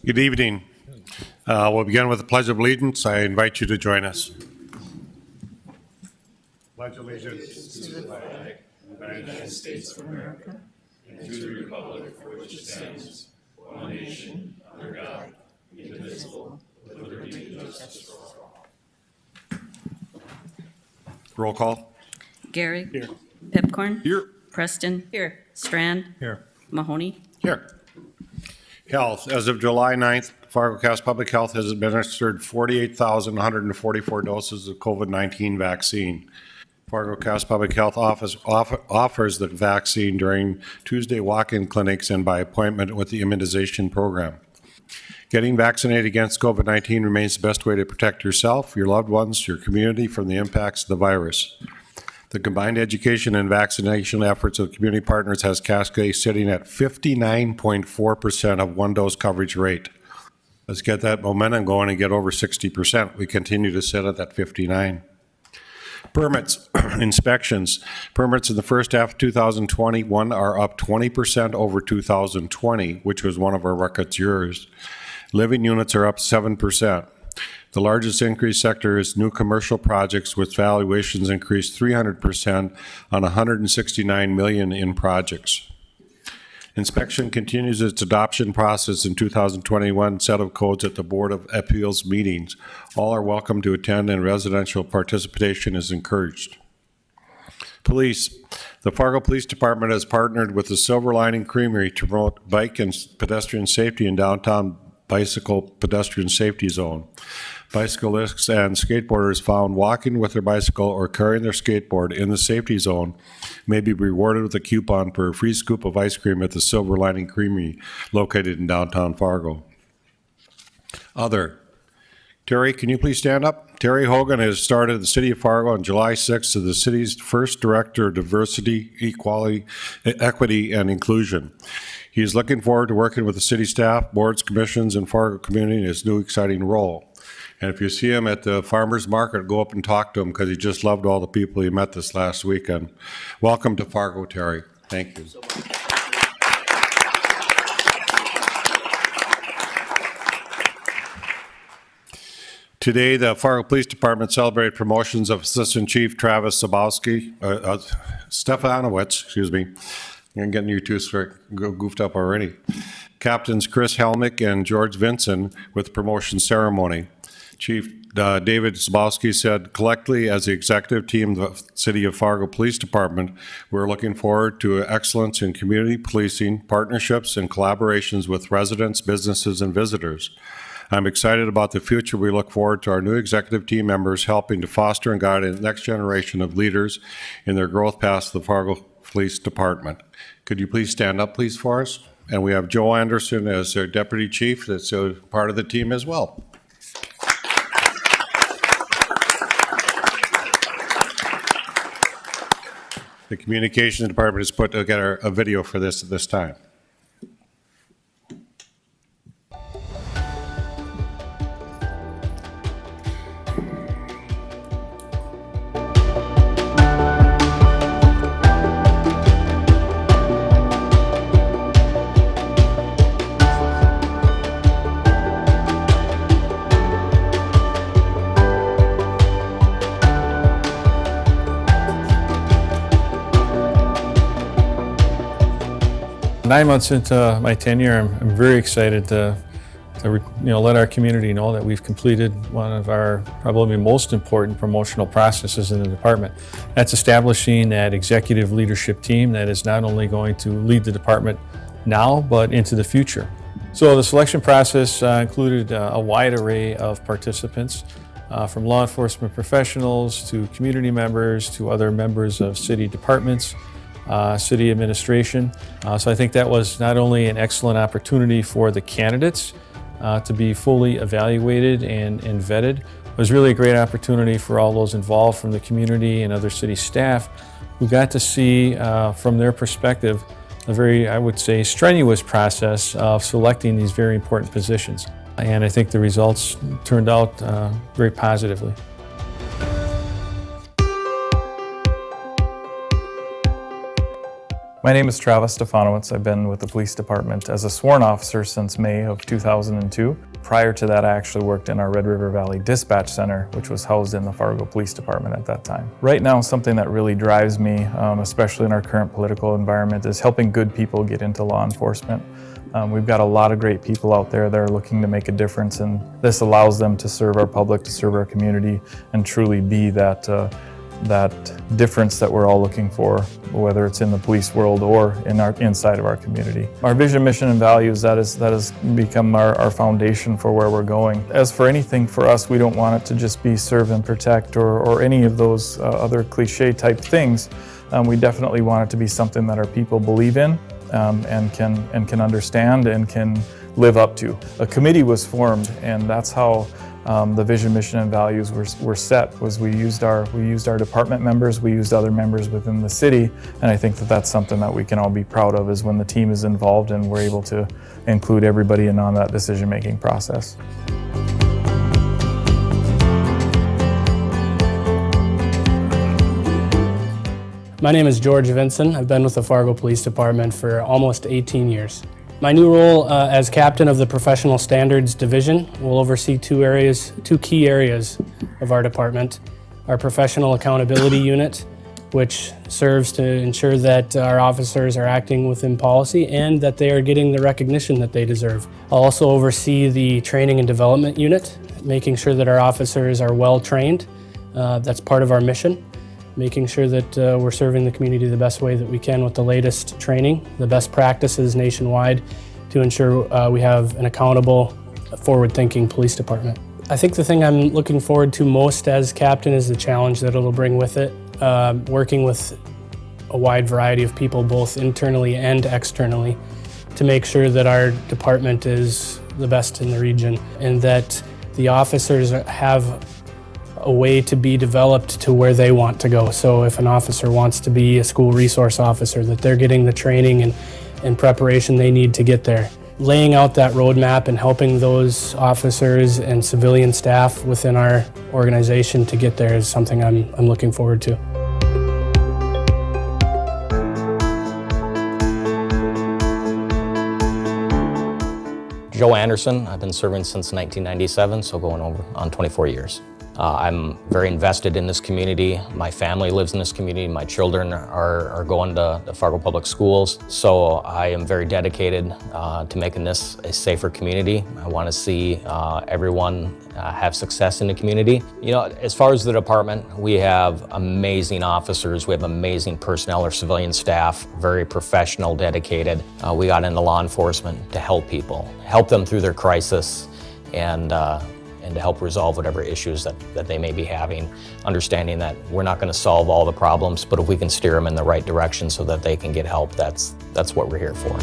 Good evening. We'll begin with the Pledge of Allegiance. I invite you to join us. Pledge allegiance to the flag of the United States of America and to the republic for which it stands, one nation, under God, indivisible, with liberty and justice for all. Roll call. Gary. Here. Pipcorn. Here. Preston. Here. Strand. Here. Mahoney. Here. Health. As of July 9th, Fargo County Public Health has administered 48,144 doses of COVID-19 vaccine. Fargo County Public Health offers the vaccine during Tuesday walk-in clinics and by appointment with the immunization program. Getting vaccinated against COVID-19 remains the best way to protect yourself, your loved ones, your community from the impacts of the virus. The combined education and vaccination efforts of community partners has Cascade sitting at 59.4% of one-dose coverage rate. Let's get that momentum going and get over 60%. We continue to sit at that 59. Permits, inspections. Permits in the first half of 2021 are up 20% over 2020, which was one of our record years. Living units are up 7%. The largest increase sector is new commercial projects, with valuations increased 300% on $169 million in projects. Inspection continues its adoption process in 2021 set of codes at the Board of Appeals meetings. All are welcome to attend and residential participation is encouraged. Police. The Fargo Police Department has partnered with the Silver Lining Creamery to promote bike and pedestrian safety in downtown bicycle pedestrian safety zone. Bicyclists and skateboarders found walking with their bicycle or carrying their skateboard in the safety zone may be rewarded with a coupon for a free scoop of ice cream at the Silver Lining Creamery located in downtown Fargo. Other. Terry, can you please stand up? Terry Hogan has started the City of Fargo on July 6th as the city's first Director of Diversity, Equality, Equity, and Inclusion. He is looking forward to working with the city staff, boards, commissions, and Fargo community in his new exciting role. And if you see him at the farmer's market, go up and talk to him because he just loved all the people he met this last weekend. Welcome to Fargo, Terry. Thank you. Today, the Fargo Police Department celebrated promotions of Assistant Chief Travis Stefanowicz, excuse me. I'm getting you two goofed up already. Captains Chris Helmick and George Vinson with the promotion ceremony. Chief David Zabowski said, collectively as the executive team of the City of Fargo Police Department, we're looking forward to excellence in community policing, partnerships, and collaborations with residents, businesses, and visitors. I'm excited about the future. We look forward to our new executive team members helping to foster and guide the next generation of leaders in their growth path to the Fargo Police Department. Could you please stand up, please, for us? And we have Joe Anderson as their Deputy Chief that's a part of the team as well. The Communications Department has put together a video for this at this time. Nine months into my tenure, I'm very excited to let our community know that we've completed one of our probably most important promotional processes in the department. That's establishing that executive leadership team that is not only going to lead the department now, but into the future. So the selection process included a wide array of participants, from law enforcement professionals to community members to other members of city departments, city administration. So I think that was not only an excellent opportunity for the candidates to be fully evaluated and vetted, it was really a great opportunity for all those involved from the community and other city staff who got to see from their perspective a very, I would say, strenuous process of selecting these very important positions. And I think the results turned out very positively. My name is Travis Stefanowicz. I've been with the police department as a sworn officer since May of 2002. Prior to that, I actually worked in our Red River Valley Dispatch Center, which was housed in the Fargo Police Department at that time. Right now, something that really drives me, especially in our current political environment, is helping good people get into law enforcement. We've got a lot of great people out there that are looking to make a difference, and this allows them to serve our public, to serve our community, and truly be that difference that we're all looking for, whether it's in the police world or inside of our community. Our vision, mission, and values, that has become our foundation for where we're going. As for anything for us, we don't want it to just be serve and protect or any of those other cliche type things. We definitely want it to be something that our people believe in and can understand and can live up to. A committee was formed, and that's how the vision, mission, and values were set. Was we used our department members, we used other members within the city, and I think that that's something that we can all be proud of, is when the team is involved and we're able to include everybody in on that decision-making process. My name is George Vinson. I've been with the Fargo Police Department for almost 18 years. My new role as captain of the Professional Standards Division will oversee two key areas of our department. Our Professional Accountability Unit, which serves to ensure that our officers are acting within policy and that they are getting the recognition that they deserve. I'll also oversee the Training and Development Unit, making sure that our officers are well trained. That's part of our mission. Making sure that we're serving the community the best way that we can with the latest training, the best practices nationwide to ensure we have an accountable, forward-thinking police department. I think the thing I'm looking forward to most as captain is the challenge that it'll bring with it, working with a wide variety of people, both internally and externally, to make sure that our department is the best in the region and that the officers have a way to be developed to where they want to go. So if an officer wants to be a school resource officer, that they're getting the training and preparation they need to get there. Laying out that roadmap and helping those officers and civilian staff within our organization to get there is something I'm looking forward to. Joe Anderson. I've been serving since 1997, so going over on 24 years. I'm very invested in this community. My family lives in this community. My children are going to the Fargo Public Schools. So I am very dedicated to making this a safer community. I want to see everyone have success in the community. You know, as far as the department, we have amazing officers. We have amazing personnel or civilian staff, very professional, dedicated. We got into law enforcement to help people, help them through their crisis, and to help resolve whatever issues that they may be having, understanding that we're not going to solve all the problems, but if we can steer them in the right direction so that they can get help, that's what we're here for.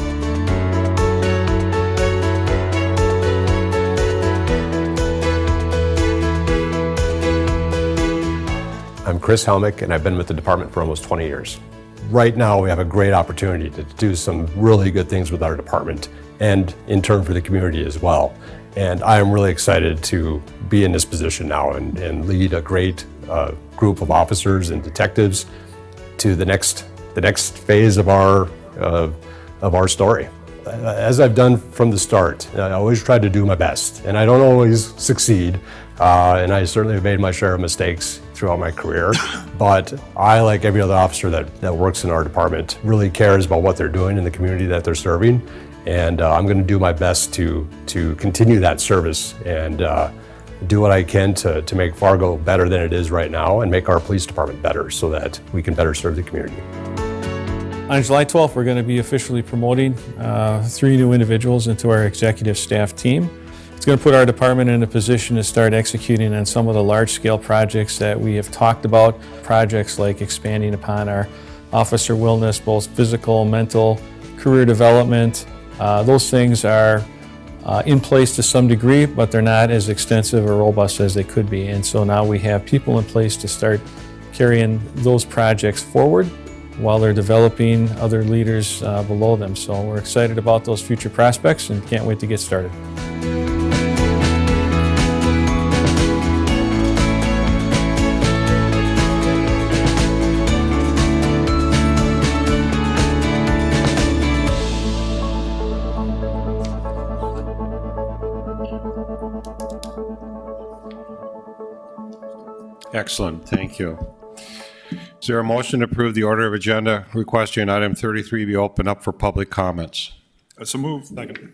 I'm Chris Helmick, and I've been with the department for almost 20 years. Right now, we have a great opportunity to do some really good things with our department and in turn for the community as well. And I am really excited to be in this position now and lead a great group of officers and detectives to the next phase of our story. As I've done from the start, I always try to do my best, and I don't always succeed, and I certainly have made my share of mistakes throughout my career, but I, like every other officer that works in our department, really cares about what they're doing in the community that they're serving. And I'm going to do my best to continue that service and do what I can to make Fargo better than it is right now and make our police department better so that we can better serve the community. On July 12th, we're going to be officially promoting 3 new individuals into our executive staff team. It's going to put our department in a position to start executing on some of the large-scale projects that we have talked about, projects like expanding upon our officer wellness, both physical, mental, career development. Those things are in place to some degree, but they're not as extensive or robust as they could be. And so now we have people in place to start carrying those projects forward while they're developing other leaders below them. So we're excited about those future prospects and can't wait to get started. Excellent, thank you. Is there a motion to approve the order of agenda requesting item 33 be opened up for public comments? So move. Second.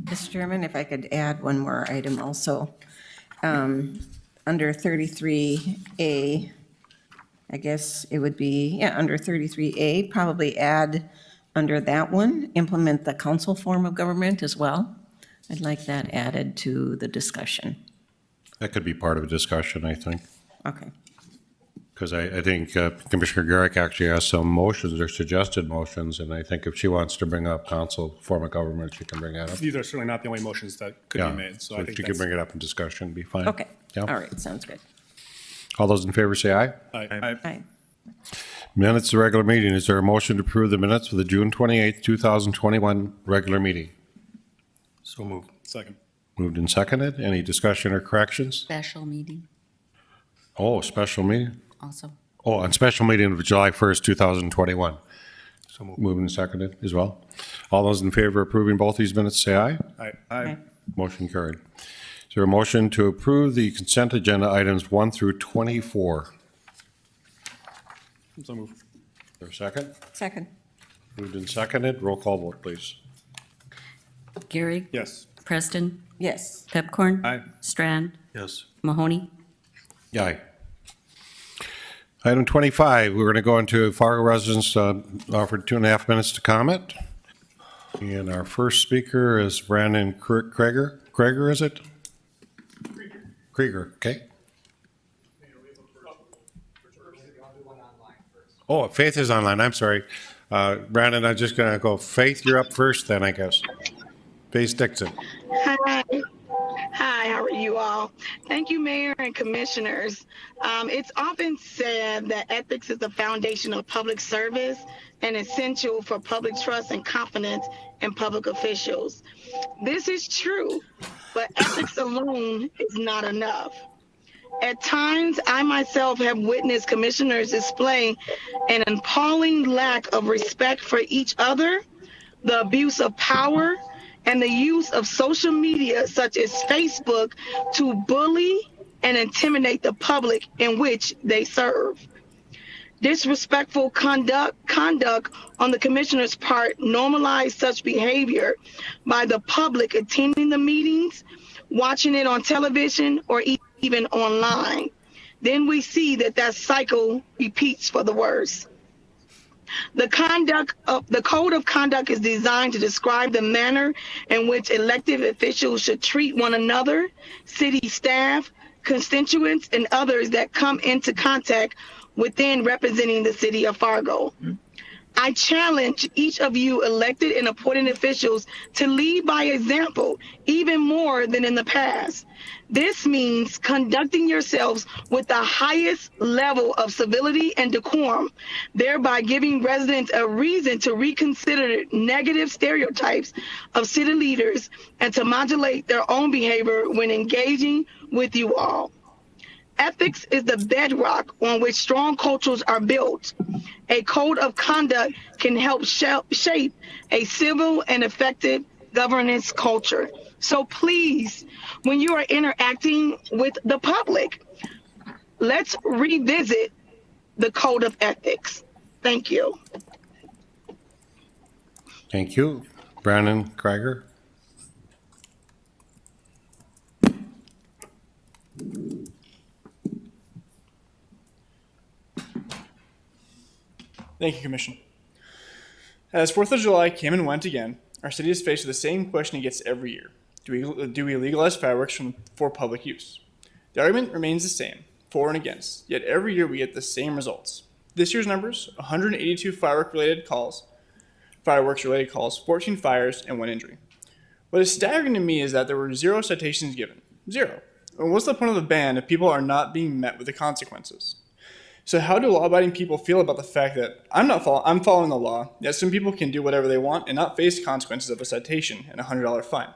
Mr. Chairman, if I could add one more item also. Under 33A, I guess it would be, under 33A, probably add under that one, implement the council form of government as well. I'd like that added to the discussion. That could be part of a discussion, I think, Okay. because I think Commissioner Garrick actually has some motions or suggested motions, and I think if she wants to bring up council form of government, she can bring that up. These are certainly not the only motions that could Yeah, be made, so so I if think she could that's. bring it up in discussion, be fine. Okay, Yeah. all right, sounds good. All those in favor say aye. Aye. Aye. Minutes of the regular meeting. Is there a motion to approve the minutes for the June 28th, 2021 regular meeting? So move. Second. Moved and seconded. Any discussion or corrections? Special meeting Oh, special meeting? also. Oh, on special meeting of July 1st, 2021. So move. Moved and seconded as well. All those in favor of approving both these minutes, say aye. Aye. Aye. Motion carried. Is there a motion to approve the consent agenda items 1 through 24? So move. Is there a second? Second. Moved and seconded. Roll call vote, please. Gary. Yes. Preston. Yes. Pepcorn. Aye. Strand. Yes. Mahoney. Aye. Item 25, we're going to go into Fargo residents offered 2.5 minutes to comment. And our first speaker is Brandon Krieger. Krieger, is it? Krieger, okay. Oh, Faith is online, I'm sorry. Brandon, I'm just going to go, Faith, you're up first then, I guess. Faith Dixon. Hi. Hi, how are you all? Thank you, Mayor and Commissioners. It's often said that ethics is the foundation of public service and essential for public trust and confidence in public officials. This is true, but ethics alone is not enough. At times, I myself have witnessed commissioners display an appalling lack of respect for each other, the abuse of power, and the use of social media such as Facebook to bully and intimidate the public in which they serve. Disrespectful conduct on the commissioner's part normalized such behavior by the public attending the meetings, watching it on television, or even online. Then we see that cycle repeats for the worse. The code of conduct is designed to describe the manner in which elected officials should treat one another, city staff, constituents, and others that come into contact within representing the city of Fargo. I challenge each of you elected and appointed officials to lead by example, even more than in the past. This means conducting yourselves with the highest level of civility and decorum, thereby giving residents a reason to reconsider negative stereotypes of city leaders and to modulate their own behavior when engaging with you all. Ethics is the bedrock on which strong cultures are built. A code of conduct can help shape a civil and effective governance culture. So please, when you are interacting with the public, let's revisit the code of ethics. Thank you. Thank you. Brandon Krieger. Thank you, Commission. As 4th of July came and went again, our city is faced with the same question it gets every year. Do we legalize fireworks for public use? The argument remains the same, for and against, yet every year we get the same results. This year's numbers, 182 fireworks-related calls, 14 fires, and 1 injury. What is staggering to me is that there were 0 citations given. 0. And what's the point of the ban if people are not being met with the consequences? So how do law-abiding people feel about the fact that I'm following the law, yet some people can do whatever they want and not face consequences of a citation and a $100 fine?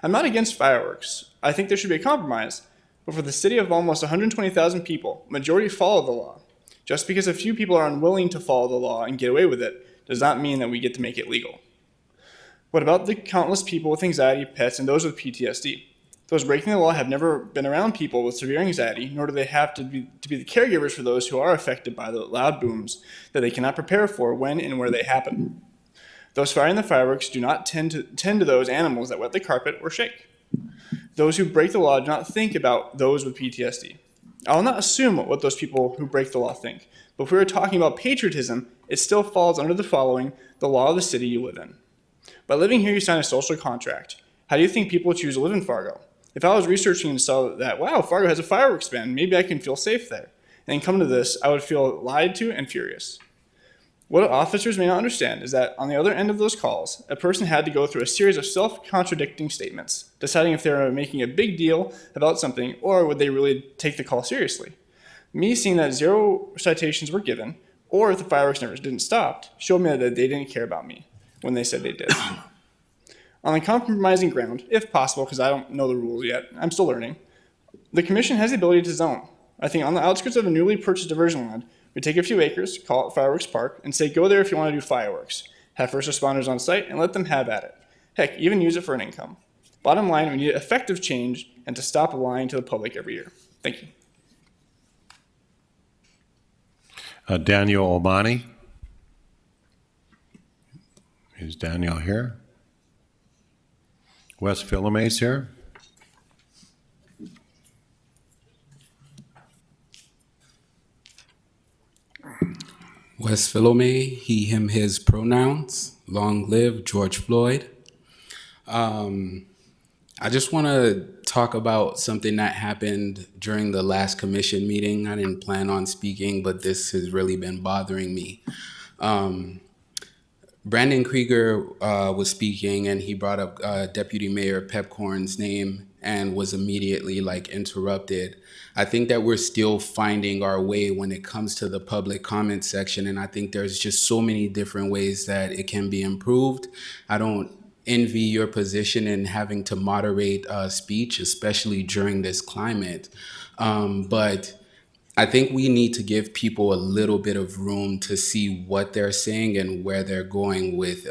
I'm not against fireworks. I think there should be a compromise, but for the city of almost 120,000 people, majority follow the law. Just because a few people are unwilling to follow the law and get away with it does not mean that we get to make it legal. What about the countless people with anxiety, pets, and those with PTSD? Those breaking the law have never been around people with severe anxiety, nor do they have to be the caregivers for those who are affected by the loud booms that they cannot prepare for when and where they happen. Those firing the fireworks do not tend to those animals that wet the carpet or shake. Those who break the law do not think about those with PTSD. I will not assume what those people who break the law think, but if we are talking about patriotism, it still falls under the following: the law of the city you live in. By living here, you sign a social contract. How do you think people choose to live in Fargo? If I was researching and saw that, wow, Fargo has a fireworks ban, maybe I can feel safe there, and then come to this, I would feel lied to and furious. What officers may not understand is that on the other end of those calls, a person had to go through a series of self-contradicting statements, deciding if they were making a big deal about something or would they really take the call seriously. Me seeing that 0 citations were given, or if the fireworks never didn't stop, showed me that they didn't care about me when they said they did. On a compromising ground, if possible, because I don't know the rules yet, I'm still learning, the commission has the ability to zone. I think on the outskirts of a newly purchased diversion land, we take a few acres, call it Fireworks Park, and say go there if you want to do fireworks. Have first responders on site and let them have at it. Heck, even use it for an income. Bottom line, we need effective change and to stop lying to the public every year. Thank you. Daniel Omani. Is Daniel here? Wes Philome's here. Wes Philome, he, him, his pronouns. Long live George Floyd. I just want to talk about something that happened during the last commission meeting. I didn't plan on speaking, but this has really been bothering me. Brandon Krieger was speaking, and he brought up Deputy Mayor Pepcorn's name and was immediately interrupted. I think that we're still finding our way when it comes to the public comment section, and I think there's just so many different ways that it can be improved. I don't envy your position in having to moderate speech, especially during this climate, but I think we need to give people a little bit of room to see what they're saying and where they're going with,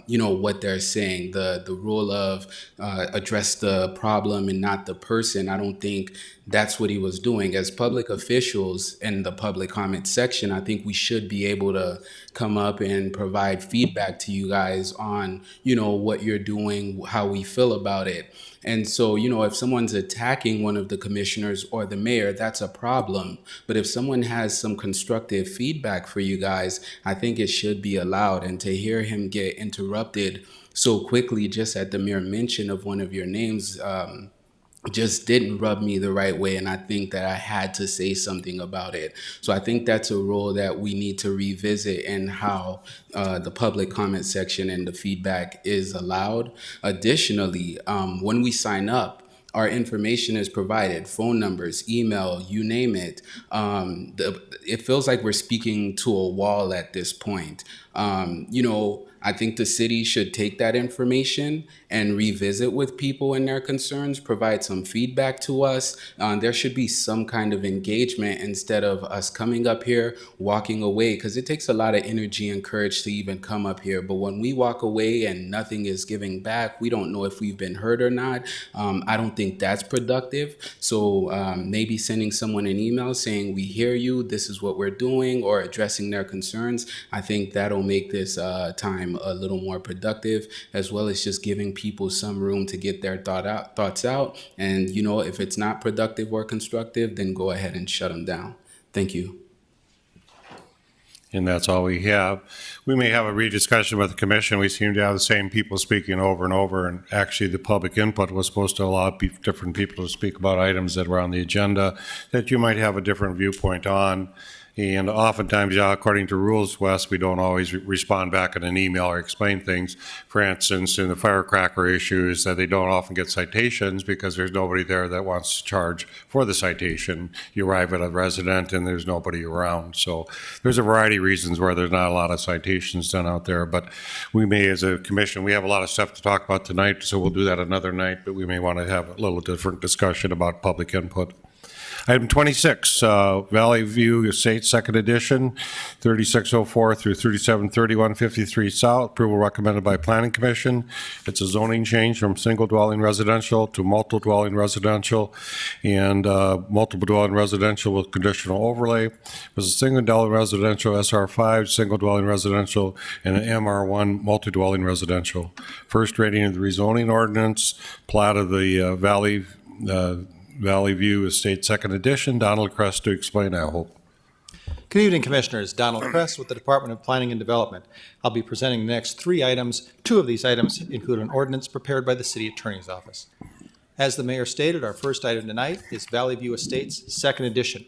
what they're saying. The rule of address the problem and not the person, I don't think that's what he was doing. As public officials in the public comment section, I think we should be able to come up and provide feedback to you guys on, what you're doing, how we feel about it. And so, if someone's attacking one of the commissioners or the mayor, that's a problem. But if someone has some constructive feedback for you guys, I think it should be allowed. And to hear him get interrupted so quickly just at the mere mention of one of your names, just didn't rub me the right way, and I think that I had to say something about it. So I think that's a role that we need to revisit in how the public comment section and the feedback is allowed. Additionally, when we sign up, our information is provided, phone numbers, email, you name it. It feels like we're speaking to a wall at this point. I think the city should take that information and revisit with people and their concerns, provide some feedback to us. There should be some kind of engagement instead of us coming up here, walking away, because it takes a lot of energy and courage to even come up here. But when we walk away and nothing is giving back, we don't know if we've been heard or not. I don't think that's productive. So maybe sending someone an email saying, we hear you, this is what we're doing, or addressing their concerns, I think that'll make this time a little more productive, as well as just giving people some room to get their thoughts out. And, if it's not productive or constructive, then go ahead and shut them down. Thank you. And that's all we have. We may have a rediscussion with the commission. We seem to have the same people speaking over and over, and actually the public input was supposed to allow different people to speak about items that were on the agenda that you might have a different viewpoint on. And oftentimes, according to rules, Wes, we don't always respond back in an email or explain things. For instance, in the firecracker issues, that they don't often get citations because there's nobody there that wants to charge for the citation. You arrive at a resident and there's nobody around. So there's a variety of reasons where there's not a lot of citations done out there. But we may, as a commission, we have a lot of stuff to talk about tonight, so we'll do that another night. But we may want to have a little different discussion about public input. Item 26, Valley View Estates, Second Edition, 3604 through 3731 53 South. Approval recommended by Planning Commission. It's a zoning change from single dwelling residential to multiple dwelling residential and multiple dwelling residential with conditional overlay. It was a single dwelling residential SR5, single dwelling residential, and an MR1 multi-dwelling residential. First reading of the rezoning ordinance, plat of the Valley View Estate Second Edition. Donald Crest to explain, I hope. Good evening, Commissioners. Donald Kress with the Department of Planning and Development. I'll be presenting the next three items. Two of these items include an ordinance prepared by the City Attorney's Office. As the Mayor stated, our first item tonight is Valley View Estates Second Edition.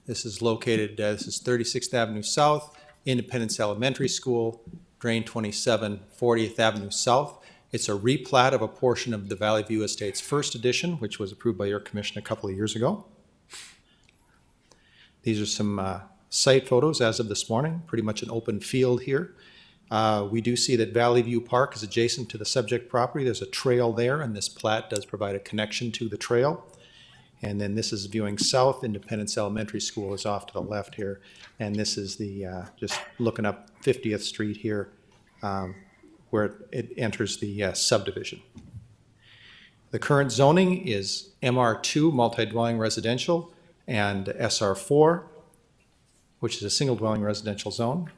This is located, this is 36th Avenue South, Independence Elementary School, Drain 27, 40th Avenue South. It's a replat of a portion of the Valley View Estates First Edition, which was approved by your commission a couple of years ago. These are some site photos as of this morning, pretty much an open field here. We do see that Valley View Park is adjacent to the subject property. There's a trail there, and this plat does provide a connection to the trail. And then this is viewing south. Independence Elementary School is off to the left here. And this is the, just looking up 50th Street here, where it enters the subdivision. The current zoning is MR2, multi-dwelling residential, and SR4, which is a single-dwelling residential zone.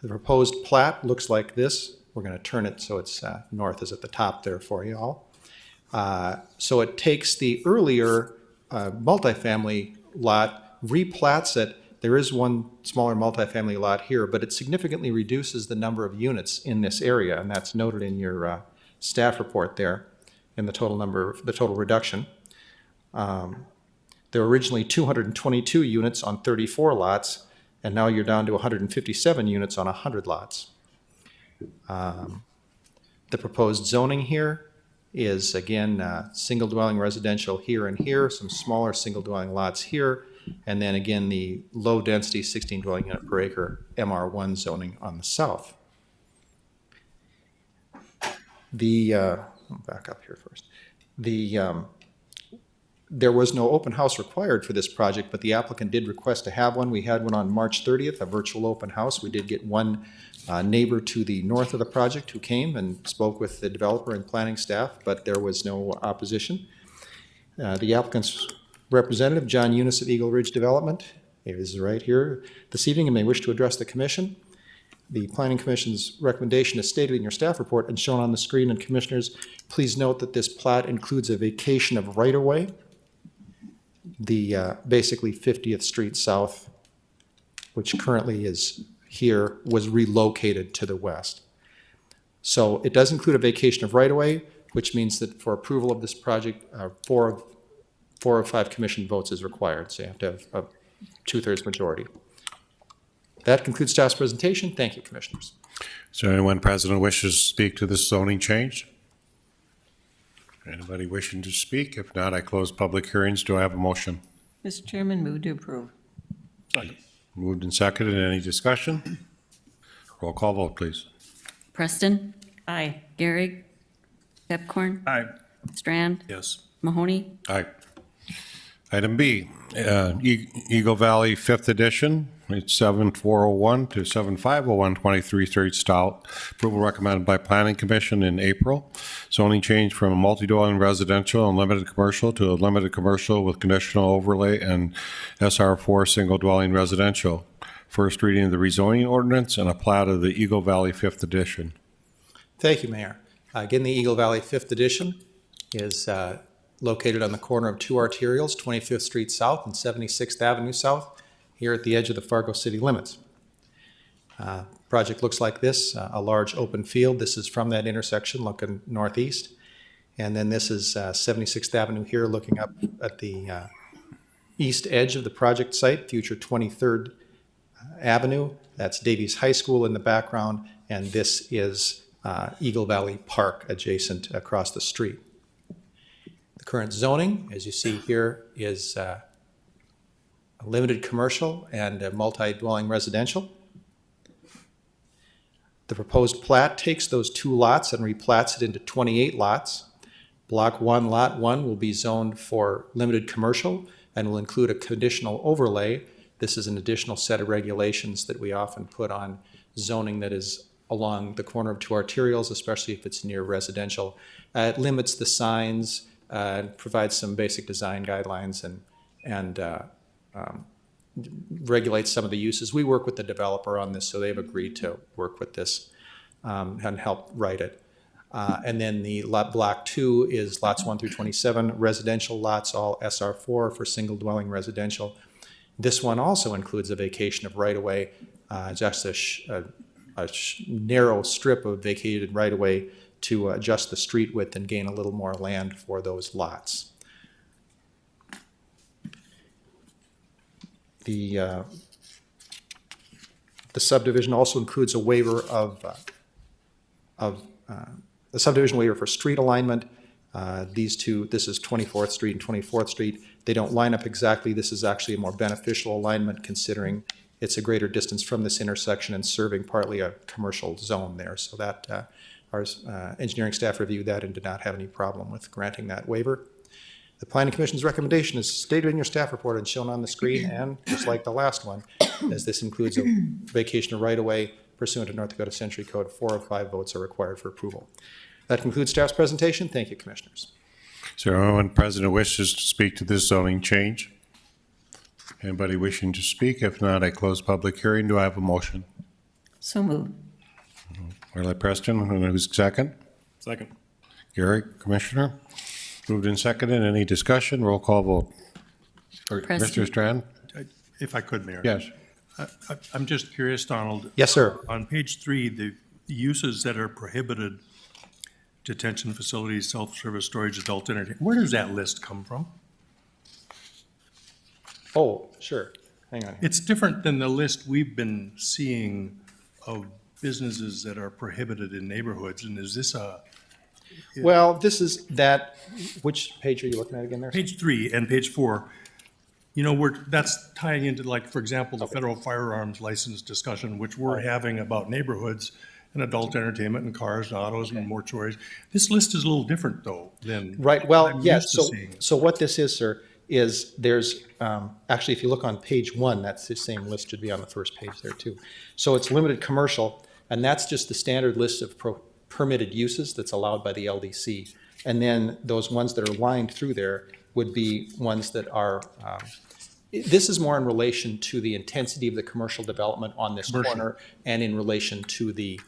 The proposed plat looks like this. We're going to turn it so it's north is at the top there for you all. So it takes the earlier multifamily lot, replats it. There is one smaller multifamily lot here, but it significantly reduces the number of units in this area, and that's noted in your staff report there in the total number, the total reduction. There were originally 222 units on 34 lots, and now you're down to 157 units on 100 lots. The proposed zoning here is, again, single dwelling residential here and here, some smaller single dwelling lots here, and then again the low density 16 dwelling unit per acre MR1 zoning on the south. I'll back up here first. There was no open house required for this project, but the applicant did request to have one. We had one on March 30th, a virtual open house. We did get one neighbor to the north of the project who came and spoke with the developer and planning staff, but there was no opposition. The applicant's representative, John Eunice of Eagle Ridge Development, is right here this evening and may wish to address the commission. The Planning Commission's recommendation is stated in your staff report and shown on the screen. And Commissioners, please note that this plat includes a vacation of right-of-way. The basically 50th Street South, which currently is here, was relocated to the west. So it does include a vacation of right-of-way, which means that for approval of this project, four of five commission votes is required. So you have to have a 2/3 majority. That concludes staff's presentation. Thank you, Commissioners. Is there anyone present who wishes to speak to this zoning change? Anybody wishing to speak? If not, I close public hearings. Do I have a motion? Mr. Chairman, move to approve. Second. Moved and seconded. Any discussion? Roll call vote, please. Preston, Aye. Gehrig, Pepcorn, Aye. Strand, Yes. Mahoney, Aye. Item B, Eagle Valley Fifth Edition. It's 7401 to 7501 23 Street South. Approval recommended by Planning Commission in April. Zoning change from a multi-dwelling residential and limited commercial to a limited commercial with conditional overlay and SR4 single dwelling residential. First reading of the rezoning ordinance and a plat of the Eagle Valley Fifth Edition. Thank you, Mayor. Again, the Eagle Valley Fifth Edition is located on the corner of two arterials, 25th Street South and 76th Avenue South, here at the edge of the Fargo city limits. Project looks like this, a large open field. This is from that intersection looking northeast. And then this is 76th Avenue here looking up at the east edge of the project site, future 23rd Avenue. That's Davies High School in the background, and this is Eagle Valley Park adjacent across the street. The current zoning, as you see here, is a limited commercial and a multi-dwelling residential. The proposed plat takes those two lots and replats it into 28 lots. Block 1, Lot 1 will be zoned for limited commercial and will include a conditional overlay. This is an additional set of regulations that we often put on zoning that is along the corner of two arterials, especially if it's near residential. It limits the signs, provides some basic design guidelines, and regulates some of the uses. We work with the developer on this, so they've agreed to work with this and help write it. And then the block 2 is lots 1 through 27, residential lots, all SR4 for single dwelling residential. This one also includes a vacation of right-of-way, just a narrow strip of vacated right-of-way to adjust the street width and gain a little more land for those lots. The subdivision also includes a waiver the subdivision waiver for street alignment. These two, this is 24th Street and 24th Street. They don't line up exactly. This is actually a more beneficial alignment considering it's a greater distance from this intersection and serving partly a commercial zone there. So that our engineering staff reviewed that and did not have any problem with granting that waiver. The Planning Commission's recommendation is stated in your staff report and shown on the screen, and just like the last one, as this includes a vacation of right-of-way pursuant to North Dakota Century Code, 4 of 5 votes are required for approval. That concludes staff's presentation. Thank you, Commissioners. Is there anyone present who wishes to speak to this zoning change? Anybody wishing to speak? If not, I close public hearing. Do I have a motion? So moved. Riley Preston, who's second? Second. Gary, Commissioner? Moved and seconded. Any discussion? Roll call vote. Preston. Mr. Strand? If I could, Mayor. Yes. I'm just curious, Donald. Yes, sir. On page 3, the uses that are prohibited, detention facilities, self-service storage, adult entertainment, where does that list come from? Oh, sure. Hang on. It's different than the list we've been seeing of businesses that are prohibited in neighborhoods, and is this Well, this is that, which page are you looking at again there? page 3 and page 4, you know, that's tying into, like, for example, the federal firearms license discussion, which we're having about neighborhoods and adult entertainment and cars and autos and mortuaries. This list is a little different, though, than Right, well, I'm yes, used to seeing. so what this is, sir, is there's, actually, if you look on page 1, that's the same list should be on the first page there too. So it's limited commercial, and that's just the standard list of permitted uses that's allowed by the LDC. And then those ones that are lined through there would be ones that are, this is more in relation to the intensity of the commercial development on this corner and in relation to the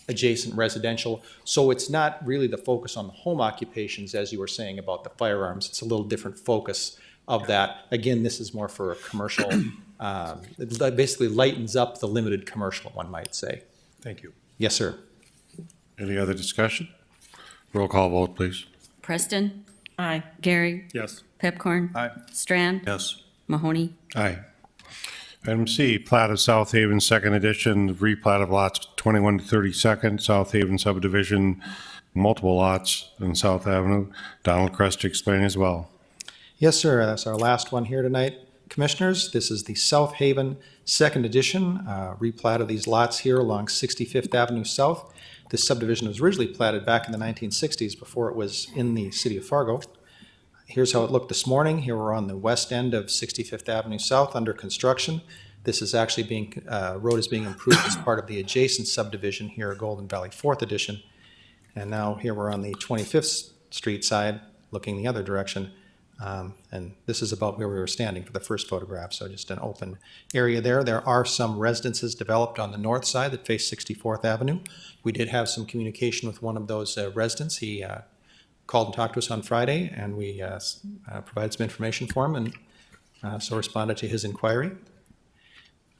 adjacent residential. So it's not really the focus on the home occupations, as you were saying about the firearms. It's a little different focus of that. Again, this is more for a commercial, it basically lightens up the limited commercial, one might say. Thank you. Yes, sir. Any other discussion? Roll call vote, please. Preston. Aye. Gary. Yes. Pepcorn. Aye. Strand. Yes. Mahoney. Aye. Item C, plat of South Haven, second edition, replat of lots 21 to 32nd, South Haven subdivision, multiple lots in South Avenue. Donald Crest to explain as well. Yes, sir. That's our last one here tonight. Commissioners, this is the South Haven second edition, replat of these lots here along 65th Avenue South. This subdivision was originally platted back in the 1960s before it was in the city of Fargo. Here's how it looked this morning. Here we're on the west end of 65th Avenue South under construction. This is actually being, road is being improved as part of the adjacent subdivision here, Golden Valley 4th Edition. And now here we're on the 25th Street side, looking the other direction. And this is about where we were standing for the first photograph, so just an open area there. There are some residences developed on the north side that face 64th Avenue. We did have some communication with one of those residents. He called and talked to us on Friday, and we provided some information for him, and so responded to his inquiry.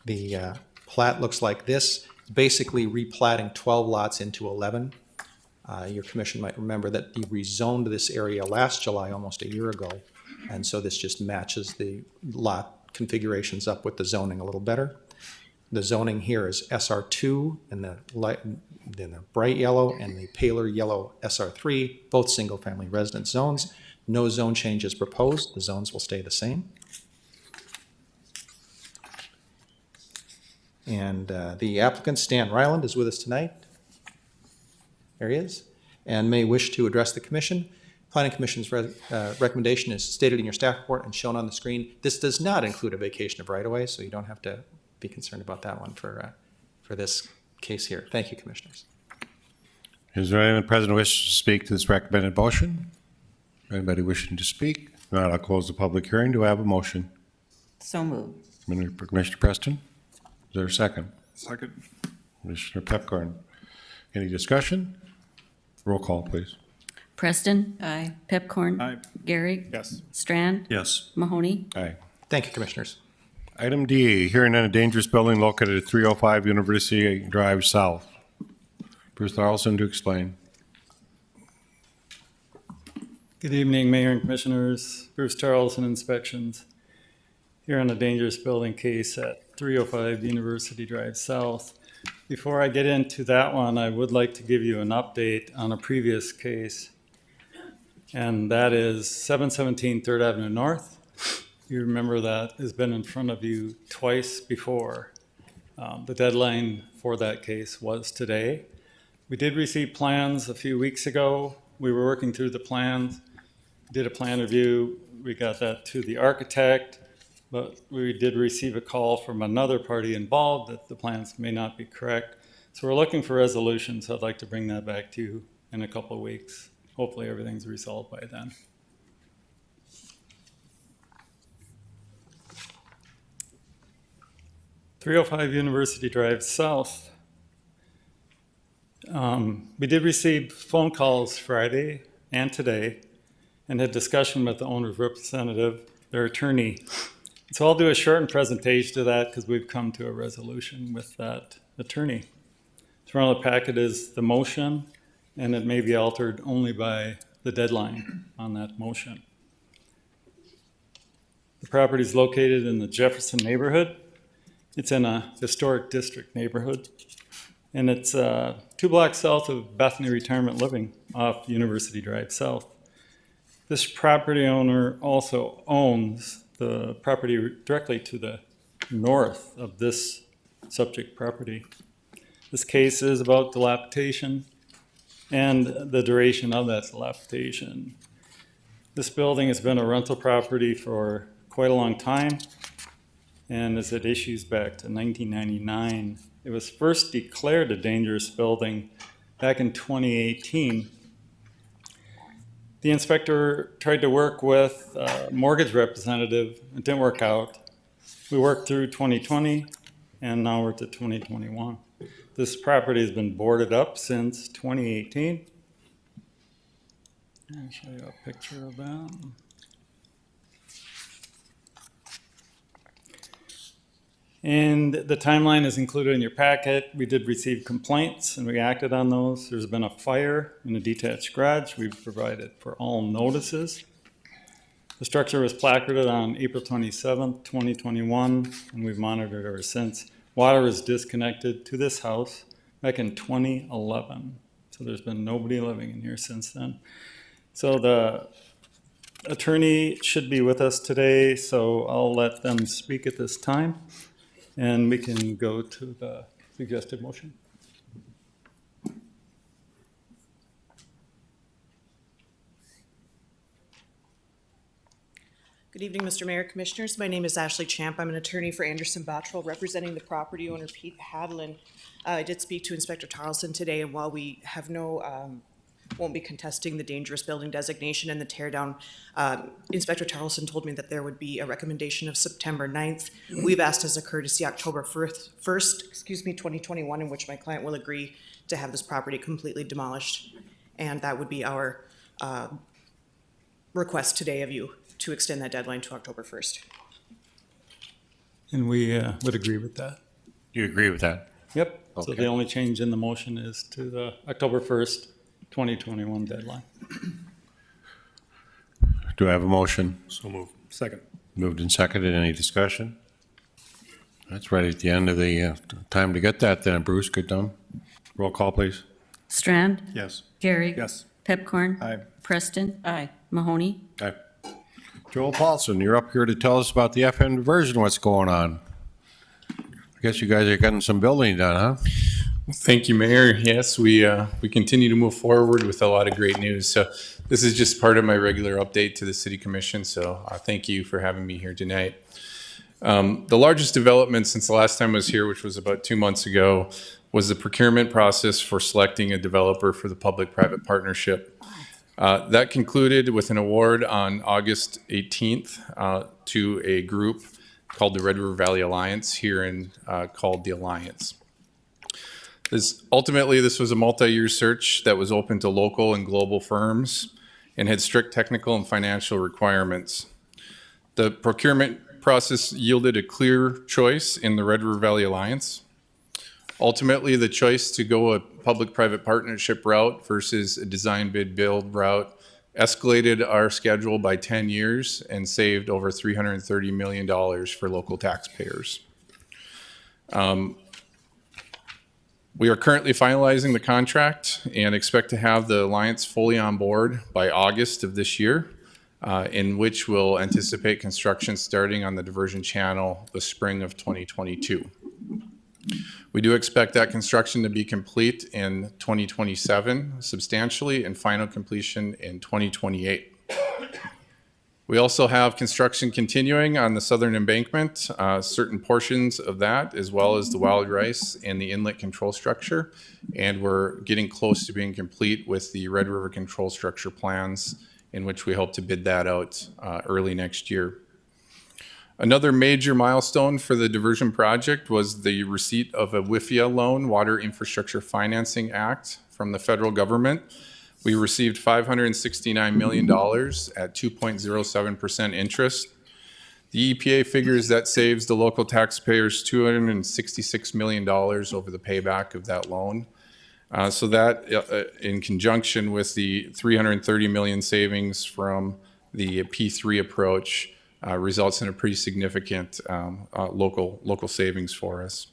The plat looks like this, basically replatting 12 lots into 11. Your commission might remember that you rezoned this area last July, almost a year ago, and so this just matches the lot configurations up with the zoning a little better. The zoning here is SR2 in the bright yellow and the paler yellow SR3, both single-family residence zones. No zone changes proposed. The zones will stay the same. And the applicant, Stan Ryland, is with us tonight. There he is, and may wish to address the commission. Planning Commission's recommendation is stated in your staff report and shown on the screen. This does not include a vacation of right-of-way, so you don't have to be concerned about that one for this case here. Thank you, Commissioners. Is there anyone present who wishes to speak to this recommended motion? Anybody wishing to speak? If not, I'll close the public hearing. Do I have a motion? So moved. Commissioner Preston? Is there a second? Second. Commissioner Pepcorn? Any discussion? Roll call, please. Preston. Aye. Pepcorn. Aye. Gary. Yes. Strand. Yes. Mahoney. Aye. Thank you, Commissioners. Item D, hearing on a dangerous building located at 305 University Drive South. Bruce Tarleton to explain. Good evening, Mayor and Commissioners. Bruce Tarleton Inspections. Here on a dangerous building case at 305 University Drive South. Before I get into that one, I would like to give you an update on a previous case. And that is 717 3rd Avenue North. You remember that has been in front of you twice before. The deadline for that case was today. We did receive plans a few weeks ago. We were working through the plans, did a plan review. We got that to the architect, but we did receive a call from another party involved that the plans may not be correct. So we're looking for resolutions. I'd like to bring that back to you in a couple of weeks. Hopefully everything's resolved by then. .305 University Drive South. We did receive phone calls Friday and today and had discussion with the owner's representative, their attorney. So I'll do a shortened presentation to that because we've come to a resolution with that attorney. Thrown in the packet is the motion, and it may be altered only by the deadline on that motion. The property is located in the Jefferson neighborhood. It's in a historic district neighborhood, and it's 2 blocks south of Bethany Retirement Living off University Drive South. This property owner also owns the property directly to the north of this subject property. This case is about dilapidation and the duration of that dilapidation. This building has been a rental property for quite a long time and is at issues back to 1999. It was first declared a dangerous building back in 2018. The inspector tried to work with a mortgage representative. It didn't work out. We worked through 2020 and now we're to 2021. This property has been boarded up since 2018. I'll show you a picture of that. And the timeline is included in your packet. We did receive complaints and we acted on those. There's been a fire in a detached garage. We've provided for all notices. The structure was placarded on April 27th, 2021, and we've monitored ever since. Water was disconnected to this house back in 2011. So there's been nobody living in here since then. So the attorney should be with us today, so I'll let them speak at this time. And we can go to the suggested motion. Good evening, Mr. Mayor, Commissioners. My name is Ashley Champ. I'm an attorney for Anderson Bottrell, representing the property owner Pete Hadlin. I did speak to Inspector Tarleton today, and while we have won't be contesting the dangerous building designation and the tear down, Inspector Tarleton told me that there would be a recommendation of September 9th. We've asked as a courtesy October 1st, 2021, in which my client will agree to have this property completely demolished. And that would be our request today of you to extend that deadline to October 1st. And we would agree with that. You agree with that? Yep. So Okay. the only change in the motion is to the October 1st, 2021 deadline. Do I have a motion? So moved. Second. Moved and seconded. Any discussion? That's right at the end of the time to get that then, Bruce. Good done. Roll call, please. Strand. Yes. Gary. Yes. Pepcorn. Aye. Preston. Aye. Mahoney. Aye. Joel Paulson, you're up here to tell us about the FM diversion, what's going on. I guess you guys are getting some building done, huh? Thank you, Mayor. Yes, we continue to move forward with a lot of great news. So This is just part of my regular update to the City Commission, so thank you for having me here tonight. The largest development since the last time I was here, which was about 2 months ago, was the procurement process for selecting a developer for the public-private partnership. That concluded with an award on August 18th to a group called the Red River Valley Alliance here in called the Alliance. Ultimately, this was a multi-year search that was open to local and global firms and had strict technical and financial requirements. The procurement process yielded a clear choice in the Red River Valley Alliance. Ultimately, the choice to go a public-private partnership route versus a design bid build route escalated our schedule by 10 years and saved over $330 million for local taxpayers. We are currently finalizing the contract and expect to have the Alliance fully on board by August of this year, in which we'll anticipate construction starting on the diversion channel the spring of 2022. We do expect that construction to be complete in 2027 substantially and final completion in 2028. We also have construction continuing on the southern embankment, certain portions of that, as well as the wild rice and the inlet control structure. And we're getting close to being complete with the Red River control structure plans, in which we hope to bid that out early next year. Another major milestone for the diversion project was the receipt of a WIFIA loan, Water Infrastructure Financing Act, from the federal government. We received $569 million at 2.07% interest. The EPA figures that saves the local taxpayers $266 million over the payback of that loan. So that, in conjunction with the $330 million savings from the P3 approach, results in a pretty significant local savings for us.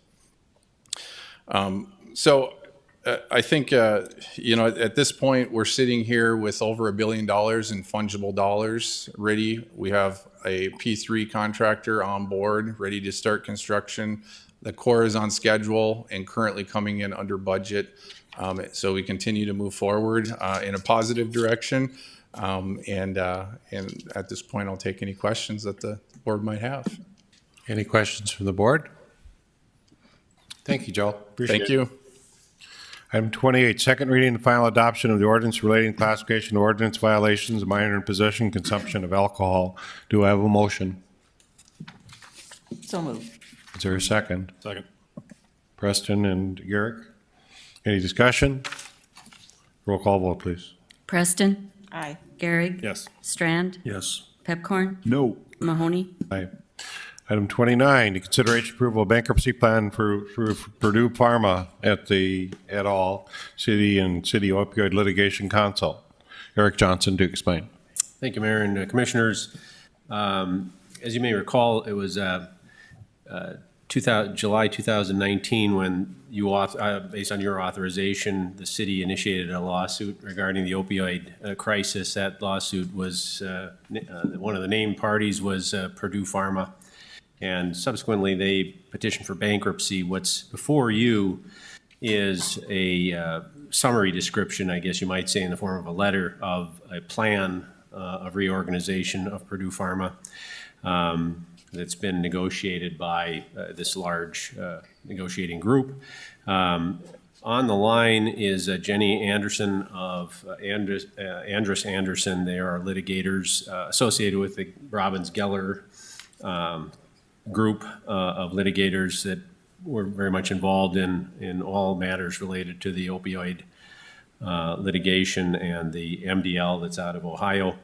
I think, at this point, we're sitting here with over $1 billion in fungible dollars ready. We have a P3 contractor on board, ready to start construction. The Corps is on schedule and currently coming in under budget. So we continue to move forward in a positive direction. And at this point, I'll take any questions that the board might have. Any questions from the board? Thank you, Joe. Appreciate Thank it. you. Item 28, second reading and final adoption of the ordinance relating to classification of ordinance violations, minor in possession, consumption of alcohol. Do I have a motion? So moved. Is there a second? Second. Preston and Garrick. Any discussion? Roll call vote, please. Preston, Aye. Garrick, Yes. Strand, Yes. Pepcorn, No. Mahoney, Aye. Item 29, the consideration approval of bankruptcy plan for Purdue Pharma et al. City and City Opioid Litigation Council. Eric Johnson to explain. Thank you, Mayor and Commissioners. As you may recall, it was July 2019 when you, based on your authorization, the city initiated a lawsuit regarding the opioid crisis. That lawsuit was, one of the named parties was Purdue Pharma. And subsequently, they petitioned for bankruptcy. What's before you is a summary description, I guess you might say, in the form of a letter of a plan of reorganization of Purdue Pharma that's been negotiated by this large negotiating group. On the line is Jenny Anderson of Andrus Anderson. They are litigators associated with the Robbins Geller group of litigators that were very much involved in all matters related to the opioid litigation and the MDL that's out of Ohio.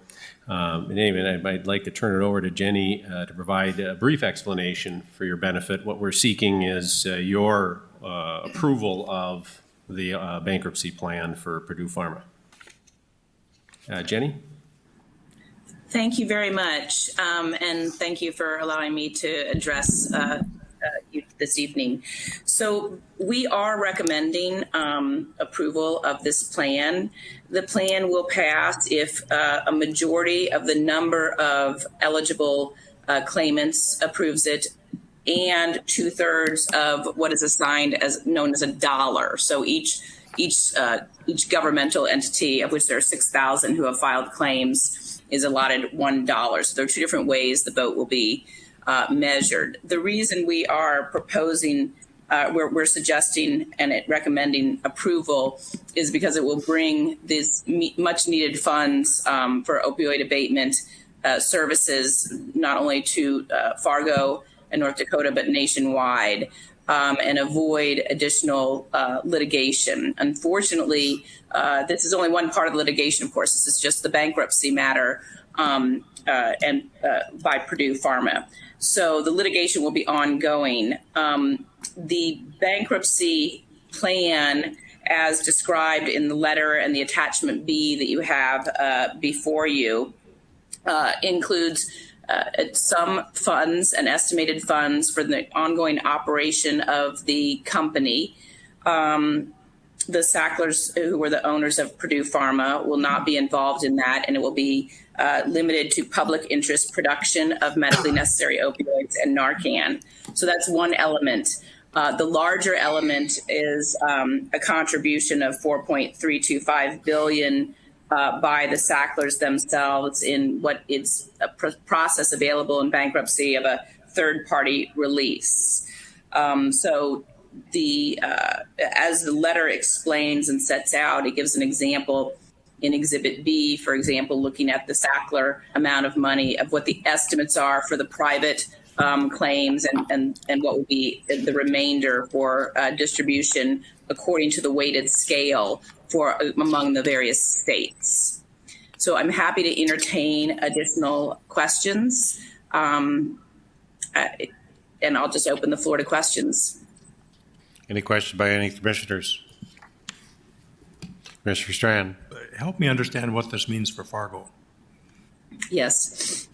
In any event, I'd like to turn it over to Jenny to provide a brief explanation for your benefit. What we're seeking is your approval of the bankruptcy plan for Purdue Pharma. Jenny? Thank you very much, and thank you for allowing me to address you this evening. So we are recommending approval of this plan. The plan will pass if a majority of the number of eligible claimants approves it, and 2/3 of what is assigned as known as a dollar. So each each governmental entity, of which there are 6,000 who have filed claims, is allotted $1. So there are two different ways the vote will be measured. The reason we are proposing, we're suggesting and recommending approval is because it will bring these much needed funds for opioid abatement services, not only to Fargo and North Dakota, but nationwide, and avoid additional litigation. Unfortunately, this is only one part of the litigation, of course. This is just the bankruptcy matter and by Purdue Pharma. So the litigation will be ongoing. The bankruptcy plan, as described in the letter and the attachment B that you have before you, includes some funds and estimated funds for the ongoing operation of the company. The Sacklers, who were the owners of Purdue Pharma, will not be involved in that, and it will be limited to public interest production of medically necessary opioids and Narcan. So that's one element. The larger element is a contribution of $4.325 billion by the Sacklers themselves in what is a process available in bankruptcy of a third-party release. So as the letter explains and sets out, it gives an example in Exhibit B, for example, looking at the Sackler amount of money of what the estimates are for the private claims and what would be the remainder for distribution according to the weighted scale for among the various states. So I'm happy to entertain additional questions, and I'll just open the floor to questions. Any questions by any commissioners? Commissioner Strand. Help me understand what this means for Fargo. Yes.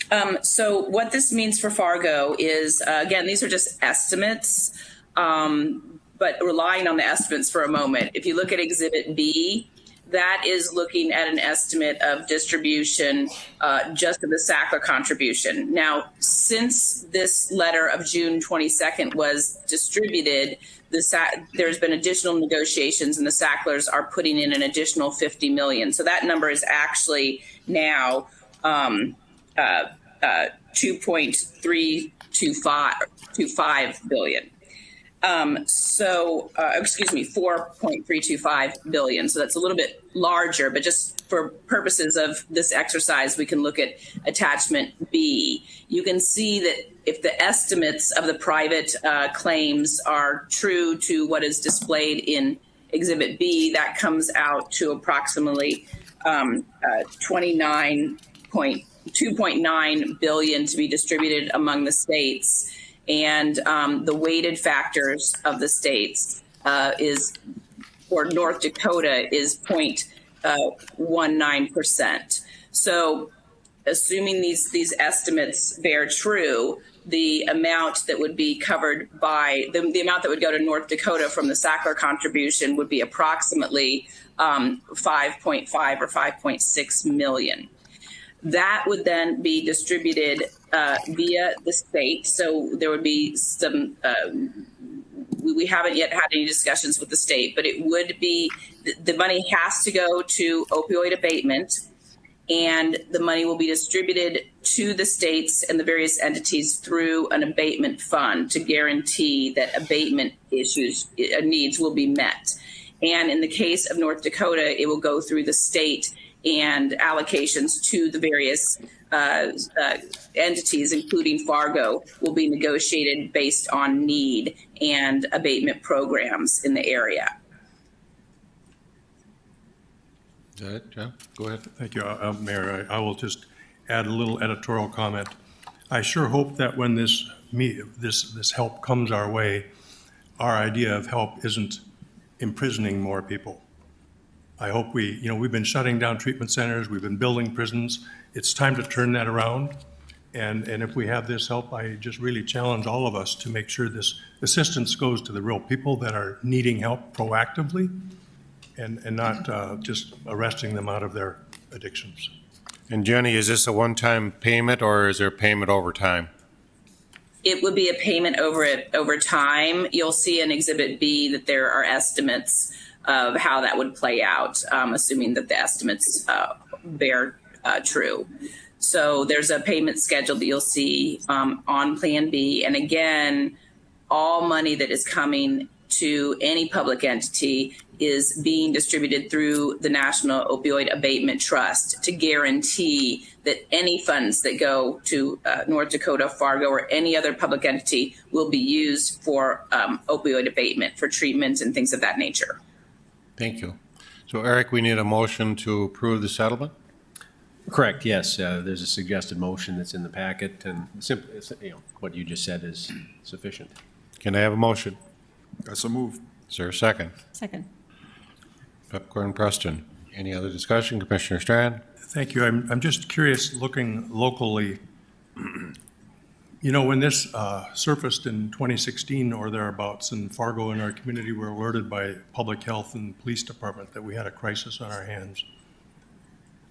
So what this means for Fargo is, again, these are just estimates, but relying on the estimates for a moment. If you look at Exhibit B, that is looking at an estimate of distribution just of the Sackler contribution. Now, since this letter of June 22nd was distributed, there's been additional negotiations, and the Sacklers are putting in an additional $50 million. So that number is actually now 2.325 billion. Excuse me, 4.325 billion. So that's a little bit larger, but just for purposes of this exercise, we can look at attachment B. You can see that if the estimates of the private claims are true to what is displayed in Exhibit B, that comes out to approximately 2.9 billion to be distributed among the states. And the weighted factors of the states is, for North Dakota, is 0.19%. So assuming these estimates bear true, the amount that would be covered by, the amount that would go to North Dakota from the Sackler contribution would be approximately 5.5 or 5.6 million. That would then be distributed via the state. So there would be some, we haven't yet had any discussions with the state, but it would be, the money has to go to opioid abatement, and the money will be distributed to the states and the various entities through an abatement fund to guarantee that abatement needs will be met. And in the case of North Dakota, it will go through the state, and allocations to the various entities, including Fargo, will be negotiated based on need and abatement programs in the area. Is that it, John? Go ahead. Thank you, Mayor. I will just add a little editorial comment. I sure hope that when this help comes our way, our idea of help isn't imprisoning more people. I hope we've been shutting down treatment centers, we've been building prisons. It's time to turn that around. And if we have this help, I just really challenge all of us to make sure this assistance goes to the real people that are needing help proactively and not just arresting them out of their addictions. And Jenny, is this a one-time payment or is there payment over time? It would be a payment over time. You'll see in Exhibit B that there are estimates of how that would play out, assuming that the estimates bear true. So there's a payment schedule that you'll see on Plan B. And again, all money that is coming to any public entity is being distributed through the National Opioid Abatement Trust to guarantee that any funds that go to North Dakota, Fargo, or any other public entity will be used for opioid abatement, for treatment and things of that nature. Thank you. So Eric, we need a motion to approve the settlement? Correct, yes. There's a suggested motion that's in the packet, and simply, what you just said is sufficient. Can I have a motion? That's a move. Is there a second? Second. Pepcorn, Preston. Any other discussion? Commissioner Strand? Thank you. I'm just curious, looking locally, you know, when this surfaced in 2016 or thereabouts in Fargo, in our community, we were alerted by public health and police department that we had a crisis on our hands.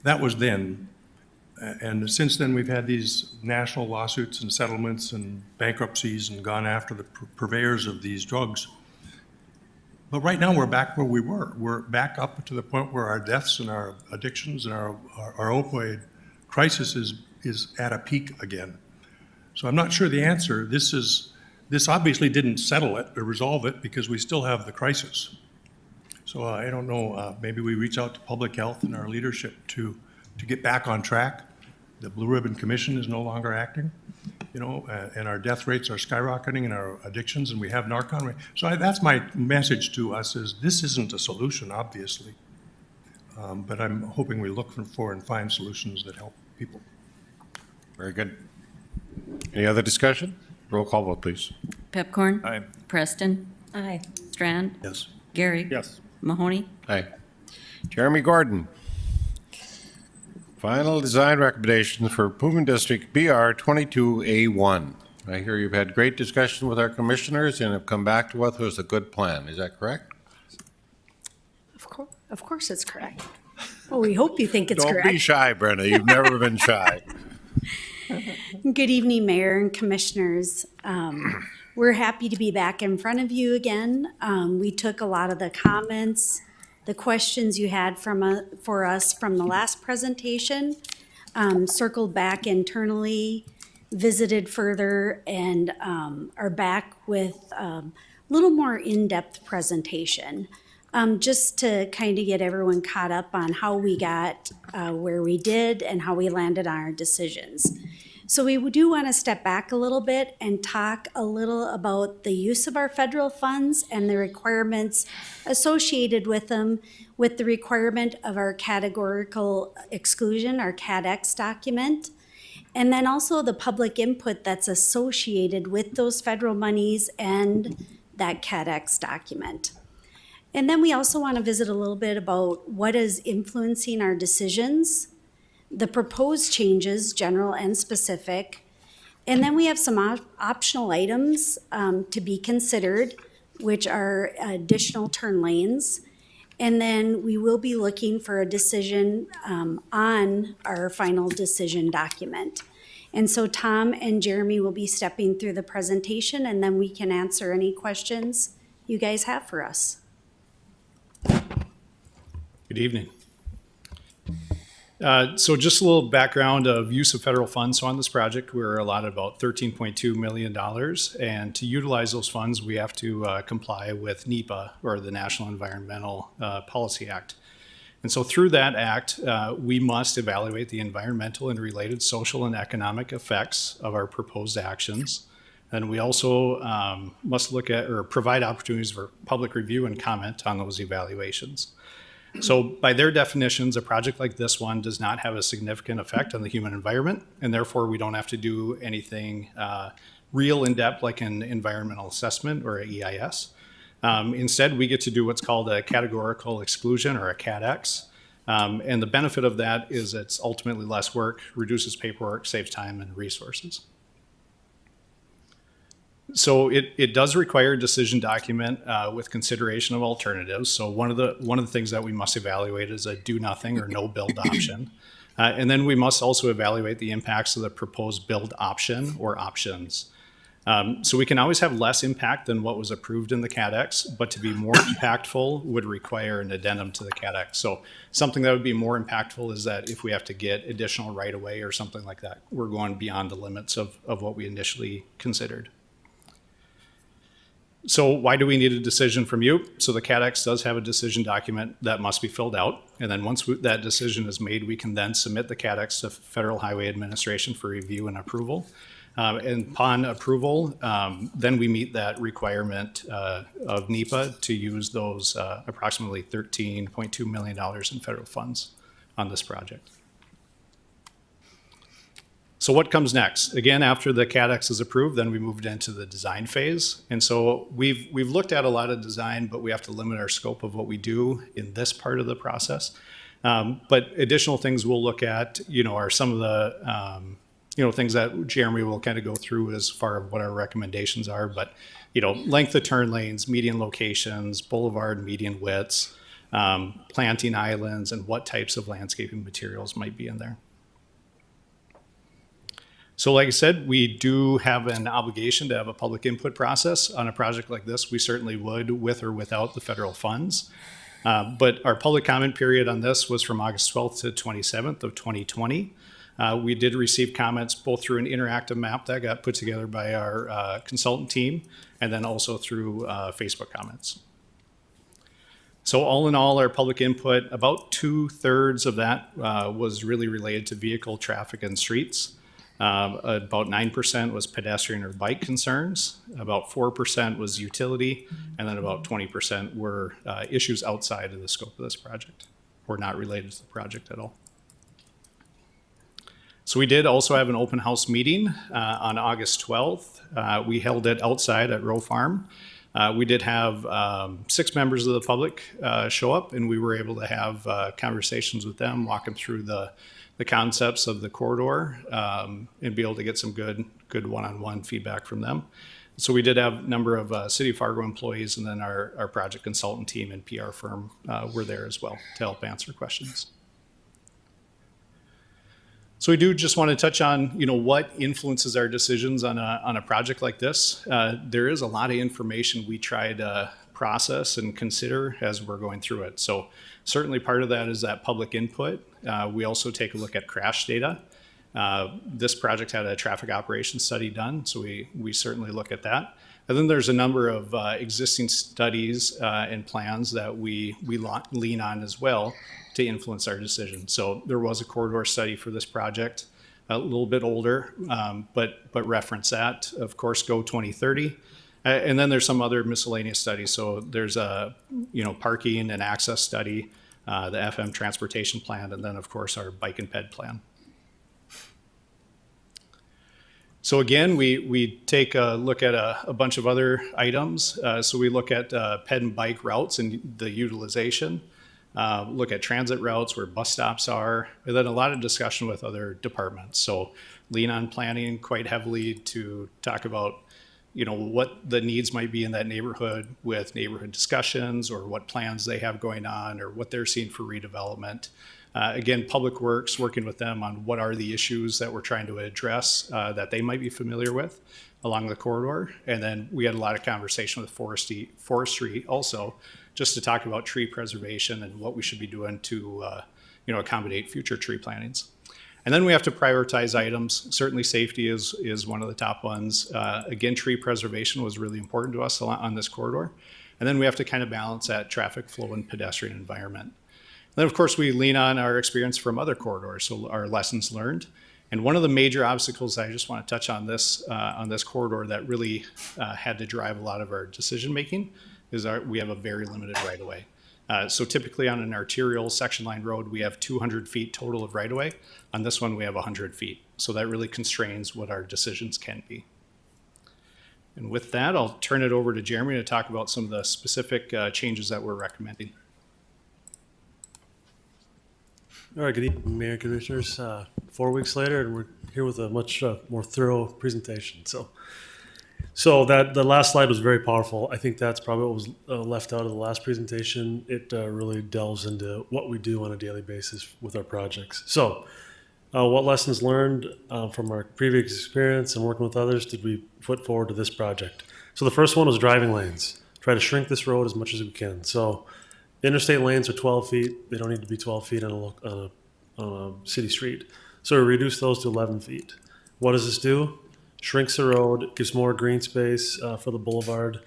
That was then. And since then, we've had these national lawsuits and settlements and bankruptcies and gone after the purveyors of these drugs. But right now, we're back where we were. We're back up to the point where our deaths and our addictions and our opioid crisis is at a peak again. So I'm not sure the answer. This obviously didn't settle it or resolve it because we still have the crisis. So I don't know, maybe we reach out to public health and our leadership to get back on track. The Blue Ribbon Commission is no longer acting, you know, and our death rates are skyrocketing and our addictions, and we have Narcan. So that's my message to us is this isn't a solution, obviously. But I'm hoping we look for and find solutions that help people. Very good. Any other discussion? Roll call vote, please. Pepcorn? Aye. Preston? Aye. Strand? Yes. Gary? Yes. Mahoney? Aye. Jeremy Gordon. Final design recommendations for Improvement District BR 22A1. I hear you've had great discussion with our commissioners and have come back to us with a good plan. Is that correct? Of course it's correct. Well, we hope you think it's Don't correct. be shy, Brenda. You've never been shy. Good evening, Mayor and Commissioners. We're happy to be back in front of you again. We took a lot of the comments, the questions you had for us from the last presentation, circled back internally, visited further, and are back with a little more in-depth president just to kind of get everyone caught up on how we got where we did and how we landed on our decisions. So we do want to step back a little bit and talk a little about the use of our federal funds and the requirements associated with them, with the requirement of our categorical exclusion, our CADX document, and then also the public input that's associated with those federal monies and that CADX document. And then we also want to visit a little bit about what is influencing our decisions, the proposed changes, general and specific. And then we have some optional items to be considered, which are additional turn lanes. And then we will be looking for a decision on our final decision document. And so Tom and Jeremy will be stepping through the presentation, and then we can answer any questions you guys have for us. Good evening. So just a little background of use of federal funds. So on this project, we're allotted about $13.2 million. And to utilize those funds, we have to comply with NEPA, or the National Environmental Policy Act. And so through that act, we must evaluate the environmental and related social and economic effects of our proposed actions. And we also must look at or provide opportunities for public review and comment on those evaluations. So by their definitions, a project like this one does not have a significant effect on the human environment, and therefore we don't have to do anything real in-depth like an environmental assessment or an EIS. Instead, we get to do what's called a categorical exclusion, or a CADX. And the benefit of that is it's ultimately less work, reduces paperwork, saves time and resources. So it does require a decision document with consideration of alternatives. So one of the things that we must evaluate is a do nothing or no build option. And then we must also evaluate the impacts of the proposed build option or options. So we can always have less impact than what was approved in the CADX, but to be more impactful would require an addendum to the CADX. So something that would be more impactful is that if we have to get additional right-of-way or something like that, we're going beyond the limits of what we initially considered. So why do we need a decision from you? So the CADX does have a decision document that must be filled out. And then once that decision is made, we can then submit the CADX to Federal Highway Administration for review and approval. And upon approval, then we meet that requirement of NEPA to use those approximately $13.2 million in federal funds on this project. So what comes next? Again, after the CADX is approved, then we moved into the design phase. And so we've looked at a lot of design, but we have to limit our scope of what we do in this part of the process. But additional things we'll look at, are some of the, things that Jeremy will kind of go through as far as what our recommendations are. But, length of turn lanes, median locations, boulevard median widths, planting islands, and what types of landscaping materials might be in there. So like I said, we do have an obligation to have a public input process on a project like this. We certainly would, with or without the federal funds. But our public comment period on this was from August 12th to 27th of 2020. We did receive comments both through an interactive map that got put together by our consultant team, and then also through Facebook comments. So all in all, our public input, about 2/3 of that was really related to vehicle traffic and streets. About 9% was pedestrian or bike concerns, about 4% was utility, and then about 20% were issues outside of the scope of this project, or not related to the project at all. So we did also have an open house meeting on August 12th. We held it outside at Rowe Farm. We did have 6 members of the public show up, and we were able to have conversations with them, walk them through the concepts of the corridor, and be able to get some good one-on-one feedback from them. So we did have a number of City of Fargo employees, and then our project consultant team and PR firm were there as well to help answer questions. So we do just want to touch on, what influences our decisions on a project like this. There is a lot of information we try to process and consider as we're going through it. So certainly part of that is that public input. We also take a look at crash data. This project had a traffic operations study done, so we certainly look at that. And then there's a number of existing studies and plans that we lean on as well to influence our decision. So there was a corridor study for this project, a little bit older, but reference that. Of course, Go 2030. And then there's some other miscellaneous studies. So there's a parking and access study, the FM transportation plan, and then of course our bike and ped plan. So again, we take a look at a bunch of other items. So we look at ped and bike routes and the utilization, look at transit routes where bus stops are, and then a lot of discussion with other departments. So lean on planning quite heavily to talk about what the needs might be in that neighborhood with neighborhood discussions, or what plans they have going on, or what they're seeing for redevelopment. Again, Public Works, working with them on what are the issues that we're trying to address that they might be familiar with along the corridor. And then we had a lot of conversation with forestry also, just to talk about tree preservation and what we should be doing to accommodate future tree plantings. And then we have to prioritize items. Certainly safety is one of the top ones. Again, tree preservation was really important to us on this corridor. And then we have to kind of balance that traffic flow and pedestrian environment. And then of course we lean on our experience from other corridors, so our lessons learned. And one of the major obstacles I just want to touch on this corridor that really had to drive a lot of our decision making is we have a very limited right of way. So typically on an arterial section line road, we have 200 feet total of right of way. On this one, we have 100 feet. So that really constrains what our decisions can be. And with that, I'll turn it over to Jeremy to talk about some of the specific changes that we're recommending. All right, good evening, Mayor and Commissioners. 4 weeks later, and we're here with a much more thorough presentation. So that the last slide was very powerful. I think that's probably what was left out of the last presentation. It really delves into what we do on a daily basis with our projects. So What lessons learned from our previous experience and working with others did we put forward to this project? So the first one was driving lanes. Try to shrink this road as much as we can. So interstate lanes are 12 feet. They don't need to be 12 feet on a city street. So we reduce those to 11 feet. What does this do? Shrinks the road, gives more green space for the boulevard,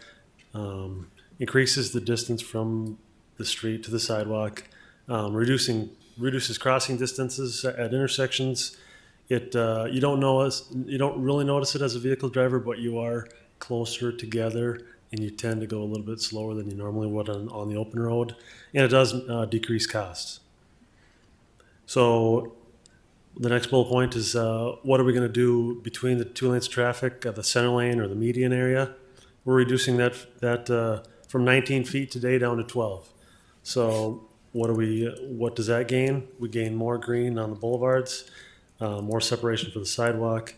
increases the distance from the street to the sidewalk, reduces crossing distances at intersections. You don't really notice it as a vehicle driver, but you are closer together and you tend to go a little bit slower than you normally would on the open road, and it does decrease costs. So the next bullet point is what are we going to do between the two lanes of traffic, the center lane or the median area? We're reducing that from 19 feet today down to 12. So what does that gain? We gain more green on the boulevards, more separation for the sidewalk,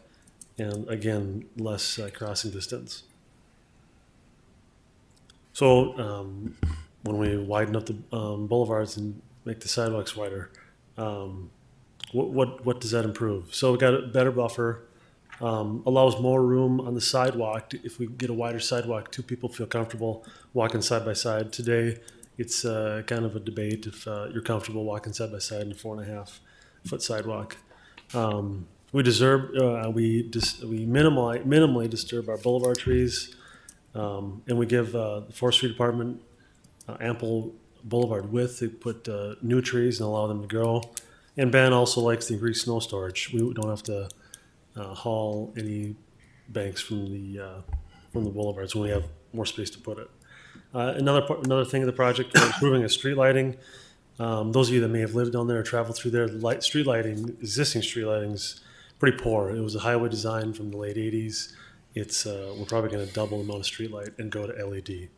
and again, less crossing distance. So when we widen up the boulevards and make the sidewalks wider, what does that improve? So we got a better buffer, allows more room on the sidewalk. If we get a wider sidewalk, two people feel comfortable walking side by side. Today, it's kind of a debate if you're comfortable walking side by side in a 4.5 foot sidewalk. We minimally disturb our boulevard trees, and we give the Forestry Department ample boulevard width. They put new trees and allow them to grow. And Ben also likes the increased snow storage. We don't have to haul any banks from the boulevards when we have more space to put it. Another thing of the project, we're improving street lighting. Those of you that may have lived down there or traveled through there, existing street lighting is pretty poor. It was a highway design from the late 80s. We're probably going to double the amount of street light and go to LED.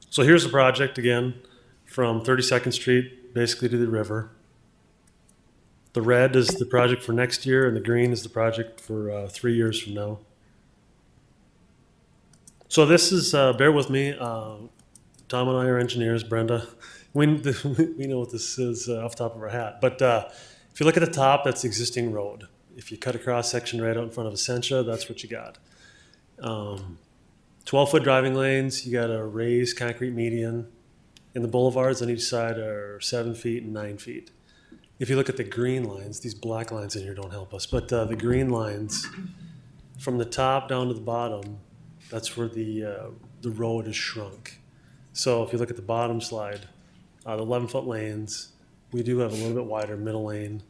So here's the project again, from 32nd Street basically to the river. The red is the project for next year, and the green is the project for 3 years from now. So this is, bear with me, Tom and I are engineers, Brenda. We know what this is off the top of our hat. But if you look at the top, that's the existing road. If you cut a cross section right out in front of Essentia, that's what you got. 12-foot driving lanes, you got a raised concrete median, and the boulevards on each side are 7 feet and 9 feet. If you look at the green lines, these black lines in here don't help us, but the green lines from the top down to the bottom, that's where the road is shrunk. So if you look at the bottom slide, the 11-foot lanes, we do have a little bit wider middle lane,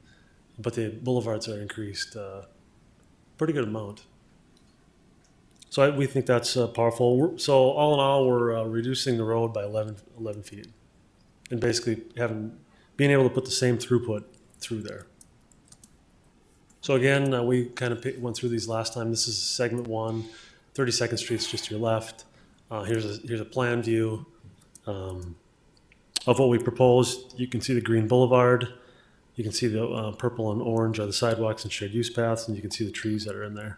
but the boulevards are increased pretty good amount. So we think that's powerful. So all in all, we're reducing the road by 11 feet, and basically being able to put the same throughput through there. So again, we kind of went through these last time. This is segment 1. 32nd Street's just to your left. Here's a plan view of what we proposed. You can see the green boulevard. You can see the purple and orange are the sidewalks and shared use paths, and you can see the trees that are in there.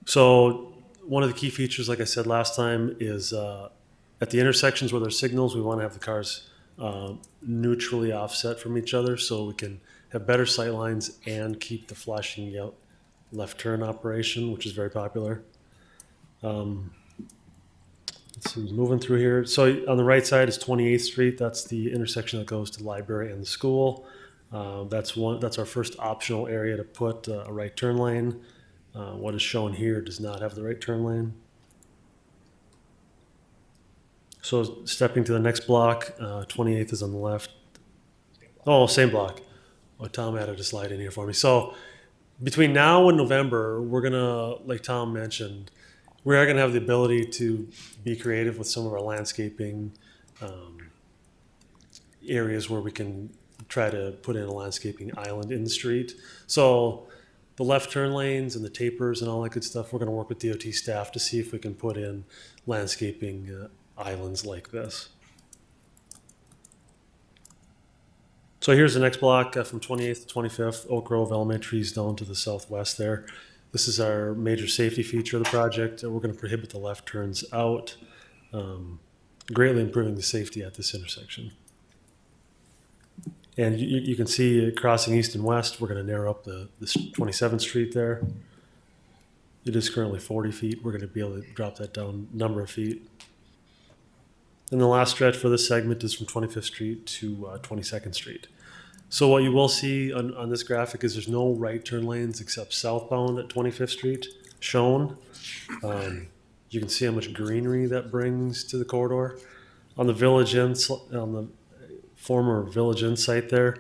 So one of the key features, like I said last time, is at the intersections where there's signals, we want to have the cars neutrally offset from each other so we can have better sight lines and keep the flashing left turn operation, which is very popular. Let's see, moving through here. So on the right side is 28th Street. That's the intersection that goes to the library and the school. That's our first optional area to put a right turn lane. What is shown here does not have the right turn lane. So stepping to the next block, 28th is on the left. Oh, same block. Oh, Tom added a slide in here for me. So between now and November, we're gonna, like Tom mentioned, we are gonna have the ability to be creative with some of our landscaping areas where we can try to put in a landscaping island in the street. So the left turn lanes and the tapers and all that good stuff, we're gonna work with DOT staff to see if we can put in landscaping islands like this. So here's the next block from 28th to 25th, Oak Grove Elementary is down to the southwest there. This is our major safety feature of the project. We're going to prohibit the left turns out, greatly improving the safety at this intersection. And you can see crossing east and west, we're going to narrow up the 27th Street there. It is currently 40 feet. We're going to be able to drop that down a number of feet. And the last stretch for this segment is from 25th Street to 22nd Street. So what you will see on this graphic is there's no right turn lanes except southbound at 25th Street shown. You can see how much greenery that brings to the corridor. On the Village Inn, on the former Village Inn site there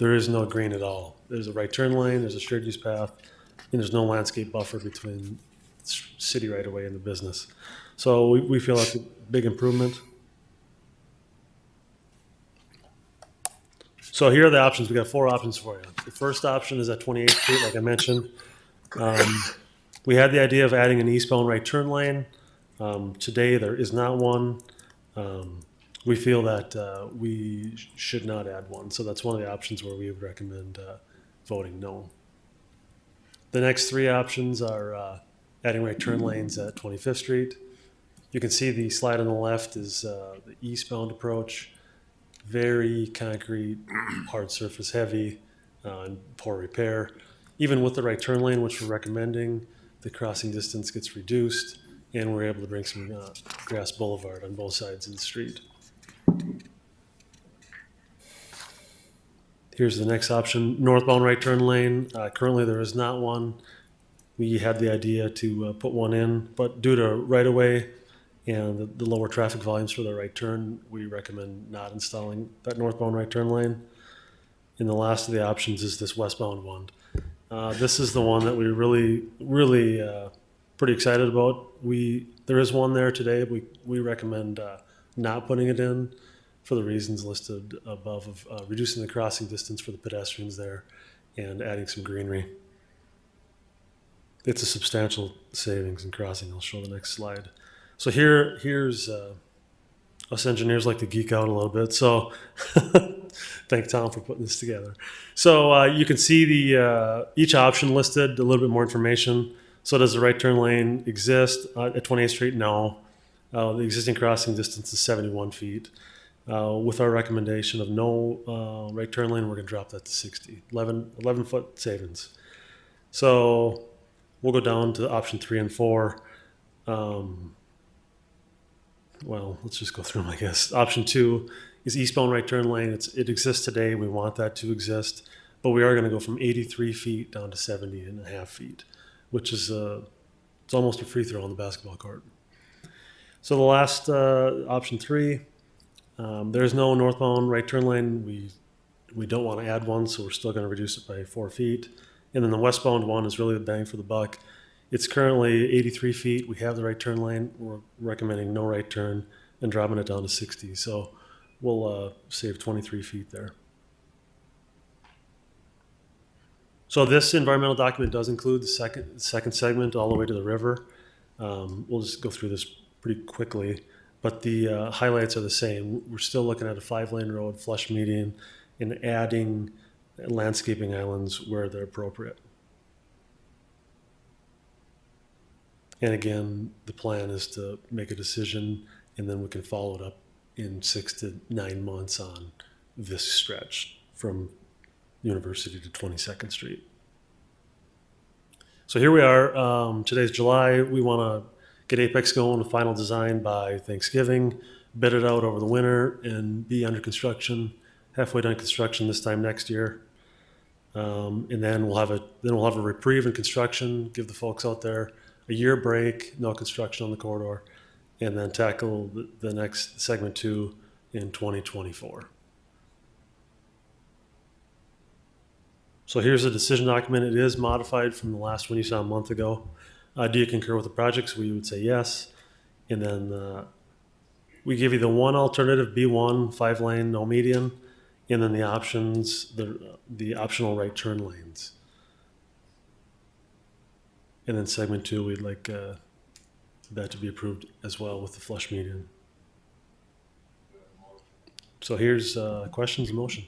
is no green at all. There's a right turn lane, there's a shared use path, and there's no landscape buffer between city right away and the business. So we feel that's a big improvement. So here are the options. We got 4 options for you. The first option is at 28th Street, like I mentioned. We had the idea of adding an eastbound right turn lane. Today there is not one. We feel that we should not add one. So that's one of the options where we would recommend voting no. The next 3 options are adding right turn lanes at 25th Street. You can see the slide on the left is the eastbound approach. Very concrete, hard surface heavy, and poor repair. Even with the right turn lane, which we're recommending, the crossing distance gets reduced, and we're able to bring some grass boulevard on both sides of the street. Here's the next option, northbound right turn lane. Currently there is not one. We had the idea to put one in, but due to right of way and the lower traffic volumes for the right turn, we recommend not installing that northbound right turn lane. And the last of the options is this westbound one. This is the one that we really pretty excited about. There is one there today. We recommend not putting it in for the reasons listed above of reducing the crossing distance for the pedestrians there and adding some greenery. It's a substantial savings in crossing. I'll show the next slide. So here's us engineers like to geek out a little bit. So thank Tom for putting this together. So you can see the each option listed, a little bit more information. So does the right turn lane exist at 28th Street? No. The existing crossing distance is 71 feet. With our recommendation of no right turn lane, we're going to drop that to 60, 11 foot savings. So we'll go down to option 3 and 4. Well, let's just go through them, I guess. Option 2 is eastbound right turn lane. It exists today. We want that to exist, but we are going to go from 83 feet down to 70.5 feet, which is it's almost a free throw on the basketball court. So the last option 3, there's no northbound right turn lane. We don't want to add one, so we're still going to reduce it by 4 feet. And then the westbound one is really the bang for the buck. It's currently 83 feet. We have the right turn lane. We're recommending no right turn and dropping it down to 60. So we'll save 23 feet there. So this environmental document does include the second segment all the way to the river. We'll just go through this pretty quickly, but the highlights are the same. We're still looking at a 5-lane road, flush median, and adding landscaping islands where they're appropriate. And again, the plan is to make a decision, and then we can follow it up in 6 to 9 months on this stretch from University to 22nd Street. So here we are. Today's July. We want to get Apex going, the final design by Thanksgiving, bid it out over the winter, and be under construction, halfway done construction this time next year. And then we'll have a reprieve in construction, give the folks out there a year break, no construction on the corridor, and then tackle the next segment 2 in 2024. So here's a decision document. It is modified from the last one you saw a month ago. Do you concur with the projects? We would say yes. And then we give you the one alternative, B1, 5-lane, no median, and then the options, the optional right turn lanes. And then segment 2, we'd like that to be approved as well with the flush median. So here's questions and motion.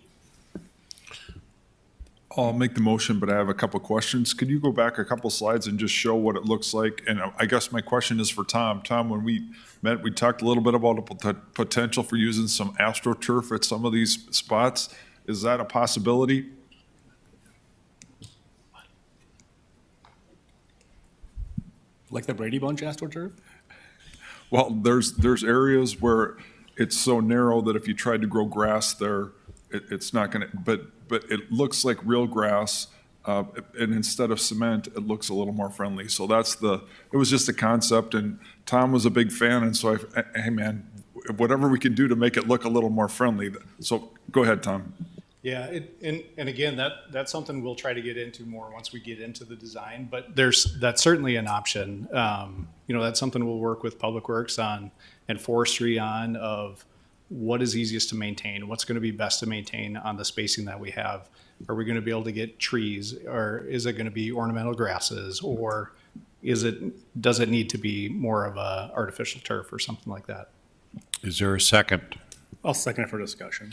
I'll make the motion, but I have a couple questions. Could you go back a couple slides and just show what it looks like? And I guess my question is for Tom. Tom, when we met, we talked a little bit about the potential for using some AstroTurf at some of these spots. Is that a possibility? Like the Brady Bunch AstroTurf? Well, there's areas where it's so narrow that if you tried to grow grass there, it's not gonna, but it looks like real grass, and instead of cement, it looks a little more friendly. So it was just a concept, and Tom was a big fan, and so hey man, whatever we can do to make it look a little more friendly. So go ahead, Tom. Yeah, and again, that's something we'll try to get into more once we get into the design, but that's certainly an option. That's something we'll work with Public Works on and forestry on, of what is easiest to maintain, what's going to be best to maintain on the spacing that we have. Are we going to be able to get trees, or is it going to be ornamental grasses, or does it need to be more of a artificial turf or something like that? Is there a second? I'll second it for discussion.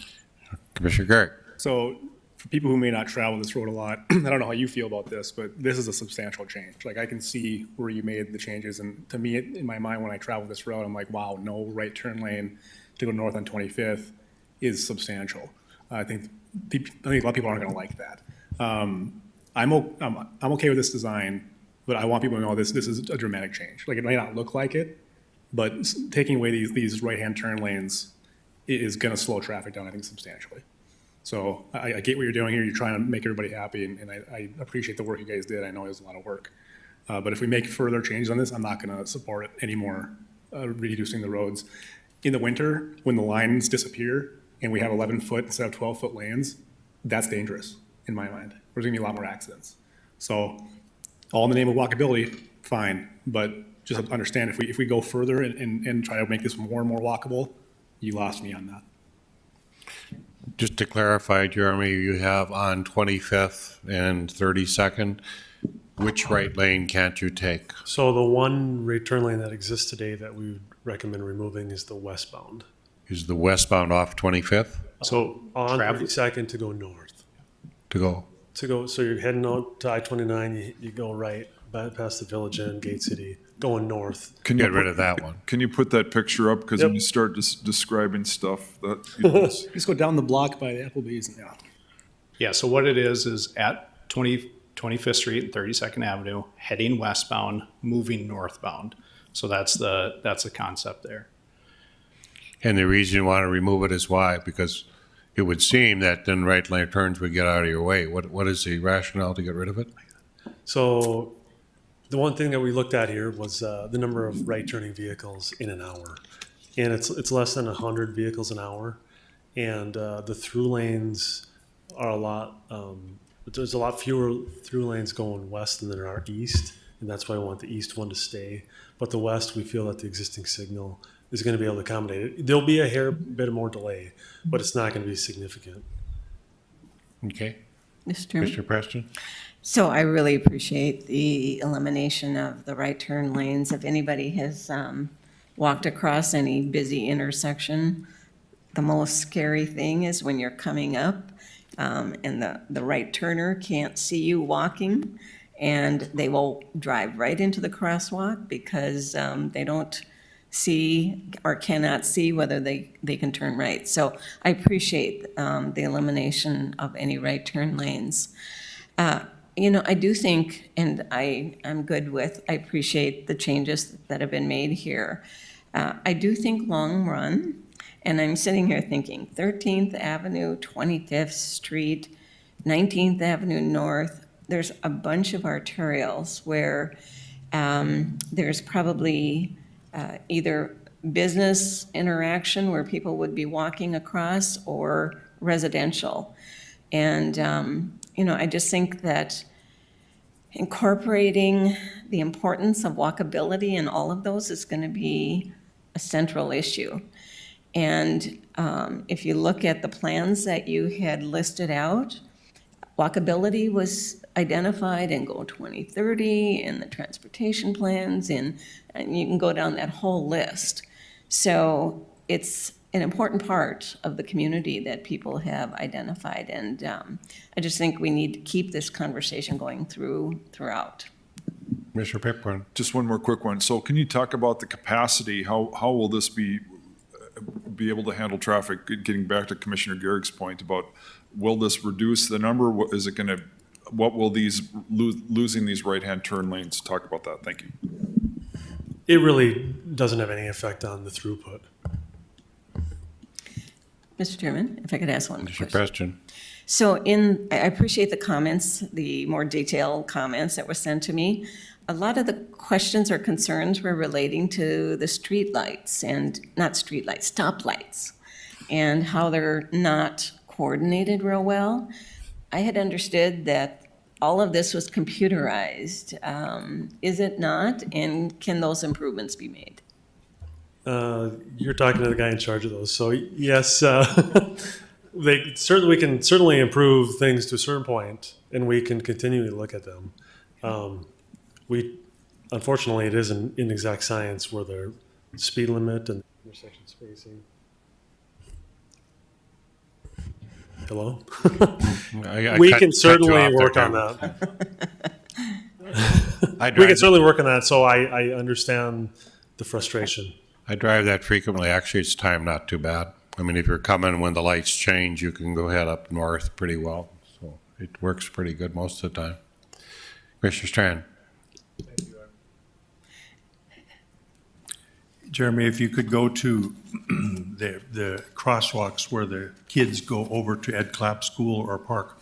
Commissioner Garrett. So for people who may not travel this road a lot, I don't know how you feel about this, but this is a substantial change. Like, I can see where you made the changes, and to me, in my mind, when I travel this road, I'm like, wow, no right turn lane to go north on 25th is substantial. I think a lot of people aren't going to like that. I'm okay with this design, but I want people to know this is a dramatic change. Like, it may not look like it, but taking away these right-hand turn lanes is going to slow traffic down, I think, substantially. So I get what you're doing here. You're trying to make everybody happy, and I appreciate the work you guys did. I know it was a lot of work. But if we make further changes on this, I'm not going to support it anymore, reducing the roads. In the winter, when the lines disappear and we have 11-foot instead of 12-foot lanes, that's dangerous in my mind. There's going to be a lot more accidents. So all in the name of walkability, fine. But just understand, if we go further and try to make this more and more walkable, you lost me on that. Just to clarify, Jeremy, you have on 25th and 32nd, which right lane can't you take? So the one right turn lane that exists today that we would recommend removing is the westbound. Is the westbound off 25th? So on 32nd to go north. So you're heading out to I-29, you go right, past the Village Inn, Gate City, going north. Get rid of that one. Can you put that picture up? Because when you start describing stuff, Just go down the block by the Applebee's. Yeah, so what it is at 25th Street and 32nd Avenue, heading westbound, moving northbound. So that's the concept there. And the reason you want to remove it is why? Because it would seem that then right lane turns would get out of your way. What is the rationale to get rid of it? So the one thing that we looked at here was the number of right turning vehicles in an hour. And it's less than 100 vehicles an hour. And the through lanes are a lot, there's a lot fewer through lanes going west than there are east. And that's why I want the east one to stay. But the west, we feel that the existing signal is going to be able to accommodate it. There'll be a hair bit more delay, but it's not going to be significant. Okay. Mr. Preston? So I really appreciate the elimination of the right turn lanes. If anybody has walked across any busy intersection, the most scary thing is when you're coming up and the right turner can't see you walking, and they will drive right into the crosswalk because they don't see or cannot see whether they can turn right. So I appreciate the elimination of any right turn lanes. I do think, and I'm good with, I appreciate the changes that have been made here. I do think long run, and I'm sitting here thinking 13th Avenue, 25th Street, 19th Avenue North, there's a bunch of arterials where there's probably either business interaction where people would be walking across or residential. And, I just think that incorporating the importance of walkability in all of those is going to be a central issue. And if you look at the plans that you had listed out, walkability was identified in Go 2030 and the transportation plans, and you can go down that whole list. So it's an important part of the community that people have identified, and I just think we need to keep this conversation going throughout. Mr. Pickburn. Just one more quick one. So can you talk about the capacity? How will this be able to handle traffic? Getting back to Commissioner Garrick's point about will this reduce the number? Is it going to, what will losing these right-hand turn lanes, talk about that? Thank you. It really doesn't have any effect on the throughput. Mr. Chairman, if I could ask one question. Question. So I appreciate the comments, the more detailed comments that were sent to me. A lot of the questions or concerns were relating to the streetlights and, not streetlights, stoplights, and how they're not coordinated real well. I had understood that all of this was computerized. Is it not? And can those improvements be made? You're talking to the guy in charge of those. So yes, we can certainly improve things to a certain point, and we can continually look at them. Unfortunately, it is an inexact science where the speed limit and intersection spacing. Hello? We can certainly work on that. We can certainly work on that, so I understand the frustration. I drive that frequently. Actually, it's time not too bad. I mean, if you're coming when the lights change, you can go head up north pretty well. So it works pretty good most of the time. Commissioner Strand. Jeremy, if you could go to the crosswalks where the kids go over to Ed Clapp School or Park,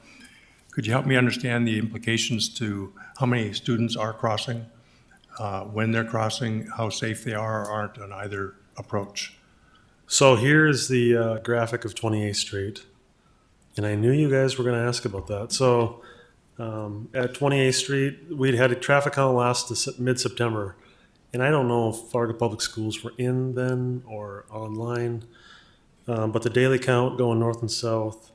could you help me understand the implications to how many students are crossing, when they're crossing, how safe they are or aren't on either approach? So here's the graphic of 28th Street. And I knew you guys were going to ask about that. So at 28th Street, we'd had a traffic count last mid-September. And I don't know if Fargo Public Schools were in then or online. But the daily count going north and south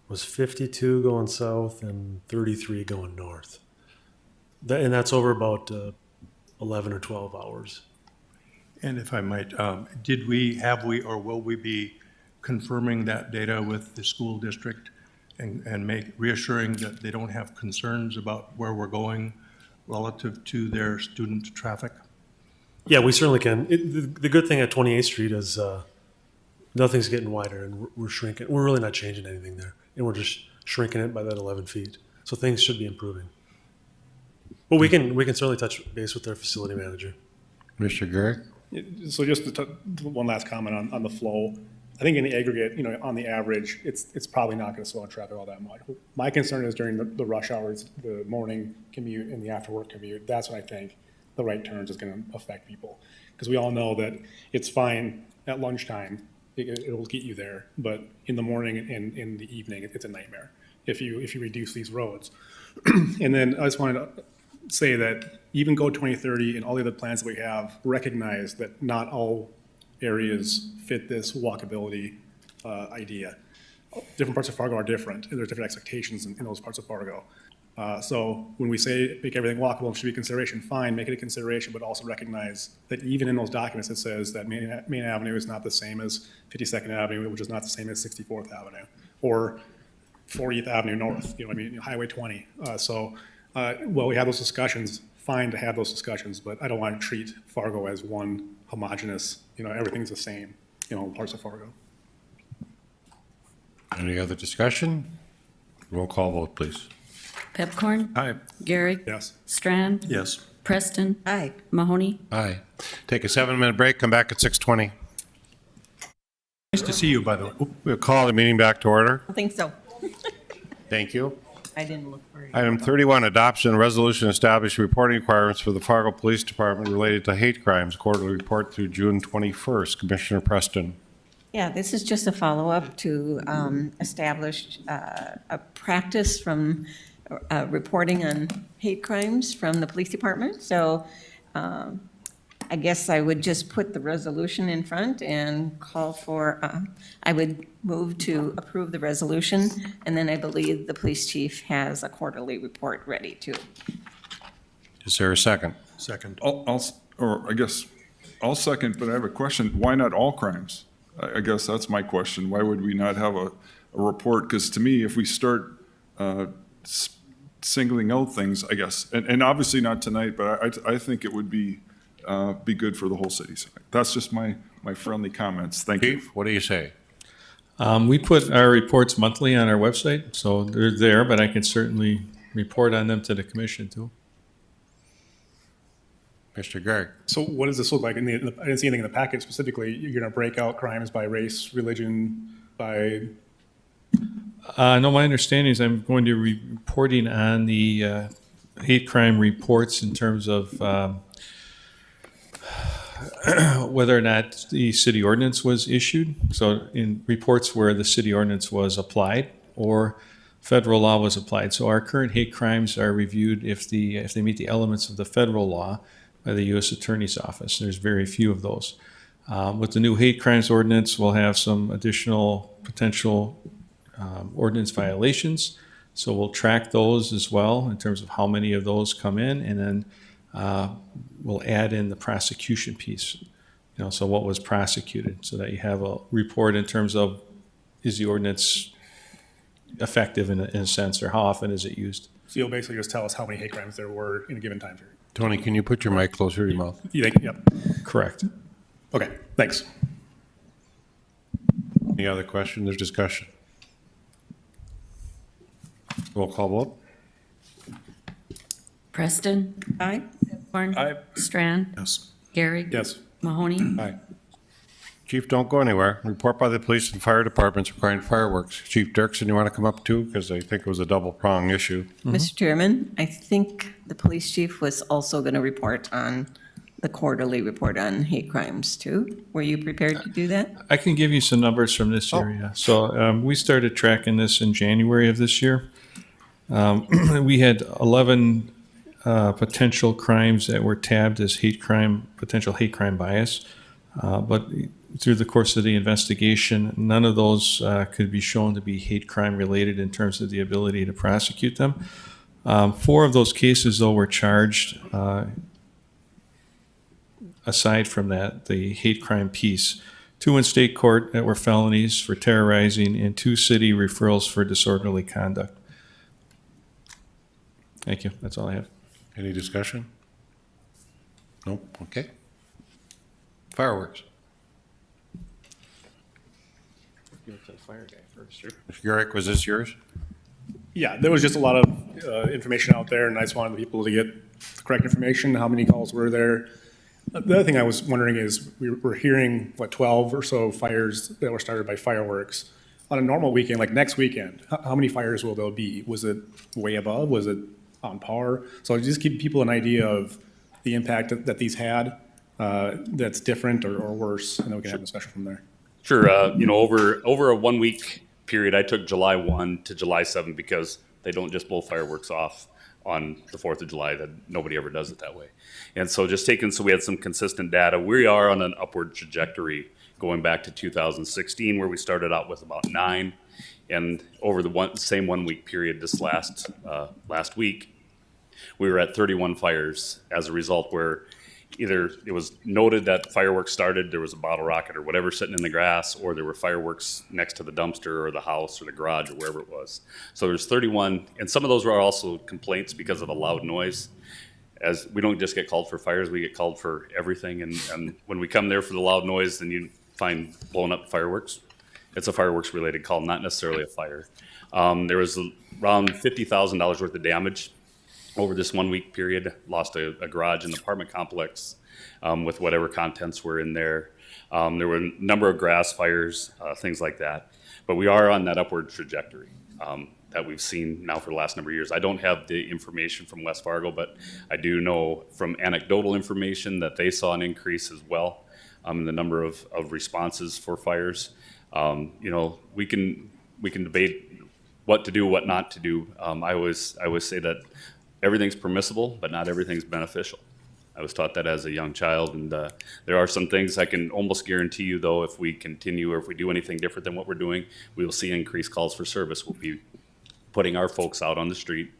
was 52 going south and 33 going north. And that's over about 11 or 12 hours. And if I might, have we, or will we be confirming that data with the school district and reassuring that they don't have concerns about where we're going relative to their student traffic? Yeah, we certainly can. The good thing at 28th Street is nothing's getting wider, and we're shrinking. We're really not changing anything there, and we're just shrinking it by that 11 feet. So things should be improving. But we can certainly touch base with their facility manager. Mr. Garrett? So just one last comment on the flow. I think in the aggregate, on the average, it's probably not going to slow traffic all that much. My concern is during the rush hours, the morning commute and the after work commute. That's when I think the right turns is going to affect people, because we all know that it's fine at lunchtime. It will get you there, but in the morning and in the evening, it's a nightmare if you reduce these roads. And then I just wanted to say that even Go 2030 and all the other plans that we have recognize that not all areas fit this walkability idea. Different parts of Fargo are different, and there's different expectations in those parts of Fargo. So when we say make everything walkable should be a consideration, fine, make it a consideration, but also recognize that even in those documents it says that Main Avenue is not the same as 52nd Avenue, which is not the same as 64th Avenue, or 40th Avenue North, Highway 20. Well, we have those discussions, fine to have those discussions, but I don't want to treat Fargo as one homogeneous, everything's the same, in parts of Fargo. Any other discussion? Roll call vote, please. Pepcorn? Aye. Garrick? Yes. Strand? Yes. Preston? Aye. Mahoney? Aye. Take a 7-minute break, come back at 6:20. Nice to see you, by the way. We'll call the meeting back to order. I think so. Thank you. I didn't look for it. Item 31, adoption resolution establishing reporting requirements for the Fargo Police Department related to hate crimes, quarterly report through June 21st. Commissioner Preston. Yeah, this is just a follow-up to establish a practice from reporting on hate crimes from the police department. So I guess I would just put the resolution in front and call for, I would move to approve the resolution, and then I believe the police chief has a quarterly report ready too. Is there a second? Second. I'll second, but I have a question. Why not all crimes? I guess that's my question. Why would we not have a report? Because to me, if we start singling out things, I guess, and obviously not tonight, but I think it would be good for the whole city. So that's just my friendly comments. Thank you. Chief, what do you say? We put our reports monthly on our website, so they're there, but I can certainly report on them to the commission too. Mr. Gregg. So what does this look like? I didn't see anything in the packet specifically. You're going to break out crimes by race, religion, by... No, my understanding is I'm going to be reporting on the hate crime reports in terms of whether or not the city ordinance was issued. So in reports where the city ordinance was applied or federal law was applied. So our current hate crimes are reviewed if they meet the elements of the federal law by the U.S. Attorney's Office. There's very few of those. With the new hate crimes ordinance, we'll have some additional potential ordinance violations. So we'll track those as well in terms of how many of those come in, and then we'll add in the prosecution piece. So what was prosecuted, so that you have a report in terms of is the ordinance effective in a sense, or how often is it used? So you'll basically just tell us how many hate crimes there were in a given time period. Tony, can you put your mic closer to your mouth? You think? Yep. Correct. Okay, thanks. Any other questions or discussion? Roll call vote. Preston. Aye. Pepcorn. Aye. Strand. Yes. Gary. Yes. Mahoney. Aye. Chief, don't go anywhere. Report by the police and fire departments requiring fireworks. Chief Dirksen, you want to come up too? Because I think it was a double prong issue. Mr. Chairman, I think the police chief was also going to report on the quarterly report on hate crimes too. Were you prepared to do that? I can give you some numbers from this area. So we started tracking this in January of this year. We had 11 potential crimes that were tabbed as potential hate crime bias. But through the course of the investigation, none of those could be shown to be hate crime related in terms of the ability to prosecute them. 4 of those cases, though, were charged. Aside from that, the hate crime piece, 2 in state court that were felonies for terrorizing, and 2 city referrals for disorderly conduct. Thank you. That's all I have. Any discussion? Nope. Okay. Fireworks. Give it to the fire guy first, sure. Mr. Garrick, was this yours? Yeah, there was just a lot of information out there, and I just wanted people to get the correct information. How many calls were there? The other thing I was wondering is we're hearing, 12 or so fires that were started by fireworks. On a normal weekend, like next weekend, how many fires will there be? Was it way above? Was it on par? So just give people an idea of the impact that these had that's different or worse, and then we can have a discussion from there. Sure. Over a 1 week period, I took July 1 to July 7 because they don't just blow fireworks off on the 4th of July. That nobody ever does it that way. And so so we had some consistent data. We are on an upward trajectory going back to 2016, where we started out with about 9. And over the same 1 week period this last week, we were at 31 fires as a result, where either it was noted that fireworks started, there was a bottle rocket or whatever sitting in the grass, or there were fireworks next to the dumpster or the house or the garage or wherever it was. So there's 31, and some of those were also complaints because of the loud noise. As we don't just get called for fires, we get called for everything. And when we come there for the loud noise, then you find blown up fireworks. It's a fireworks related call, not necessarily a fire. There was around $50,000 worth of damage over this 1 week period. Lost a garage and apartment complex with whatever contents were in there. There were a number of grass fires, things like that. But we are on that upward trajectory that we've seen now for the last number of years. I don't have the information from West Fargo, but I do know from anecdotal information that they saw an increase as well in the number of responses for fires. We can debate what to do, what not to do. I always say that everything's permissible, but not everything's beneficial. I was taught that as a young child, and there are some things I can almost guarantee you, though, if we continue or if we do anything different than what we're doing, we will see increased calls for service. We'll be putting our folks out on the street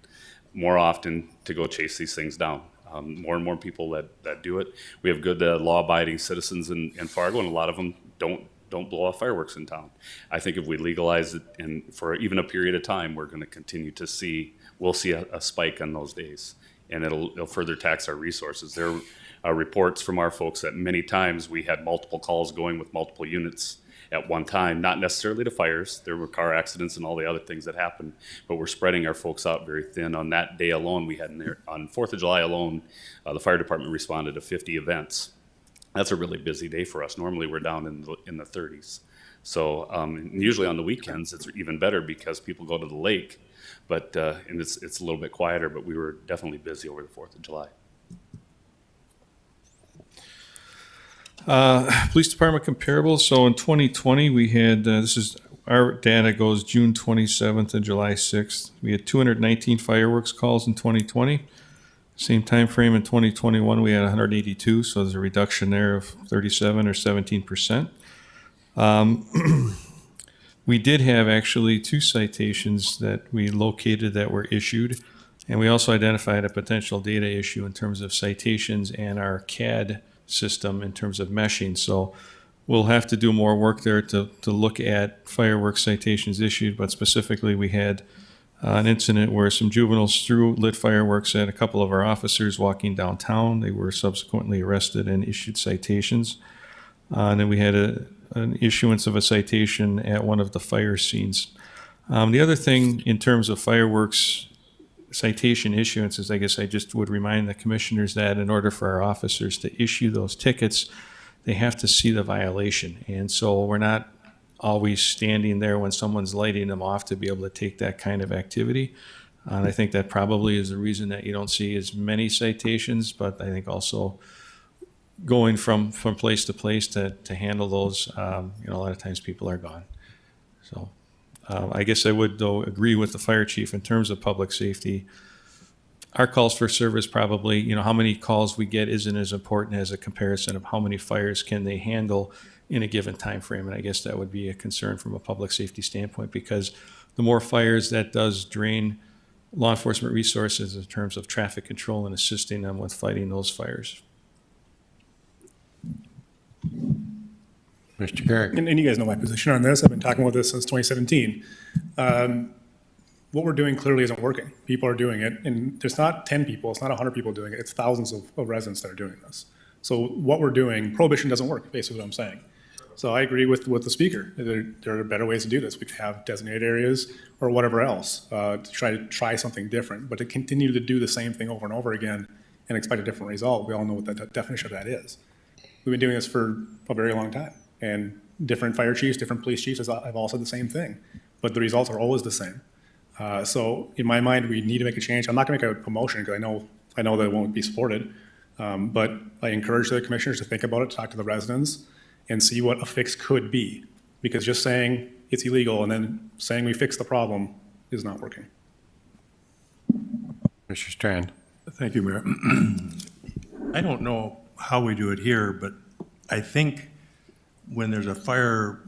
more often to go chase these things down. More and more people that do it. We have good law-abiding citizens in Fargo, and a lot of them don't blow off fireworks in town. I think if we legalize it, and for even a period of time, we're going to continue to we'll see a spike on those days, and it'll further tax our resources. There are reports from our folks that many times we had multiple calls going with multiple units at one time, not necessarily to fires. There were car accidents and all the other things that happened, but we're spreading our folks out very thin. On that day alone, we had in there, on 4th of July alone, the fire department responded to 50 events. That's a really busy day for us. Normally, we're down in the 30s. So usually on the weekends, it's even better because people go to the lake, but and it's a little bit quieter, but we were definitely busy over the 4th of July. Police Department comparables. So in 2020, we had, this is, our data goes June 27th and July 6th. We had 219 fireworks calls in 2020. Same time frame in 2021, we had 182, so there's a reduction there of 37 or 17%. We did have actually 2 citations that we located that were issued, and we also identified a potential data issue in terms of citations and our CAD system in terms of meshing. So we'll have to do more work there to look at fireworks citations issued, but specifically we had an incident where some juveniles threw lit fireworks at a couple of our officers walking downtown. They were subsequently arrested and issued citations. And then we had an issuance of a citation at one of the fire scenes. The other thing in terms of fireworks citation issuances, I guess I just would remind the commissioners that in order for our officers to issue those tickets, they have to see the violation. And so we're not always standing there when someone's lighting them off to be able to take that kind of activity. And I think that probably is the reason that you don't see as many citations, but I think also going from place to place to handle those, a lot of times people are gone. So I guess I would, though, agree with the fire chief in terms of public safety. Our calls for service probably, how many calls we get isn't as important as a comparison of how many fires can they handle in a given time frame. And I guess that would be a concern from a public safety standpoint, because the more fires, that does drain law enforcement resources in terms of traffic control and assisting them with fighting those fires. Mr. Carrick. And you guys know my position on this. I've been talking about this since 2017. What we're doing clearly isn't working. People are doing it, and there's not 10 people, it's not 100 people doing it, it's thousands of residents that are doing this. So what we're doing, prohibition doesn't work, basically what I'm saying. So I agree with the speaker. There are better ways to do this. We could have designated areas or whatever else to try something different, but to continue to do the same thing over and over again and expect a different result, we all know what the definition of that is. We've been doing this for a very long time, and different fire chiefs, different police chiefs have all said the same thing, but the results are always the same. So in my mind, we need to make a change. I'm not going to make a promotion because I know that it won't be supported, but I encourage the commissioners to think about it, talk to the residents, and see what a fix could be. Because just saying it's illegal and then saying we fix the problem is not working. Mr. Strand. Thank you, Mayor. I don't know how we do it here, but I think when there's a fire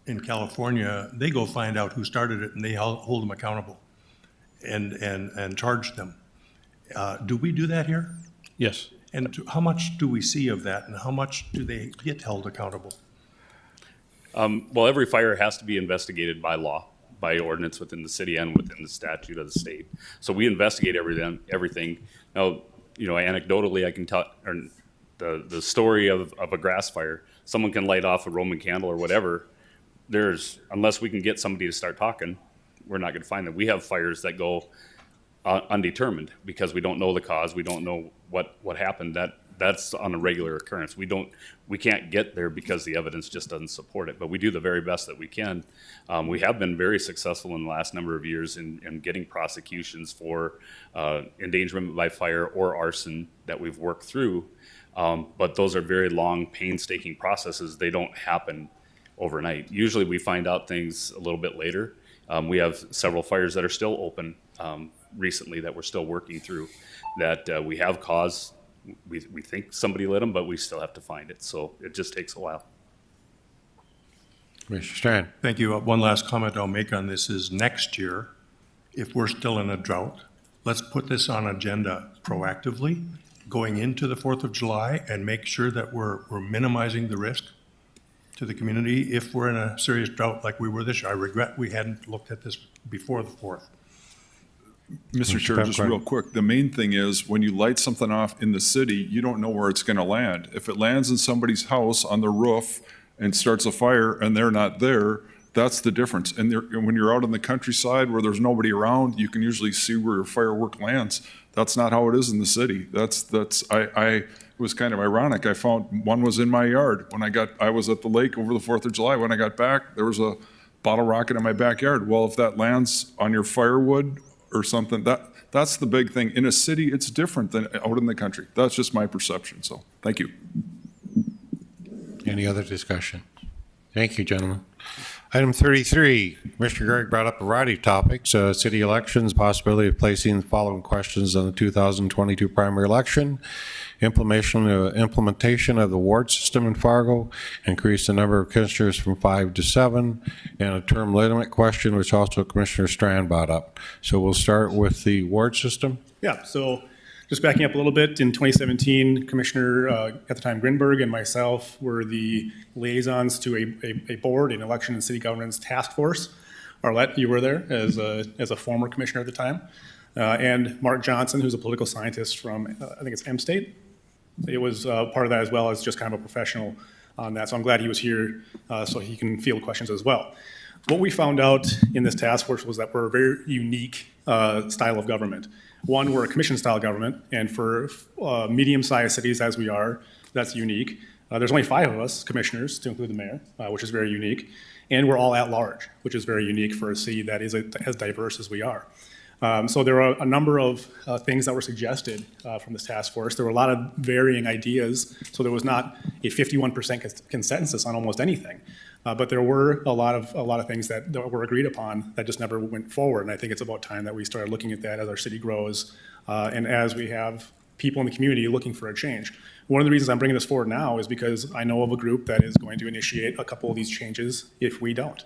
in California, they go find out who started it and they hold them accountable and charge them. Do we do that here? Yes. And how much do we see of that, and how much do they get held accountable? Well, every fire has to be investigated by law, by ordinance within the city and within the statute of the state. So we investigate everything. Now, anecdotally, I can tell the story of a grass fire. Someone can light off a Roman candle or whatever. Unless we can get somebody to start talking, we're not going to find them. We have fires that go undetermined because we don't know the cause. We don't know what happened. That's on a regular occurrence. We can't get there because the evidence just doesn't support it, but we do the very best that we can. We have been very successful in the last number of years in getting prosecutions for endangerment by fire or arson that we've worked through. But those are very long, painstaking processes. They don't happen overnight. Usually we find out things a little bit later. We have several fires that are still open recently that we're still working through that we have cause. We think somebody lit them, but we still have to find it. So it just takes a while. Mr. Strand. Thank you. One last comment I'll make on this is next year, if we're still in a drought, let's put this on agenda proactively going into the 4th of July and make sure that we're minimizing the risk to the community if we're in a serious drought like we were this year. I regret we hadn't looked at this before the 4th. Mr. Chair, just real quick, the main thing is when you light something off in the city, you don't know where it's going to land. If it lands in somebody's house on the roof and starts a fire and they're not there, that's the difference. And when you're out in the countryside where there's nobody around, you can usually see where your firework lands. That's not how it is in the city. It was kind of ironic. I found one was in my yard. I was at the lake over the 4th of July. When I got back, there was a bottle rocket in my backyard. Well, if that lands on your firewood or something, that's the big thing. In a city, it's different than out in the country. That's just my perception. So thank you. Any other discussion? Thank you, gentlemen. Item 33, Commissioner Gregg brought up a variety of topics, city elections, possibility of placing the following questions on the 2022 primary election, implementation of the ward system in Fargo, increase the number of commissioners from 5 to 7, and a term limit question, which also Commissioner Strand brought up. So we'll start with the ward system. Yeah, so just backing up a little bit, in 2017, Commissioner, at the time, Grinberg and myself were the liaisons to a board, an election and city governance task force. Arlette, you were there as a former commissioner at the time. And Mark Johnson, who's a political scientist from, I think it's M-State. It was part of that as well as just kind of a professional on that. So I'm glad he was here so he can field questions as well. What we found out in this task force was that we're a very unique style of government. One, we're a commission-style government, and for medium-sized cities as we are, that's unique. There's only 5 of us commissioners, to include the mayor, which is very unique. And we're all at large, which is very unique for a city that is as diverse as we are. So there are a number of things that were suggested from this task force. There were a lot of varying ideas, so there was not a 51% consensus on almost anything. But there were a lot of things that were agreed upon that just never went forward. And I think it's about time that we started looking at that as our city grows and as we have people in the community looking for a change. One of the reasons I'm bringing this forward now is because I know of a group that is going to initiate a couple of these changes if we don't.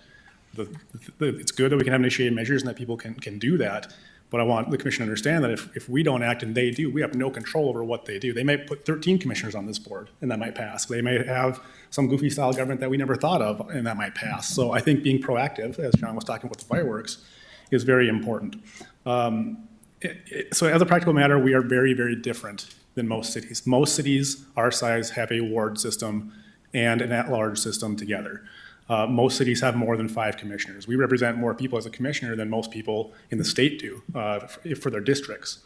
It's good that we can have initiated measures and that people can do that. But I want the commission to understand that if we don't act and they do, we have no control over what they do. They may put 13 commissioners on this board and that might pass. They may have some goofy style government that we never thought of and that might pass. So I think being proactive, as John was talking about the fireworks, is very important. So as a practical matter, we are very, very different than most cities. Most cities our size have a ward system and an at-large system together. Most cities have more than 5 commissioners. We represent more people as a commissioner than most people in the state do for their districts.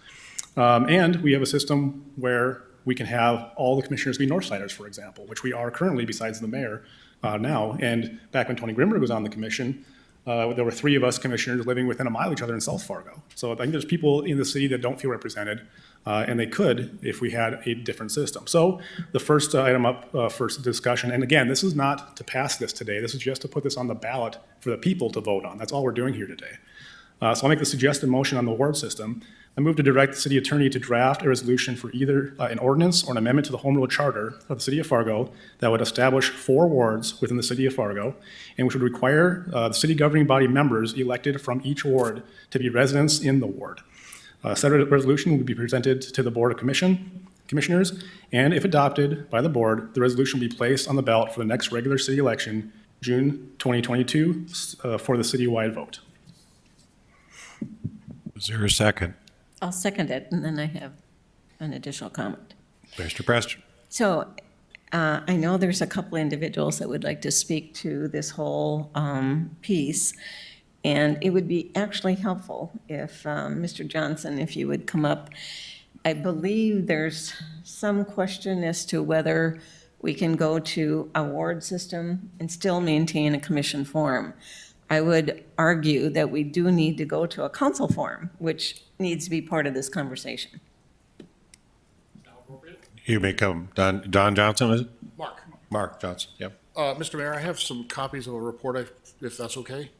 And we have a system where we can have all the commissioners be Northsiders, for example, which we are currently besides the mayor now. And back when Tony Grimberg was on the commission, there were 3 of us commissioners living within a mile of each other in South Fargo. So I think there's people in the city that don't feel represented, and they could if we had a different system. So the first item up for discussion, and again, this is not to pass this today. This is just to put this on the ballot for the people to vote on. That's all we're doing here today. So I'll make the suggested motion on the ward system. I move to direct the city attorney to draft a resolution for either an ordinance or an amendment to the Home Rule Charter of the City of Fargo that would establish 4 wards within the City of Fargo and which would require the city governing body members elected from each ward to be residents in the ward. Said resolution would be presented to the Board of Commissioners, and if adopted by the board, the resolution will be placed on the ballot for the next regular city election, June 2022, for the citywide vote. Is there a second? I'll second it, and then I have an additional comment. Mr. Preston. So I know there's a couple individuals that would like to speak to this whole piece, and it would be actually helpful if Mr. Johnson, if you would come up. I believe there's some question as to whether we can go to a ward system and still maintain a commission form. I would argue that we do need to go to a council form, which needs to be part of this conversation. You may come. Don Johnson, is it? Mark. Mark Johnson, yep. Mr. Mayor, I have some copies of a report, if that's okay.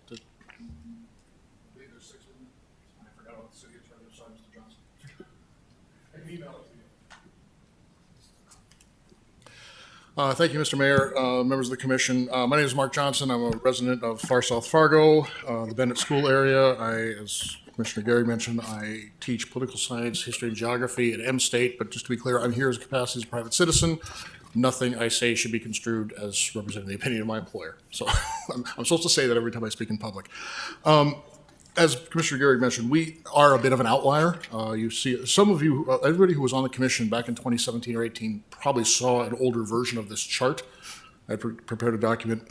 Thank you, Mr. Mayor, members of the commission. My name is Mark Johnson. I'm a resident of far South Fargo, the Bennett School area. As Commissioner Gary mentioned, I teach political science, history, and geography at M-State, but just to be clear, I'm here as a capacity as a private citizen. Nothing I say should be construed as representing the opinion of my employer. So I'm supposed to say that every time I speak in public. As Commissioner Gary mentioned, we are a bit of an outlier. You see, some of you, everybody who was on the commission back in 2017 or 18 probably saw an older version of this chart. I prepared a document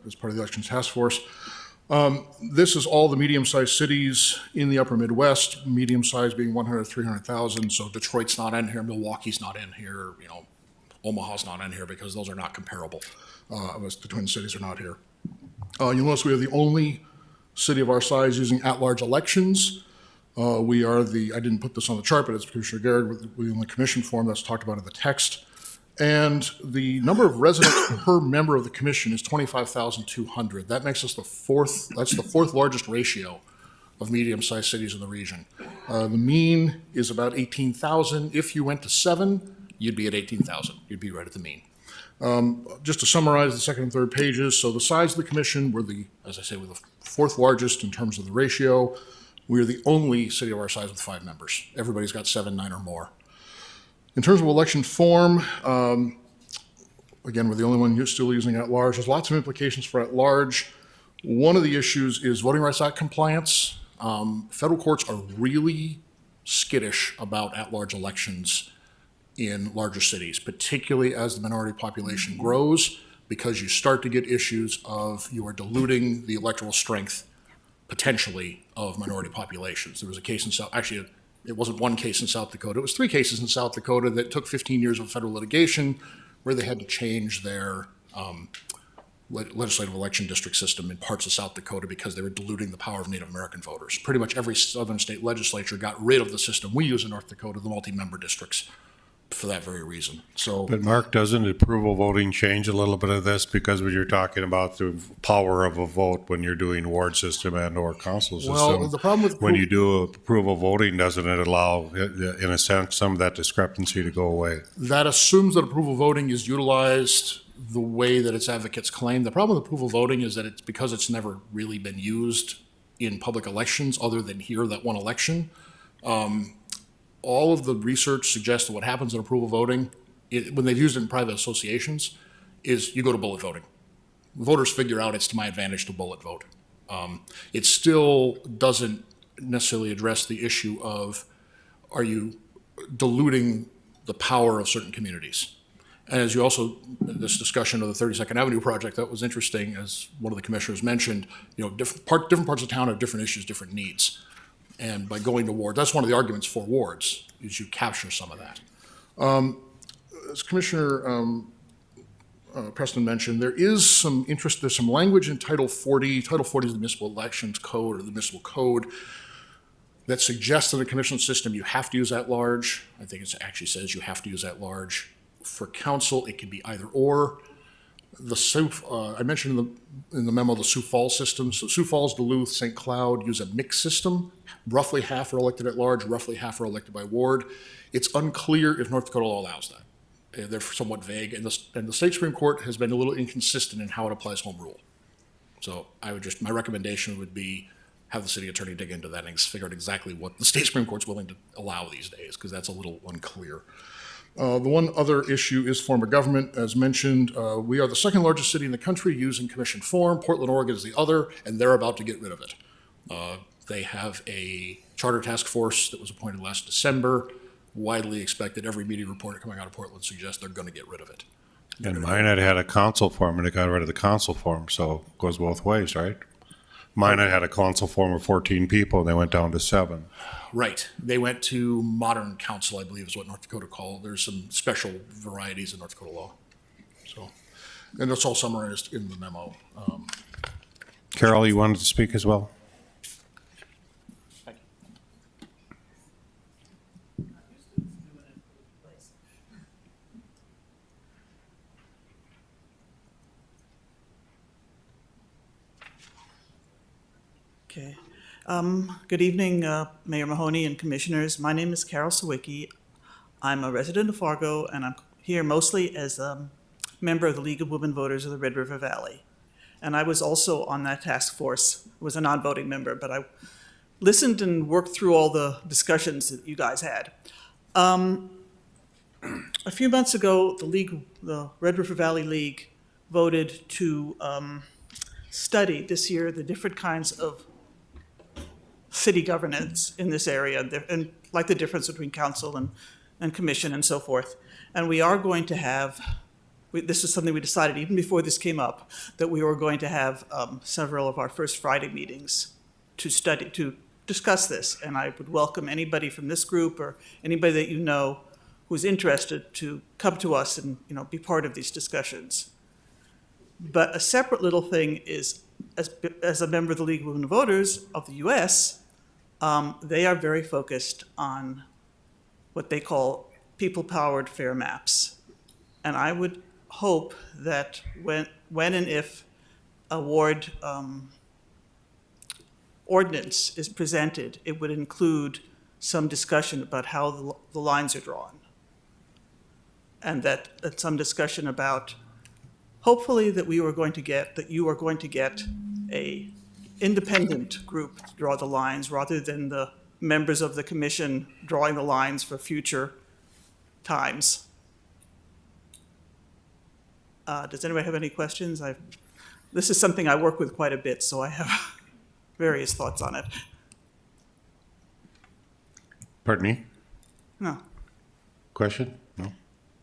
as part of the Elections Task Force. This is all the medium-sized cities in the upper Midwest, medium-sized being 100, 300,000. So Detroit's not in here, Milwaukee's not in here, Omaha's not in here because those are not comparable. The Twin Cities are not here. You'll notice we are the only city of our size using at-large elections. We are I didn't put this on the chart, but it's Commissioner Garrett in the commission form that's talked about in the text. And the number of residents per member of the commission is 25,200. That makes us the fourth largest ratio of medium-sized cities in the region. The mean is about 18,000. If you went to 7, you'd be at 18,000. You'd be right at the mean. Just to summarize the second and third pages, so the size of the commission, we're the fourth largest in terms of the ratio. We're the only city of our size with 5 members. Everybody's got 7, 9, or more. In terms of election form, again, we're the only one still using at-large. There's lots of implications for at-large. One of the issues is Voting Rights Act compliance. Federal courts are really skittish about at-large elections in larger cities, particularly as the minority population grows, because you start to get issues of you are diluting the electoral strength, potentially, of minority populations. There was a case in actually, it wasn't one case in South Dakota, it was 3 cases in South Dakota that took 15 years of federal litigation where they had to change their legislative election district system in parts of South Dakota because they were diluting the power of Native American voters. Pretty much every southern state legislature got rid of the system we use in North Dakota, the multi-member districts, for that very reason. So, But Mark, doesn't approval voting change a little bit of this? Because when you're talking about the power of a vote when you're doing ward system and or council system, well, the problem with when you do approval voting, doesn't it allow, in a sense, some of that discrepancy to go away? that assumes that approval voting is utilized the way that its advocates claim. The problem with approval voting is that it's because it's never really been used in public elections other than here, that one election. All of the research suggests that what happens in approval voting, when they've used it in private associations, is you go to bullet voting. Voters figure out it's to my advantage to bullet vote. It still doesn't necessarily address the issue of, are you diluting the power of certain communities? And as you also, this discussion of the 32nd Avenue project, that was interesting, as one of the commissioners mentioned, different parts of town have different issues, different needs. And by going to wards, that's one of the arguments for wards, is you capture some of that. As Commissioner Preston mentioned, there is some interest, there's some language in Title 40. Title 40 is the Municipal Elections Code, or the Municipal Code, that suggests that in a commission system you have to use at-large. I think it actually says you have to use at-large. For council, it can be either or. I mentioned in the memo the Sioux Falls system. So Sioux Falls, Duluth, St. Cloud use a mixed system. Roughly half are elected at large, roughly half are elected by ward. It's unclear if North Dakota allows that. They're somewhat vague, and the state Supreme Court has been a little inconsistent in how it applies home rule. So my recommendation would be have the city attorney dig into that and figure out exactly what the state Supreme Court's willing to allow these days, because that's a little unclear. The one other issue is form of government. As mentioned, we are the second largest city in the country using commission form. Portland, Oregon is the other, and they're about to get rid of it. They have a charter task force that was appointed last December. Widely expected, every media report coming out of Portland suggests they're going to get rid of it. And mine had a council form, and it got rid of the council form, so it goes both ways, right? Mine had a council form of 14 people, and they went down to 7. Right. They went to modern council, I believe is what North Dakota called. There's some special varieties in North Dakota law. So, and that's all summarized in the memo. Carol, you wanted to speak as well? Okay. Good evening, Mayor Mahoney and Commissioners. My name is Carol Sawicki. I'm a resident of Fargo, and I'm here mostly as a member of the League of Women Voters of the Red River Valley. And I was also on that task force, was a non-voting member, but I listened and worked through all the discussions that you guys had. A few months ago, the Red River Valley League voted to study this year the different kinds of city governance in this area, and like the difference between council and commission and so forth. And we are going to have this is something we decided even before this came up, that we were going to have several of our first Friday meetings to discuss this. And I would welcome anybody from this group or anybody that you know who's interested to come to us and, be part of these discussions. But a separate little thing is, as a member of the League of Women Voters of the US, they are very focused on what they call people-powered fair maps. And I would hope that when and if a ward ordinance is presented, it would include some discussion about how the lines are drawn. And that some discussion about, hopefully that you are going to get a independent group to draw the lines rather than the members of the commission drawing the lines for future times. Does anybody have any questions? This is something I work with quite a bit, so I have various thoughts on it. Pardon me? No. Question? No?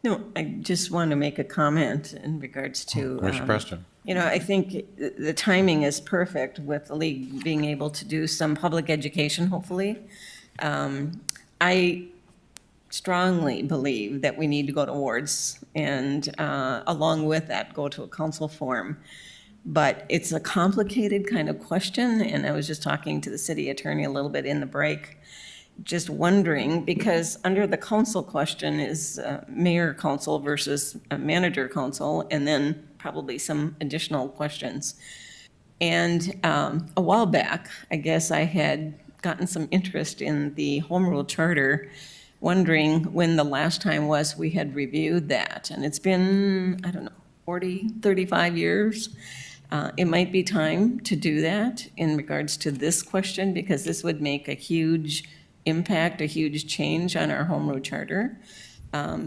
No, I just want to make a comment in regards to. Commissioner Preston. I think the timing is perfect with the league being able to do some public education, hopefully. I strongly believe that we need to go to wards and along with that, go to a council forum. But it's a complicated kind of question, and I was just talking to the city attorney a little bit in the break, just wondering, because under the council question is mayor council versus manager council, and then probably some additional questions. And a while back, I guess I had gotten some interest in the home rule charter, wondering when the last time was we had reviewed that. And it's been, 40, 35 years. It might be time to do that in regards to this question, because this would make a huge impact, a huge change on our home rule charter.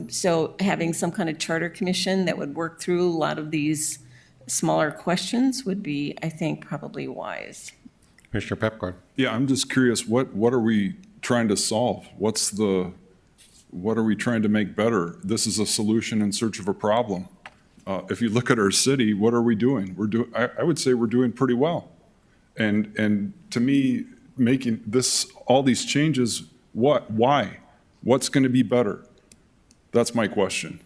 So having some kind of charter commission that would work through a lot of these smaller questions would be, I think, probably wise. Commissioner Pepcorn. Yeah, I'm just curious, what are we trying to solve? What are we trying to make better? This is a solution in search of a problem. If you look at our city, what are we doing? I would say we're doing pretty well. And to me, making all these changes, why? What's going to be better? That's my question.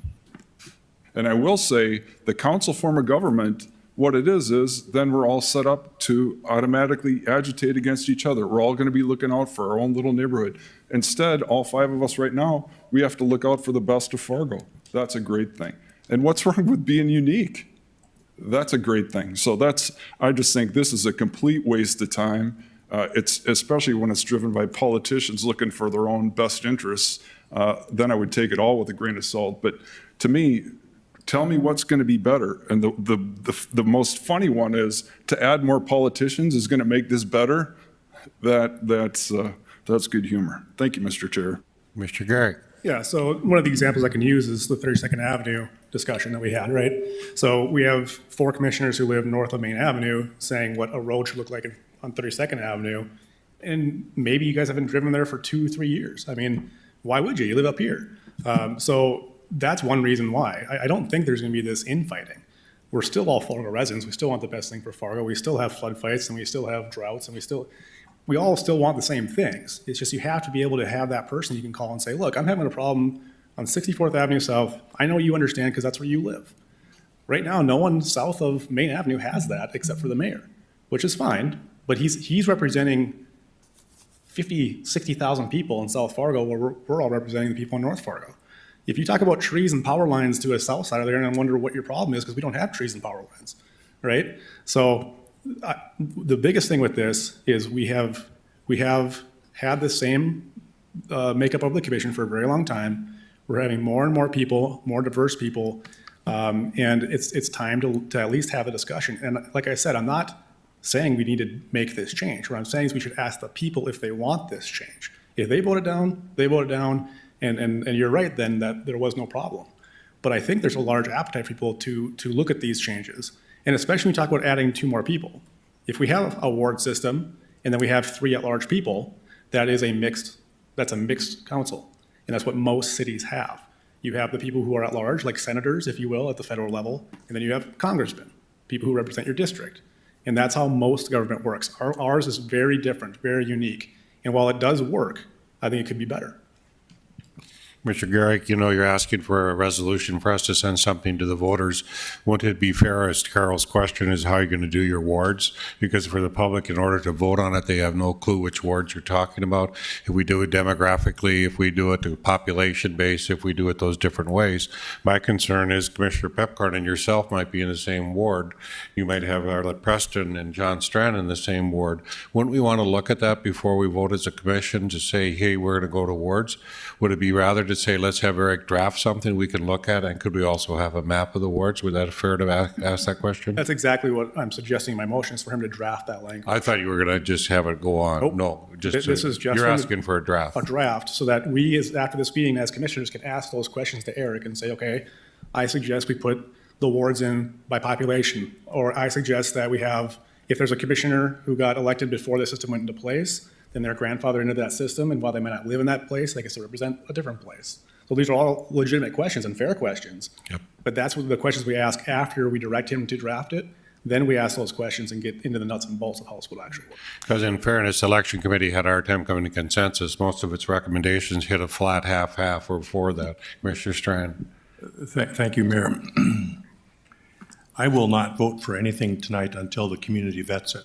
And I will say the council form of government, what it is then we're all set up to automatically agitate against each other. We're all going to be looking out for our own little neighborhood. Instead, all 5 of us right now, we have to look out for the best of Fargo. That's a great thing. And what's wrong with being unique? That's a great thing. So I just think this is a complete waste of time. It's especially when it's driven by politicians looking for their own best interests. Then I would take it all with a grain of salt. But to me, tell me what's going to be better. And the most funny one is to add more politicians is going to make this better. That's good humor. Thank you, Mr. Chair. Mr. Gary. Yeah, so one of the examples I can use is the 32nd Avenue discussion that we had, right? So we have 4 commissioners who live north of Main Avenue saying what a road should look like on 32nd Avenue. And maybe you guys haven't driven there for 2-3 years. I mean, why would you? You live up here. So that's one reason why. I don't think there's going to be this infighting. We're still all Fargo residents. We still want the best thing for Fargo. We still have flood fights, and we still have droughts, and we all still want the same things. It's just you have to be able to have that person you can call and say, look, I'm having a problem on 64th Avenue South. I know you understand because that's where you live. Right now, no one south of Main Avenue has that except for the mayor, which is fine, but he's representing 50, 60,000 people in South Fargo where we're all representing the people in North Fargo. If you talk about trees and power lines to a south side of there, and I wonder what your problem is because we don't have trees and power lines, right? So the biggest thing with this is we have had the same makeup of the commission for a very long time. We're having more and more people, more diverse people, and it's time to at least have a discussion. And like I said, I'm not saying we need to make this change. What I'm saying is we should ask the people if they want this change. If they vote it down, they vote it down, and you're right then that there was no problem. But I think there's a large appetite for people to look at these changes. And especially when we talk about adding 2 more people. If we have a ward system and then we have 3 at-large people, that's a mixed council. And that's what most cities have. You have the people who are at large, like senators, if you will, at the federal level, and then you have congressmen, people who represent your district. And that's how most government works. Ours is very different, very unique. And while it does work, I think it could be better. Mr. Garrick, you know, you're asking for a resolution for us to send something to the voters. Wouldn't it be fair, as Carol's question is, how are you going to do your wards? Because for the public, in order to vote on it, they have no clue which wards you're talking about. If we do it demographically, if we do it to population base, if we do it those different ways. My concern is Commissioner Pepcorn and yourself might be in the same ward. You might have Arlette Preston and John Strand in the same ward. Wouldn't we want to look at that before we vote as a commission to say, hey, we're going to go to wards? Would it be rather to say, let's have Eric draft something we can look at, and could we also have a map of the wards? Would that fair to ask that question? That's exactly what I'm suggesting in my motion, is for him to draft that language. I thought you were going to just have it go on. Nope. No, just This is just you're asking for a draft. A draft, so that we, after this meeting, as commissioners, can ask those questions to Eric and say, okay, I suggest we put the wards in by population, or I suggest that we have, if there's a commissioner who got elected before the system went into place, then they're grandfathered into that system, and while they might not live in that place, they can still represent a different place. So these are all legitimate questions and fair questions. Yep. But that's what the questions we ask after we direct him to draft it. Then we ask those questions and get into the nuts and bolts of how this would actually work. Because in fairness, the election committee had a hard time coming to consensus. Most of its recommendations hit a flat half or for that. Commissioner Strand. Thank you, Mayor. I will not vote for anything tonight until the community vets it.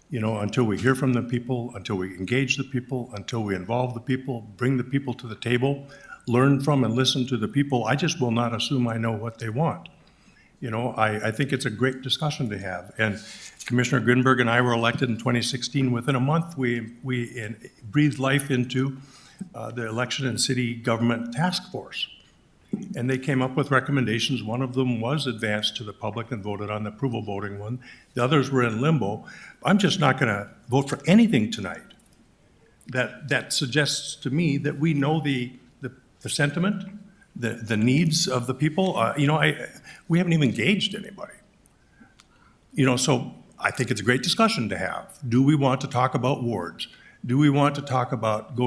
You know, until we hear from the people, until we engage the people, until we involve the people, bring the people to the table, learn from and listen to the people, I just will not assume I know what they want. You know, I think it's a great discussion to have. And Commissioner Grinberg and I were elected in 2016. Within a month, we breathed life into the election and city government task force. And they came up with recommendations. One of them was advanced to the public and voted on the approval voting one. The others were in limbo. I'm just not going to vote for anything tonight that suggests to me that we know the sentiment, the needs of the people. You know, we haven't even engaged anybody. You know, so I think it's a great discussion to have. Do we want to talk about wards? Do we want to talk about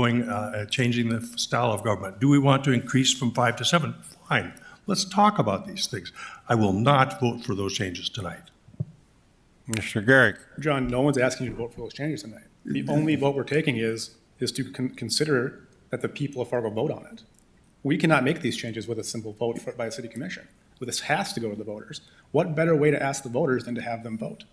changing the style of government? Do we want to increase from 5 to 7? Fine. Let's talk about these things. I will not vote for those changes tonight. Mr. Garrick. John, no one's asking you to vote for those changes tonight. The only vote we're taking is to consider that the people of Fargo vote on it. We cannot make these changes with a simple vote by a city commission. This has to go to the voters. What better way to ask the voters than to have them vote?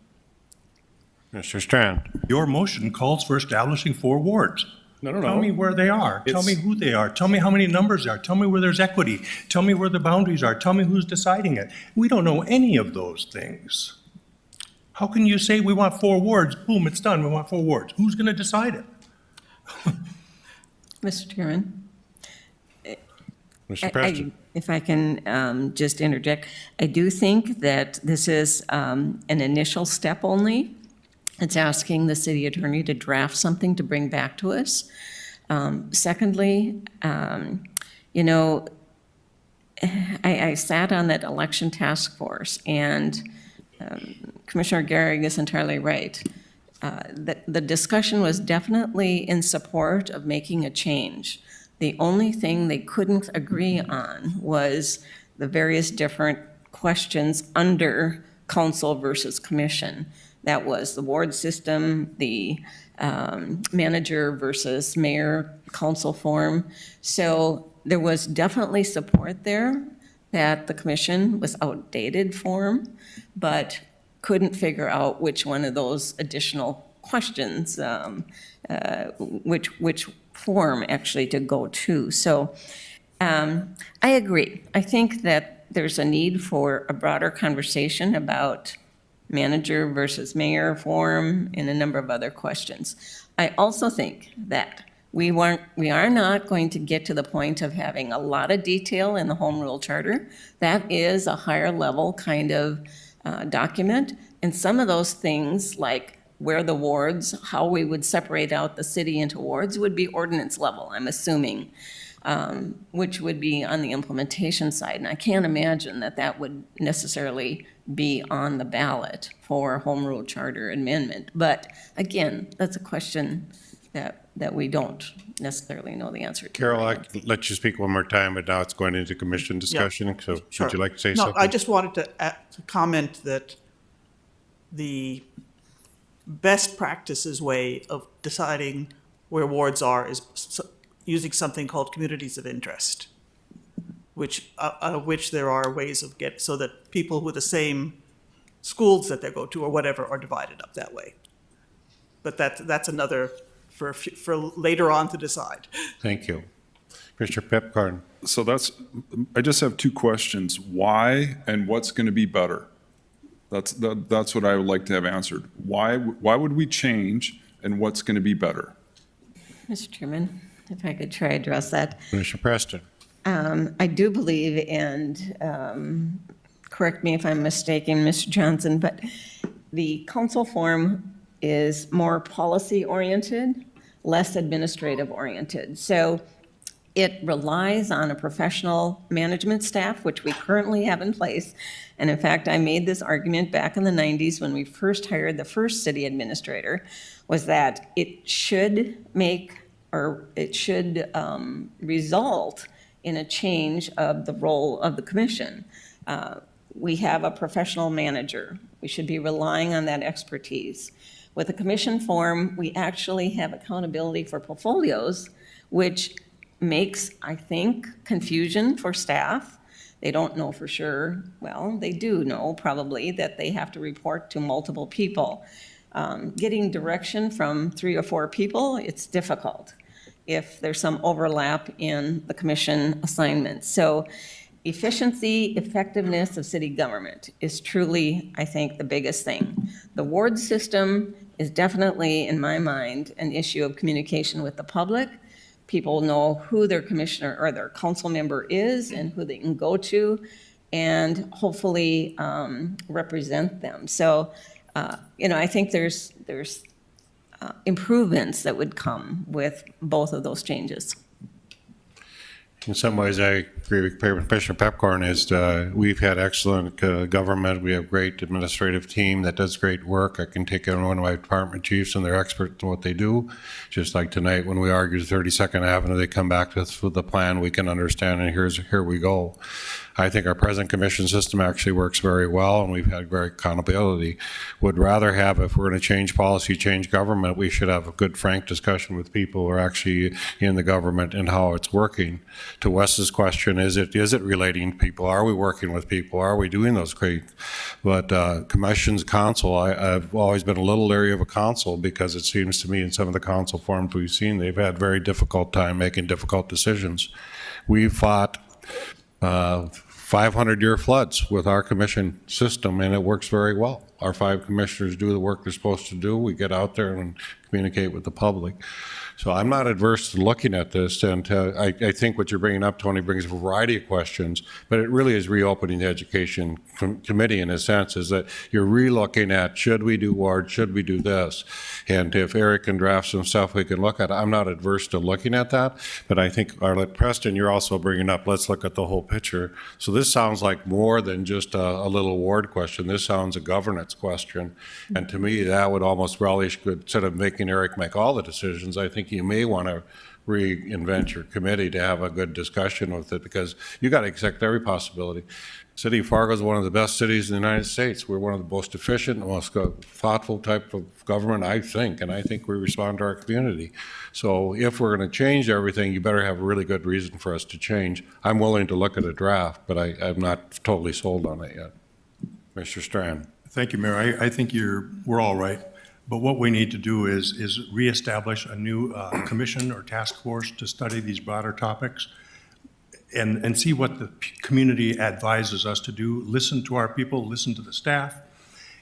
Mr. Strand. Your motion calls for establishing 4 wards. No. Tell me where they are. Tell me who they are. Tell me how many numbers there are. Tell me where there's equity. Tell me where the boundaries are. Tell me who's deciding it. We don't know any of those things. How can you say we want 4 wards? Boom, it's done. We want 4 wards. Who's going to decide it? Mr. Chairman? Mr. Preston. If I can just interject, I do think that this is an initial step only. It's asking the city attorney to draft something to bring back to us. Secondly, you know, I sat on that election task force, and Commissioner Gehrig is entirely right. The discussion was definitely in support of making a change. The only thing they couldn't agree on was the various different questions under council versus commission. That was the ward system, the manager versus mayor council form. So there was definitely support there that the commission was outdated form, but couldn't figure out which one of those additional questions, which form actually to go to. So I agree. I think that there's a need for a broader conversation about manager versus mayor form and a number of other questions. I also think that we are not going to get to the point of having a lot of detail in the home rule charter. That is a higher level kind of document. And some of those things, like where the wards, how we would separate out the city into wards, would be ordinance level, I'm assuming, which would be on the implementation side. And I can't imagine that that would necessarily be on the ballot for home rule charter amendment. But again, that's a question that we don't necessarily know the answer to. Carol, I right can let you speak one more time, but now it's going into commission discussion. So Sure. would you like to say No, something? I just wanted to comment that the best practices way of deciding where wards are is using something called communities of interest, which there are ways of so that people with the same schools that they go to or whatever are divided up that way. But that's another for later on to decide. Thank you. Mr. Pepcorn. So I just have two questions. Why and what's going to be better? That's what I would like to have answered. Why would we change and what's going to be better? Mr. Chairman, if I could try to address that. Commissioner Preston. I do believe, and correct me if I'm mistaken, Mr. Johnson, but the council form is more policy-oriented, less administrative-oriented. So it relies on a professional management staff, which we currently have in place. And in fact, I made this argument back in the 90s when we first hired the first city administrator, was that it should result in a change of the role of the commission. We have a professional manager. We should be relying on that expertise. With the commission form, we actually have accountability for portfolios, which makes, I think, confusion for staff. They don't know for sure. Well, they do know probably that they have to report to multiple people. Getting direction from 3 or 4 people, it's difficult if there's some overlap in the commission assignments. So efficiency, effectiveness of city government is truly, I think, the biggest thing. The ward system is definitely, in my mind, an issue of communication with the public. People know who their commissioner or their council member is and who they can go to, and hopefully represent them. So, I think there's improvements that would come with both of those changes. In some ways, I agree with Commissioner Pepcorn. We've had excellent government. We have great administrative team that does great work. I can take on one of my department chiefs, and they're experts in what they do. Just like tonight, when we argued 32nd Avenue, they come back to us with a plan we can understand, and here we go. I think our present commission system actually works very well, and we've had great accountability. Would rather have, if we're going to change policy, change government, we should have a good, frank discussion with people who are actually in the government and how it's working. To Wes's question, is it relating to people? Are we working with people? Are we doing those great? But commissions, council, I've always been a little leery of a council because it seems to me in some of the council forums we've seen, they've had very difficult time making difficult decisions. We fought 500-year floods with our commission system, and it works very well. Our 5 commissioners do the work they're supposed to do. We get out there and communicate with the public. So I'm not adverse to looking at this, and I think what you're bringing up, Tony, brings a variety of questions, but it really is reopening the education committee in a sense, is that you're re-looking at, should we do ward, should we do this? And if Eric can draft some stuff we can look at, I'm not adverse to looking at that, but I think, Arlette Preston, you're also bringing up, let's look at the whole picture. So this sounds like more than just a little ward question. This sounds a governance question, and to me, that would almost relish good, instead of making Eric make all the decisions, I think you may want to reinvent your committee to have a good discussion with it, because you got to accept every possibility. City of Fargo is one of the best cities in the United States. We're one of the most efficient, most thoughtful type of government, I think, and I think we respond to our community. So if we're going to change everything, you better have a really good reason for us to change. I'm willing to look at a draft, but I'm not totally sold on it yet. Mr. Strand. Thank you, Mayor. I think we're all right. But what we need to do is reestablish a new commission or task force to study these broader topics and see what the community advises us to do. Listen to our people, listen to the staff,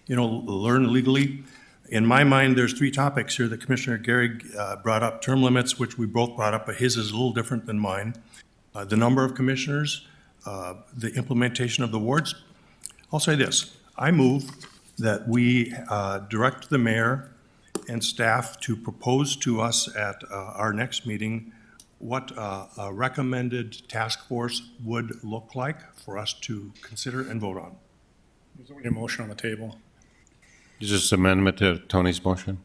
learn legally. In my mind, there's 3 topics here that Commissioner Gehrig brought up. Term limits, which we both brought up, but his is a little different than mine. The number of commissioners, the implementation of the wards. I'll say this. I move that we direct the mayor and staff to propose to us at our next meeting what a recommended task force would look like for us to consider and vote on. There's already a motion on the table. Is this amendment to Tony's motion?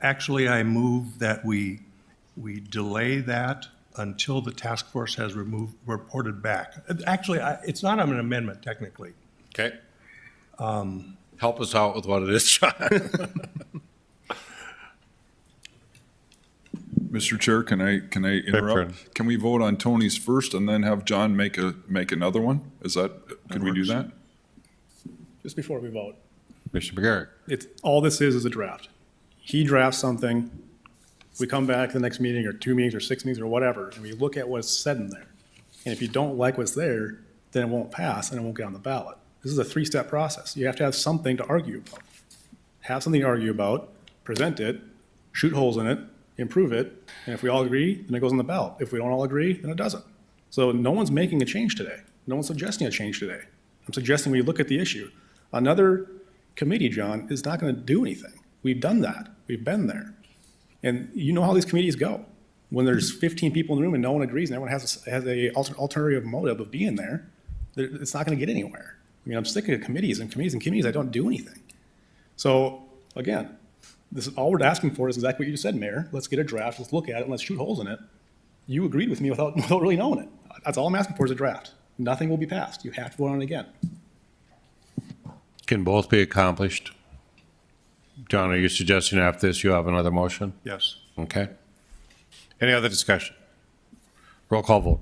Actually, I move that we delay that until the task force has reported back. Actually, it's not an amendment technically. Okay. Help us out with what it is, John. Mr. Chair, can I interrupt? Can we vote on Tony's first and then have John make another one? Could we do that? Just before we vote. Mr. McGarrett. All this is a draft. He drafts something, we come back the next meeting or 2 meetings or 6 meetings or whatever, and we look at what's said in there. And if you don't like what's there, then it won't pass and it won't get on the ballot. This is a 3-step process. You have to have something to argue about. Have something to argue about, present it, shoot holes in it, improve it, and if we all agree, then it goes on the ballot. If we don't all agree, then it doesn't. So no one's making a change today. No one's suggesting a change today. I'm suggesting we look at the issue. Another committee, John, is not going to do anything. We've done that. We've been there. And you know how these committees go. When there's 15 people in the room and no one agrees and everyone has a alternative motive of being there, it's not going to get anywhere. I mean, I'm sick of committees and committees and committees that don't do anything. So again, this is all we're asking for is exactly what you just said, Mayor. Let's get a draft. Let's look at it and let's shoot holes in it. You agreed with me without really knowing it. That's all I'm asking for is a draft. Nothing will be passed. You have to vote on it again. Can both be accomplished? John, are you suggesting after this you have another motion? Yes. Okay. Any other discussion? Roll call vote.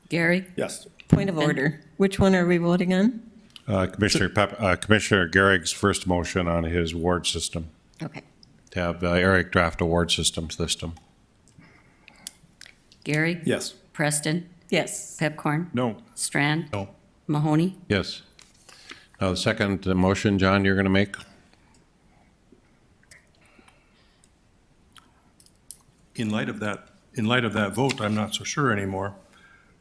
Gary, Yes. Point of order. Which one are we voting on? Commissioner Garrigg's first motion on his ward system, Okay. to have Eric draft a ward system. Gary, Yes. Preston, Yes. Pepcorn, No. Strand, No. Mahoney, Yes. Now, the second motion, John, you're going to make? In light of that vote, I'm not so sure anymore,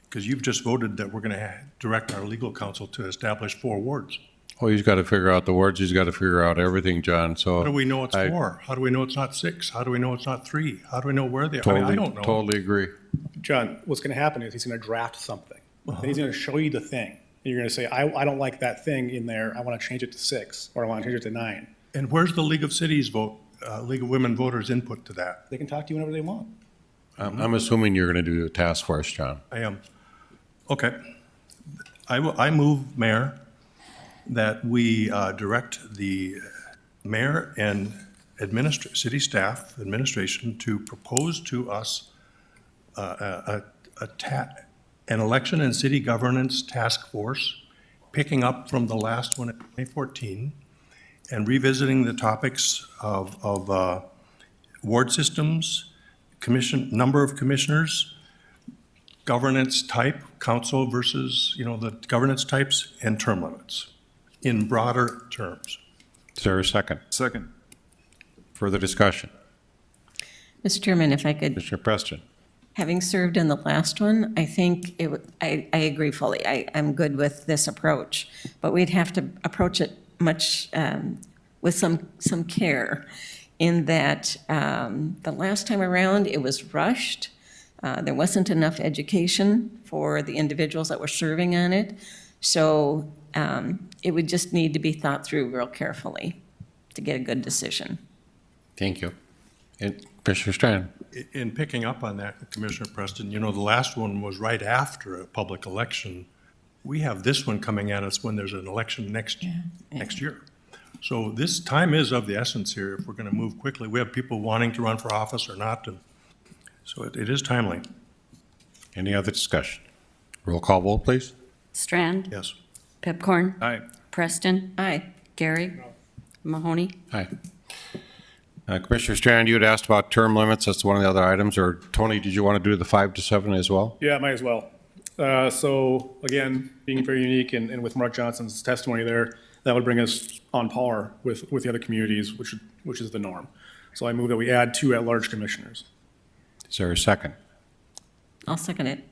because you've just voted that we're going to direct our legal counsel to establish 4 wards. Oh, he's got to figure out the wards. He's got to figure out everything, John. So How do we know it's 4? How do we know it's not 6? How do we know it's not 3? How do we know where they are? I mean, I don't know. Totally agree. John, what's going to happen is he's going to draft something. Then he's going to show you the thing. And you're going to say, I don't like that thing in there. I want to change it to 6, or I want to change it to 9. And where's the League of Cities vote, League of Women Voters input to that? They can talk to you whenever they want. I'm assuming you're going to do a task force, John. I am. Okay. I move, Mayor, that we direct the mayor and city staff, administration, to propose to us an election and city governance task force, picking up from the last one in 2014, and revisiting the topics of ward systems, number of commissioners, governance type, council versus, the governance types, and term limits in broader terms. Is there a second? Second. Further discussion? Mr. Chairman, if I could, Mr. Preston? having served in the last one, I think I agree fully. I'm good with this approach, but we'd have to approach it much with some care in that the last time around, it was rushed. There wasn't enough education for the individuals that were serving on it. So it would just need to be thought through real carefully to get a good decision. Thank you. And Commissioner Strand? In picking up on that, Commissioner Preston, the last one was right after a public election. We have this one coming at us when there's an election next year. So this time is of the essence here if we're going to move quickly. We have people wanting to run for office or not. So it is timely. Any other discussion? Roll call vote, please. Strand, Yes. Pepcorn, Aye. Preston, Aye. Gary, Mahoney, Aye. Commissioner Strand, you had asked about term limits. That's one of the other items. Or Tony, did you want to do the 5 to 7 as well? Yeah, might as well. So again, being very unique and with Mark Johnson's testimony there, that would bring us on par with the other communities, which is the norm. So I move that we add 2 at-large commissioners. Is there a second? I'll second it.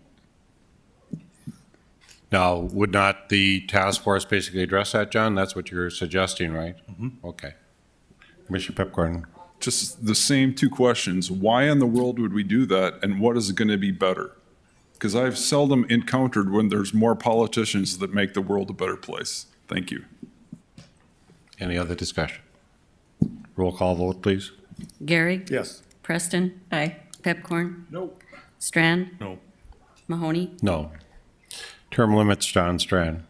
Now, would not the task force basically address that, John? That's what you're suggesting, right? Mm-hmm. Okay. Commissioner Pepcorn. Just the same 2 questions. Why in the world would we do that, and what is going to be better? Because I've seldom encountered when there's more politicians that make the world a better place. Thank you. Any other discussion? Roll call vote, please. Gary. Yes. Preston. Aye. Pepcorn. No. Strand. No. Mahoney. No. Term limits, John Strand.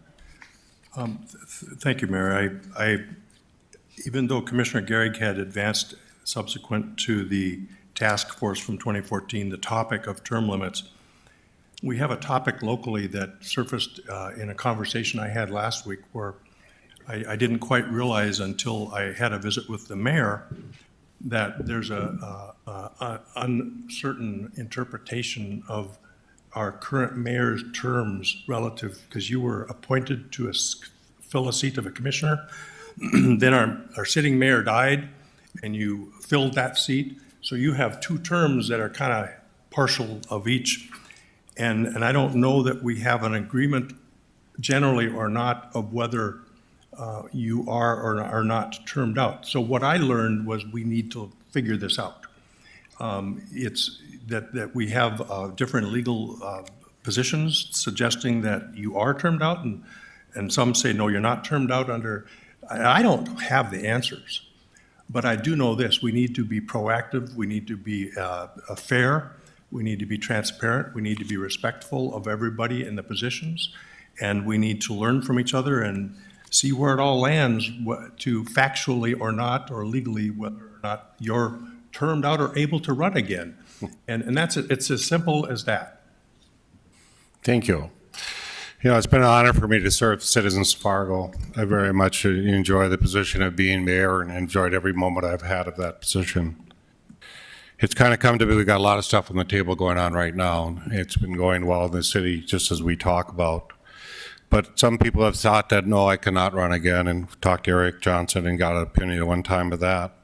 Thank you, Mayor. Even though Commissioner Garrick had advanced subsequent to the task force from 2014, the topic of term limits, we have a topic locally that surfaced in a conversation I had last week where I didn't quite realize until I had a visit with the mayor that there's a uncertain interpretation of our current mayor's terms relative, because you were appointed to fill a seat of a commissioner. Then our sitting mayor died and you filled that seat. So you have 2 terms that are kind of partial of each. And I don't know that we have an agreement generally or not of whether you are or are not termed out. So what I learned was we need to figure this out. It's that we have different legal positions suggesting that you are termed out, and some say, no, you're not termed out under. I don't have the answers, but I do know this. We need to be proactive. We need to be fair. We need to be transparent. We need to be respectful of everybody in the positions, and we need to learn from each other and see where it all lands, to factually or not, or legally, whether or not you're termed out or able to run again. And that's it. It's as simple as that. Thank you. You know, it's been an honor for me to serve the citizens of Fargo. I very much enjoy the position of being mayor and enjoyed every moment I've had of that position. It's kind of come to be, we've got a lot of stuff on the table going on right now. It's been going well in the city, just as we talk about. But some people have thought that, no, I cannot run again, and talked to Eric Johnson and got an opinion at one time of that.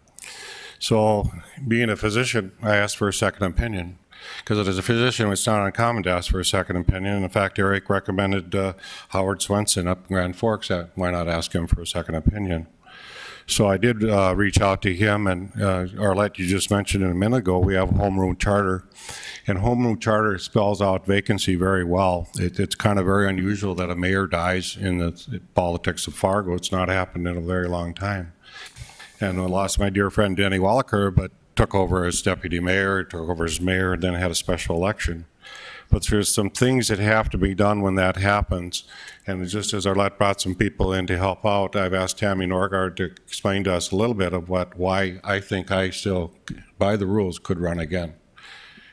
So being a physician, I asked for a second opinion, because as a physician, it's not uncommon to ask for a second opinion. And in fact, Eric recommended Howard Swenson up in Grand Forks. Why not ask him for a second opinion? So I did reach out to him, and Arlette, you just mentioned a minute ago, we have a home rule charter. And home rule charter spells out vacancy very well. It's kind of very unusual that a mayor dies in the politics of Fargo. It's not happened in a very long time. And I lost my dear friend Denny Wallaker, but took over as deputy mayor, took over as mayor, and then had a special election. But there's some things that have to be done when that happens. And just as Arlette brought some people in to help out, I've asked Tammy Norgard to explain to us a little bit of why I think I still, by the rules, could run again.